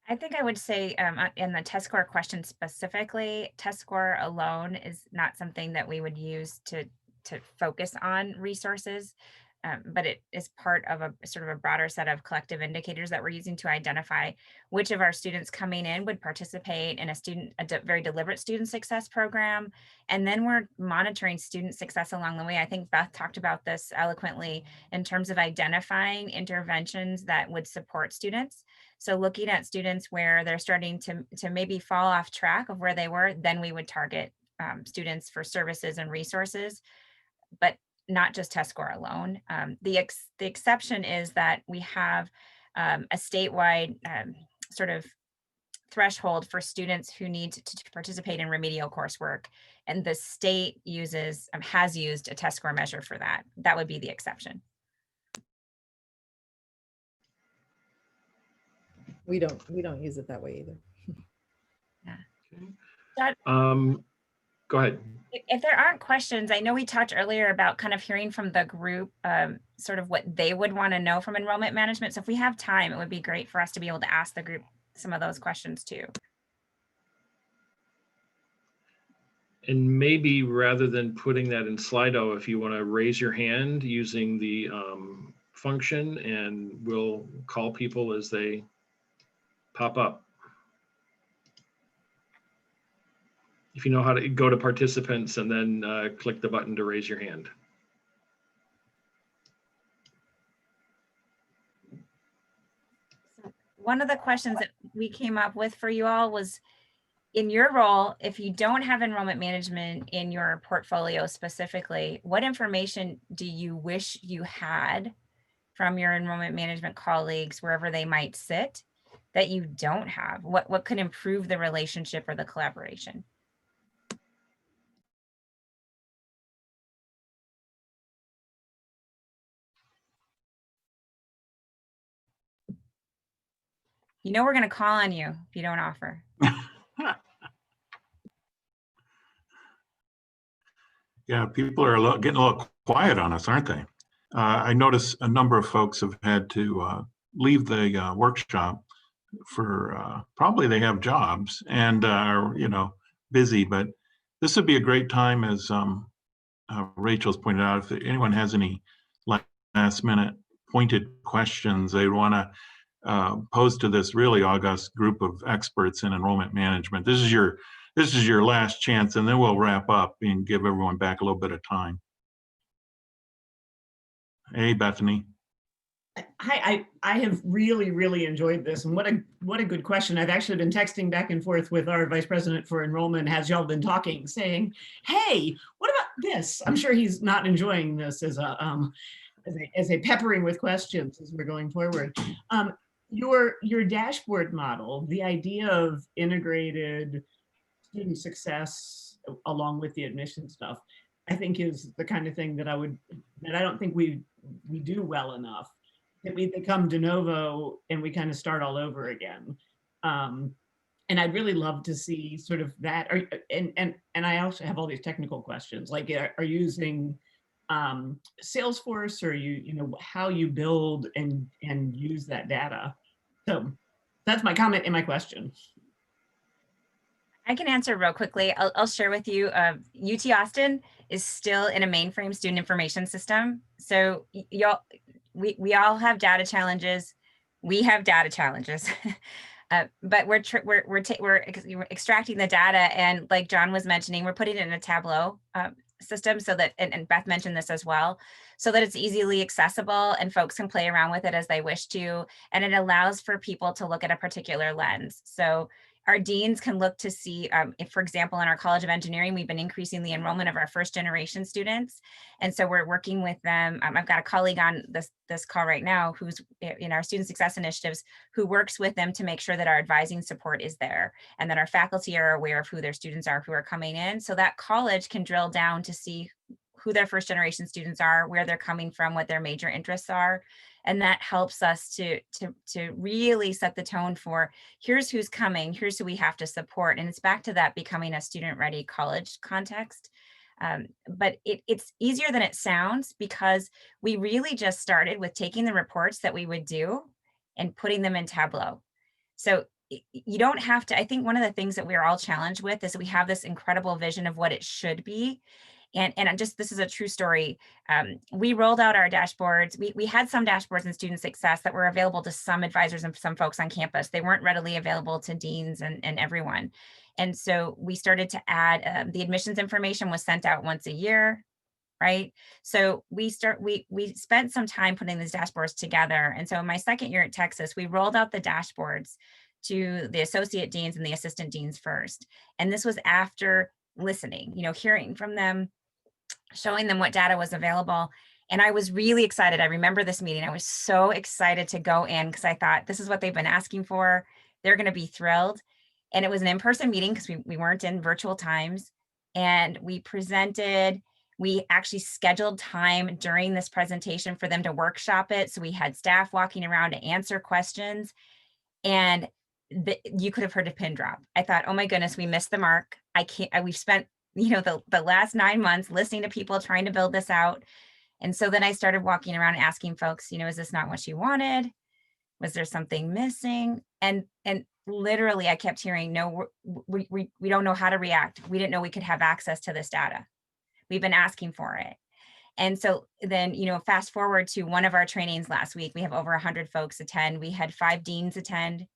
I think I would say in the test score question specifically, test score alone is not something that we would use to focus on resources, but it is part of a sort of a broader set of collective indicators that we're using to identify which of our students coming in would participate in a very deliberate student success program. And then we're monitoring student success along the way. I think Beth talked about this eloquently in terms of identifying interventions that would support students. So looking at students where they're starting to maybe fall off track of where they were, then we would target students for services and resources, but not just test score alone. The exception is that we have a statewide sort of threshold for students who need to participate in remedial coursework, and the state has used a test score measure for that. That would be the exception. We don't use it that way either. Yeah. Go ahead. If there aren't questions, I know we talked earlier about kind of hearing from the group, sort of what they would want to know from enrollment management. So if we have time, it would be great for us to be able to ask the group some of those questions too. And maybe rather than putting that in Slido, if you want to raise your hand using the function, and we'll call people as they pop up. If you know how to go to participants and then click the button to raise your hand. One of the questions that we came up with for you all was, in your role, if you don't have enrollment management in your portfolio specifically, what information do you wish you had from your enrollment management colleagues, wherever they might sit, that you don't have? What could improve the relationship or the collaboration? You know we're going to call on you if you don't offer. Yeah, people are getting a little quiet on us, aren't they? I notice a number of folks have had to leave the workshop for probably they have jobs and are busy. But this would be a great time, as Rachel's pointed out, if anyone has any last minute pointed questions they want to pose to this really august group of experts in enrollment management. This is your last chance, and then we'll wrap up and give everyone back a little bit of time. Hey, Bethany. Hi, I have really enjoyed this, and what a good question. I've actually been texting back and forth with our vice president for enrollment as y'all been talking, saying, hey, what about this? I'm sure he's not enjoying this as a peppering with questions as we're going forward. Your dashboard model, the idea of integrated student success along with the admission stuff, I think is the kind of thing that I don't think we do well enough. That we become de novo and we kind of start all over again. And I'd really love to see sort of that. And I also have all these technical questions, like are you using Salesforce, or how you build and use that data? So that's my comment and my question. I can answer real quickly. I'll share with you, UT Austin is still in a mainframe student information system. So we all have data challenges. We have data challenges, but we're extracting the data, and like John was mentioning, we're putting it in a Tableau system so that, and Beth mentioned this as well, so that it's easily accessible and folks can play around with it as they wish to. And it allows for people to look at a particular lens. So our deans can look to see, if, for example, in our College of Engineering, we've been increasing the enrollment of our first generation students. And so we're working with them. I've got a colleague on this call right now who's in our student success initiatives, who works with them to make sure that our advising support is there and that our faculty are aware of who their students are who are coming in. So that college can drill down to see who their first generation students are, where they're coming from, what their major interests are. And that helps us to really set the tone for here's who's coming, here's who we have to support. And it's back to that becoming a student ready college context. But it's easier than it sounds, because we really just started with taking the reports that we would do and putting them in Tableau. So you don't have to, I think one of the things that we're all challenged with is we have this incredible vision of what it should be. And just, this is a true story. We rolled out our dashboards. We had some dashboards in student success that were available to some advisors and some folks on campus. They weren't readily available to deans and everyone. And so we started to add, the admissions information was sent out once a year, right? So we spent some time putting these dashboards together. And so in my second year at Texas, we rolled out the dashboards to the associate deans and the assistant deans first. And this was after listening, hearing from them, showing them what data was available. And I was really excited. I remember this meeting. I was so excited to go in because I thought, this is what they've been asking for. They're going to be thrilled. And it was an in-person meeting because we weren't in virtual times. And we presented, we actually scheduled time during this presentation for them to workshop it. So we had staff walking around to answer questions. And you could have heard a pin drop. I thought, oh my goodness, we missed the mark. We've spent the last 9 months listening to people trying to build this out. And so then I started walking around and asking folks, is this not what you wanted? Was there something missing? And literally I kept hearing, no, we don't know how to react. We didn't know we could have access to this data. We've been asking for it. And so then, fast forward to one of our trainings last week, we have over 100 folks attend. We had 5 deans attend.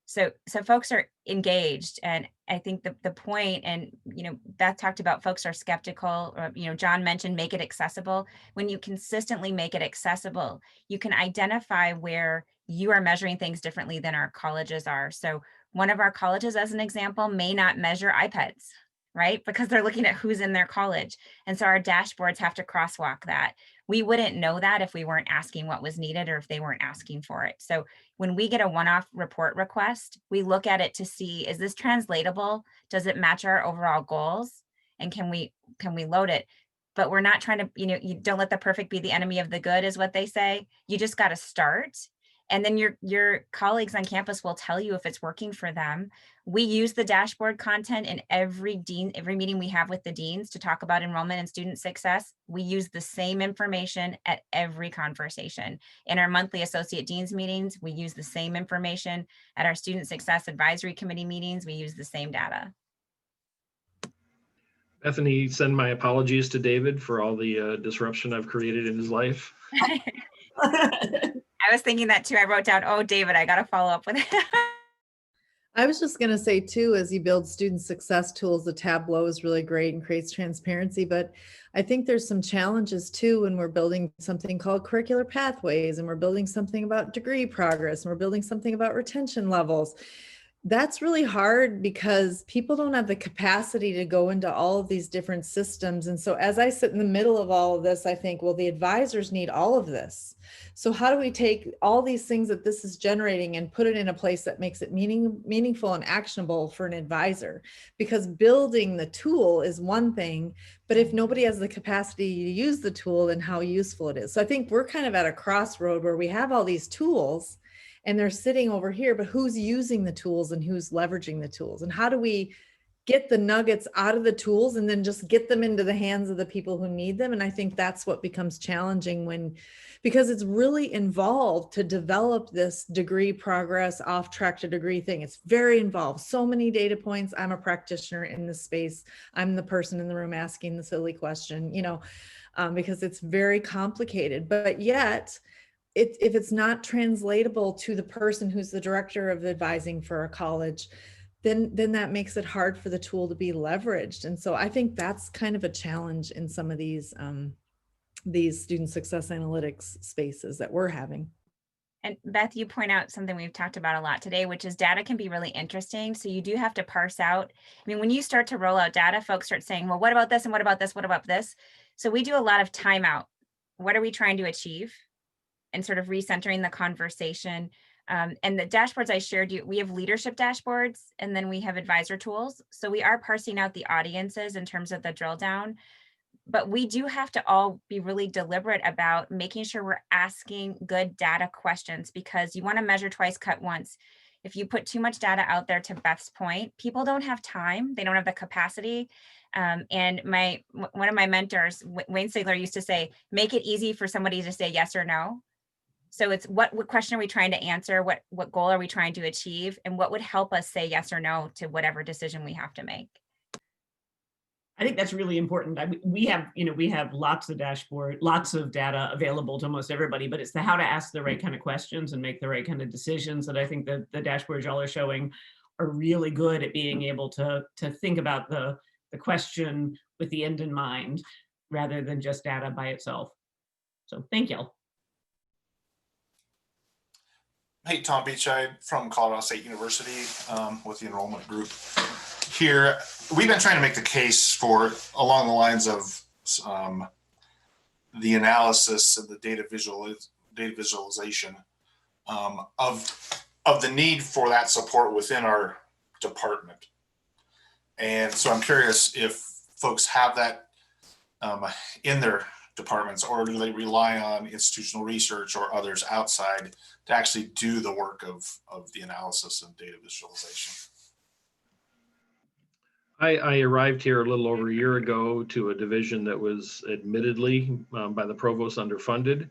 So folks are engaged. And I think the point, and, Beth talked about folks are skeptical, or, John mentioned make it accessible. When you consistently make it accessible, you can identify where you are measuring things differently than our colleges are. So one of our colleges, as an example, may not measure iPads, right? Because they're looking at who's in their college. And so our dashboards have to crosswalk that. We wouldn't know that if we weren't asking what was needed or if they weren't asking for it. So when we get a one-off report request, we look at it to see, is this translatable? Does it match our overall goals? And can we load it? But we're not trying to, you don't let the perfect be the enemy of the good, is what they say. You just got to start. And then your colleagues on campus will tell you if it's working for them. We use the dashboard content in every meeting we have with the deans to talk about enrollment and student success. We use the same information at every conversation. In our monthly associate deans meetings, we use the same information. At our student success advisory committee meetings, we use the same data. Bethany, send my apologies to David for all the disruption I've created in his life. I was thinking that too. I wrote down, oh, David, I got to follow up with it. I was just going to say too, as you build student success tools, the Tableau is really great and creates transparency, but I think there's some challenges too when we're building something called curricular pathways, and we're building something about degree progress, and we're building something about retention levels. That's really hard because people don't have the capacity to go into all of these different systems. And so as I sit in the middle of all of this, I think, well, the advisors need all of this. So how do we take all these things that this is generating and put it in a place that makes it meaningful and actionable for an advisor? Because building the tool is one thing, but if nobody has the capacity to use the tool, then how useful it is. So I think we're kind of at a crossroad where we have all these tools and they're sitting over here, but who's using the tools and who's leveraging the tools? And how do we get the nuggets out of the tools and then just get them into the hands of the people who need them? And I think that's what becomes challenging because it's really involved to develop this degree progress off track to degree thing. It's very involved. So many data points. I'm a practitioner in this space. I'm the person in the room asking the silly question, because it's very complicated, but yet if it's not translatable to the person who's the director of advising for a college, then that makes it hard for the tool to be leveraged. And so I think that's kind of a challenge in some of these student success analytics spaces that we're having. And Beth, you point out something we've talked about a lot today, which is data can be really interesting. So you do have to parse out. I mean, when you start to roll out data, folks start saying, well, what about this? And what about this? What about this? So we do a lot of timeout. What are we trying to achieve? And sort of recentering the conversation. And the dashboards I shared you, we have leadership dashboards, and then we have advisor tools. So we are parsing out the audiences in terms of the drill down. But we do have to all be really deliberate about making sure we're asking good data questions, because you want to measure twice, cut once. If you put too much data out there, to Beth's point, people don't have time, they don't have the capacity. And one of my mentors, Wayne Sigler, used to say, make it easy for somebody to say yes or no. So it's what question are we trying to answer? What goal are we trying to achieve? And what would help us say yes or no to whatever decision we have to make? I think that's really important. We have lots of data available to almost everybody, but it's the how to ask the right kind of questions and make the right kind of decisions that I think the dashboards y'all are showing are really good at being able to think about the question with the end in mind, rather than just data by itself. So thank y'all. Hey, Tom Beachai from Colorado State University with the enrollment group here. We've been trying to make the case for along the lines of the analysis and the data visualization of the need for that support within our department. And so I'm curious if folks have that in their departments, or do they rely on institutional research or others outside to actually do the work of the analysis and data visualization? I arrived here a little over a year ago to a division that was admittedly by the provost underfunded.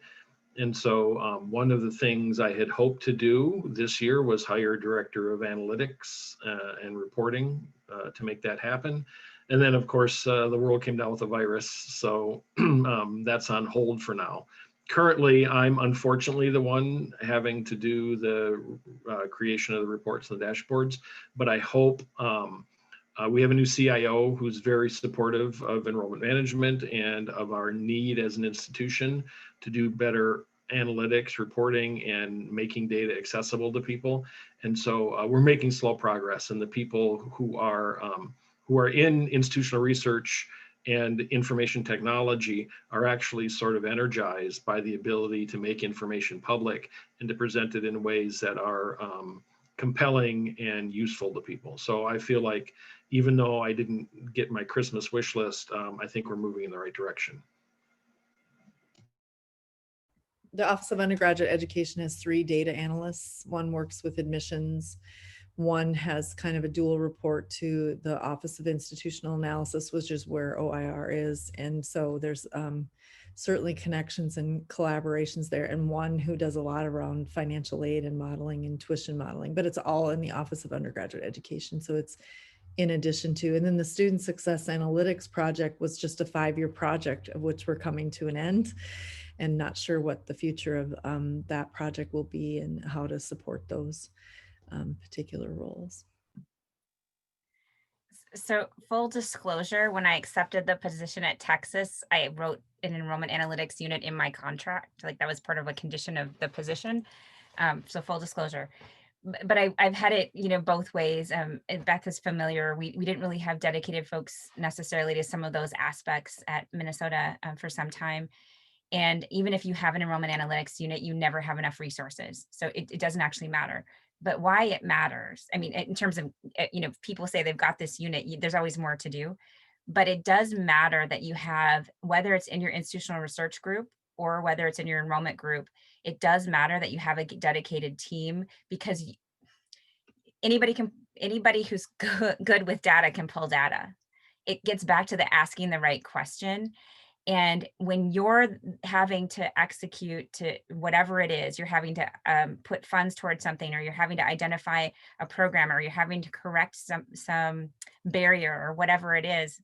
And so one of the things I had hoped to do this year was hire a director of analytics and reporting to make that happen. And then, of course, the world came down with a virus. So that's on hold for now. Currently, I'm unfortunately the one having to do the creation of the reports and the dashboards, but I hope we have a new CIO who's very supportive of enrollment management and of our need as an institution to do better analytics, reporting, and making data accessible to people. And so we're making slow progress, and the people who are in institutional research and information technology are actually sort of energized by the ability to make information public and to present it in ways that are compelling and useful to people. So I feel like even though I didn't get my Christmas wish list, I think we're moving in the right direction. The Office of Undergraduate Education has 3 data analysts. One works with admissions. One has kind of a dual report to the Office of Institutional Analysis, which is where OIR is. And so there's certainly connections and collaborations there. And one who does a lot around financial aid and modeling and tuition modeling, but it's all in the Office of Undergraduate Education. So it's in addition to, and then the Student Success Analytics project was just a 5-year project, of which we're coming to an end, and not sure what the future of that project will be and how to support those particular roles. So full disclosure, when I accepted the position at Texas, I wrote an enrollment analytics unit in my contract. Like that was part of a condition of the position. So full disclosure. But I've had it, both ways. Beth is familiar. We didn't really have dedicated folks necessarily to some of those aspects at Minnesota for some time. And even if you have an enrollment analytics unit, you never have enough resources. So it doesn't actually matter. But why it matters, I mean, in terms of, people say they've got this unit, there's always more to do. But it does matter that you have, whether it's in your institutional research group or whether it's in your enrollment group, it does matter that you have a dedicated team, because anybody who's good with data can pull data. It gets back to the asking the right question. And when you're having to execute to whatever it is, you're having to put funds towards something, or you're having to identify a program, or you're having to correct some barrier or whatever it is,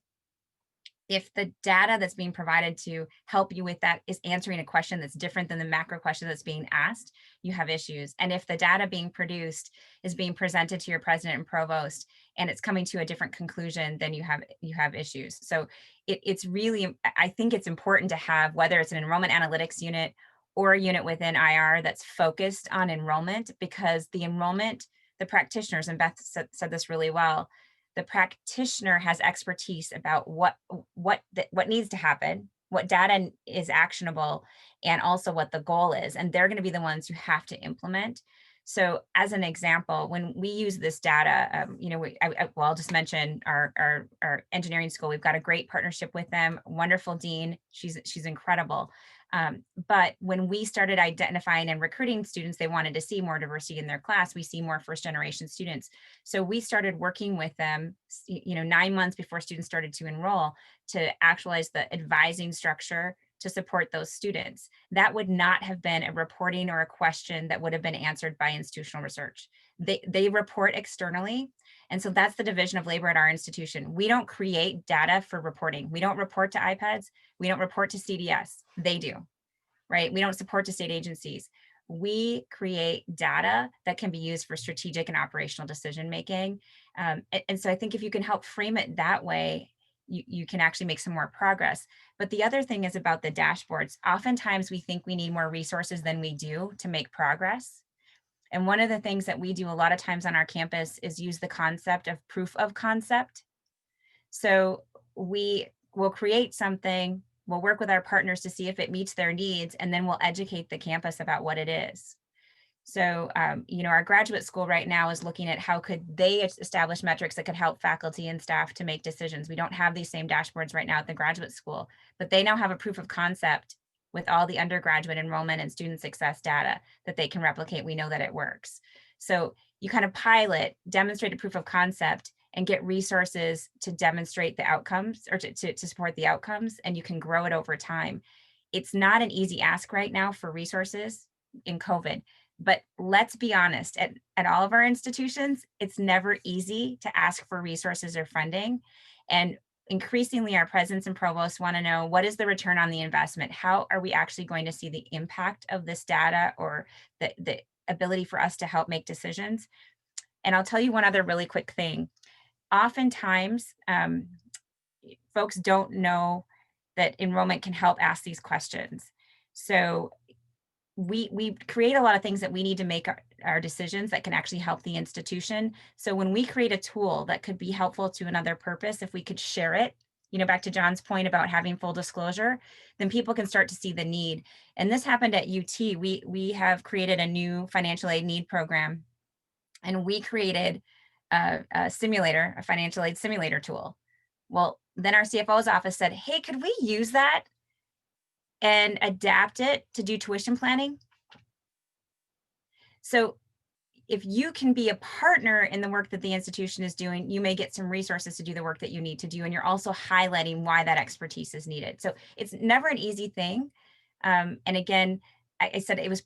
if the data that's being provided to help you with that is answering a question that's different than the macro question that's being asked, you have issues. And if the data being produced is being presented to your president and provost and it's coming to a different conclusion, then you have issues. So it's really, I think it's important to have, whether it's an enrollment analytics unit or a unit within IR that's focused on enrollment, because the enrollment, the practitioners, and Beth said this really well, the practitioner has expertise about what needs to happen, what data is actionable, and also what the goal is. And they're going to be the ones who have to implement. So as an example, when we use this data, I'll just mention our engineering school. We've got a great partnership with them, wonderful dean. She's incredible. But when we started identifying and recruiting students, they wanted to see more diversity in their class. We see more first generation students. So we started working with them, 9 months before students started to enroll, to actualize the advising structure to support those students. That would not have been a reporting or a question that would have been answered by institutional research. They report externally. And so that's the division of labor at our institution. We don't create data for reporting. We don't report to iPads. We don't report to CDS. They do, right? We don't support to state agencies. We create data that can be used for strategic and operational decision-making. And so I think if you can help frame it that way, you can actually make some more progress. But the other thing is about the dashboards. Oftentimes we think we need more resources than we do to make progress. And one of the things that we do a lot of times on our campus is use the concept of proof of concept. So we will create something, we'll work with our partners to see if it meets their needs, and then we'll educate the campus about what it is. So, our graduate school right now is looking at how could they establish metrics that could help faculty and staff to make decisions. We don't have these same dashboards right now at the graduate school, but they now have a proof of concept with all the undergraduate enrollment and student success data that they can replicate. We know that it works. So you kind of pilot, demonstrate a proof of concept, and get resources to demonstrate the outcomes, or to support the outcomes, and you can grow it over time. It's not an easy ask right now for resources in COVID, but let's be honest, at all of our institutions, it's never easy to ask for resources or funding. And increasingly, our presidents and provosts want to know, what is the return on the investment? How are we actually going to see the impact of this data, or the ability for us to help make decisions? And I'll tell you one other really quick thing. Oftentimes, folks don't know that enrollment can help ask these questions. So we create a lot of things that we need to make our decisions that can actually help the institution. So when we create a tool that could be helpful to another purpose, if we could share it, back to John's point about having full disclosure, then people can start to see the need. And this happened at UT. We have created a new financial aid need program, and we created a simulator, a financial aid simulator tool. Well, then our CFO's office said, hey, could we use that and adapt it to do tuition planning? So if you can be a partner in the work that the institution is doing, you may get some resources to do the work that you need to do. And you're also highlighting why that expertise is needed. So it's never an easy thing. And again, I said it was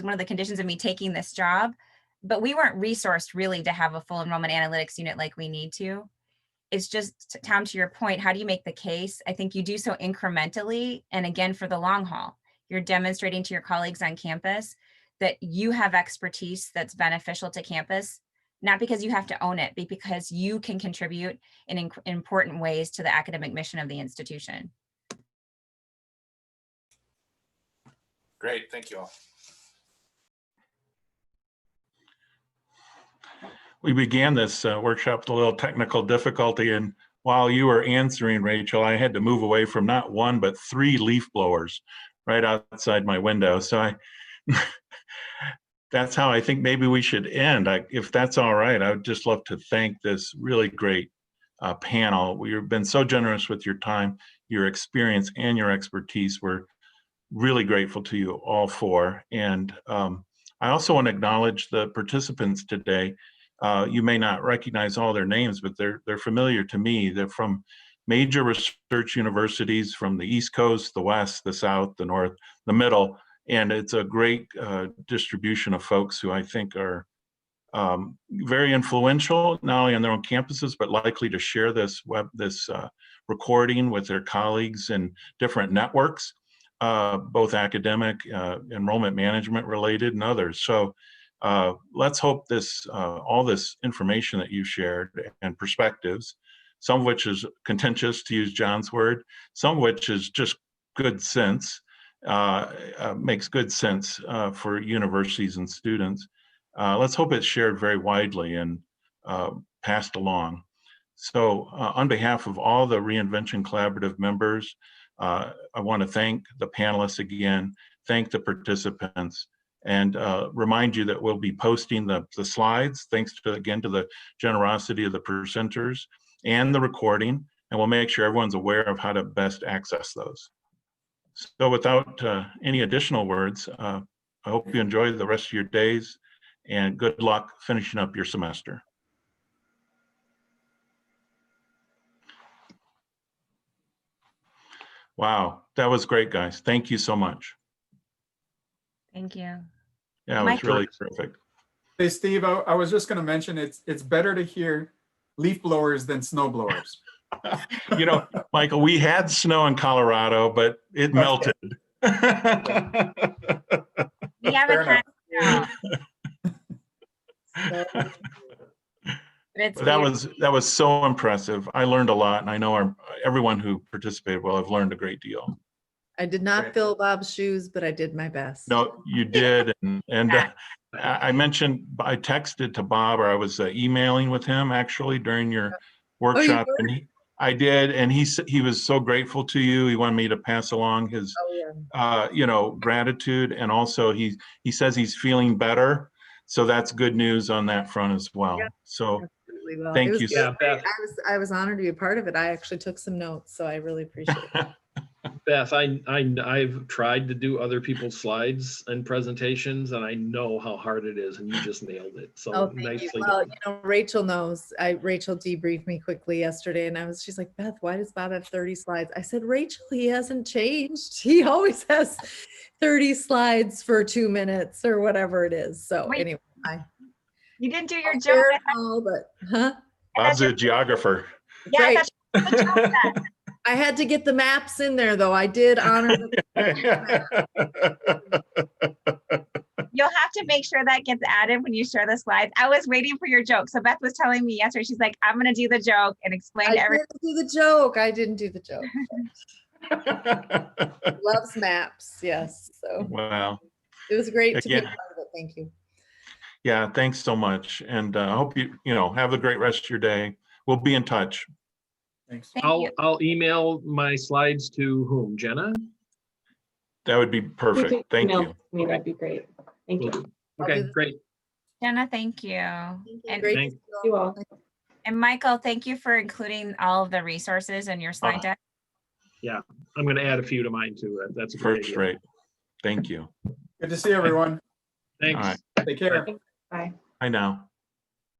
one of the conditions of me taking this job, but we weren't resourced really to have a full enrollment analytics unit like we need to. It's just, Tom, to your point, how do you make the case? I think you do so incrementally, and again, for the long haul. You're demonstrating to your colleagues on campus that you have expertise that's beneficial to campus, not because you have to own it, but because you can contribute in important ways to the academic mission of the institution. Great, thank you all. We began this workshop with a little technical difficulty, and while you were answering, Rachel, I had to move away from not one, but 3 leaf blowers right outside my window. So that's how I think maybe we should end. If that's all right, I would just love to thank this really great panel. You've been so generous with your time, your experience, and your expertise. We're really grateful to you all for. And I also want to acknowledge the participants today. You may not recognize all their names, but they're familiar to me. They're from major research universities from the East Coast, the West, the South, the North, the Middle. And it's a great distribution of folks who I think are very influential, not only on their own campuses, but likely to share this recording with their colleagues in different networks, both academic, enrollment management related, and others. So let's hope this all this information that you shared and perspectives, some of which is contentious, to use John's word, some of which is just good sense, makes good sense for universities and students. Let's hope it's shared very widely and passed along. So on behalf of all the Reinvention Collaborative members, I want to thank the panelists again, thank the participants, and remind you that we'll be posting the slides, thanks to, again, to the generosity of the presenters and the recording, and we'll make sure everyone's aware of how to best access those. So without any additional words, I hope you enjoy the rest of your days, and good luck finishing up your semester. Wow, that was great, guys. Thank you so much. Thank you. Yeah, it was really terrific. Hey, Steve, I was just going to mention it's better to hear leaf blowers than snow blowers. You know, Michael, we had snow in Colorado, but it melted. We haven't had snow. But it's that was so impressive. I learned a lot, and I know everyone who participated will have learned a great deal. I did not fill Bob's shoes, but I did my best. No, you did, and I mentioned, I texted to Bob, or I was emailing with him actually during your workshop, and I did, and he was so grateful to you. He wanted me to pass along his you know, gratitude, and also he says he's feeling better, so that's good news on that front as well. Yeah, so well. Thank you. Yeah, Beth. I was honored to be a part of it. I actually took some notes, so I really appreciate it. Beth, I've tried to do other people's slides and presentations, and I know how hard it is, and you just nailed it. So nicely done. Well, you know, Rachel knows. Rachel debriefed me quickly yesterday, and she's like, Beth, why does Bob have 30 slides? I said, Rachel, he hasn't changed. He always has 30 slides for 2 minutes or whatever it is. So anyway, you didn't do your job. Bob's a geographer. Yeah, right. That's the job then. I had to get the maps in there, though. I did honor the You'll have to make sure that gets added when you share the slides. I was waiting for your joke. So Beth was telling me yesterday, she's like, I'm going to do the joke and explain to everyone. I didn't do the joke. I didn't do the joke. Loves maps. Yes. So wow. It was great to be a part of it. Thank you. Yeah, thanks so much. And I hope you have a great rest of your day. We'll be in touch. Thanks. I'll email my slides to whom? Jenna? That would be perfect. Thank you. That'd be great. Thank you. Okay, great. Jenna, thank you. And Thank you all. And Michael, thank you for including all of the resources in your slide deck. Yeah, I'm going to add a few to mine too. That's a great idea. Great. Thank you. Good to see everyone. Thanks. All right. Take care. Bye. Bye now.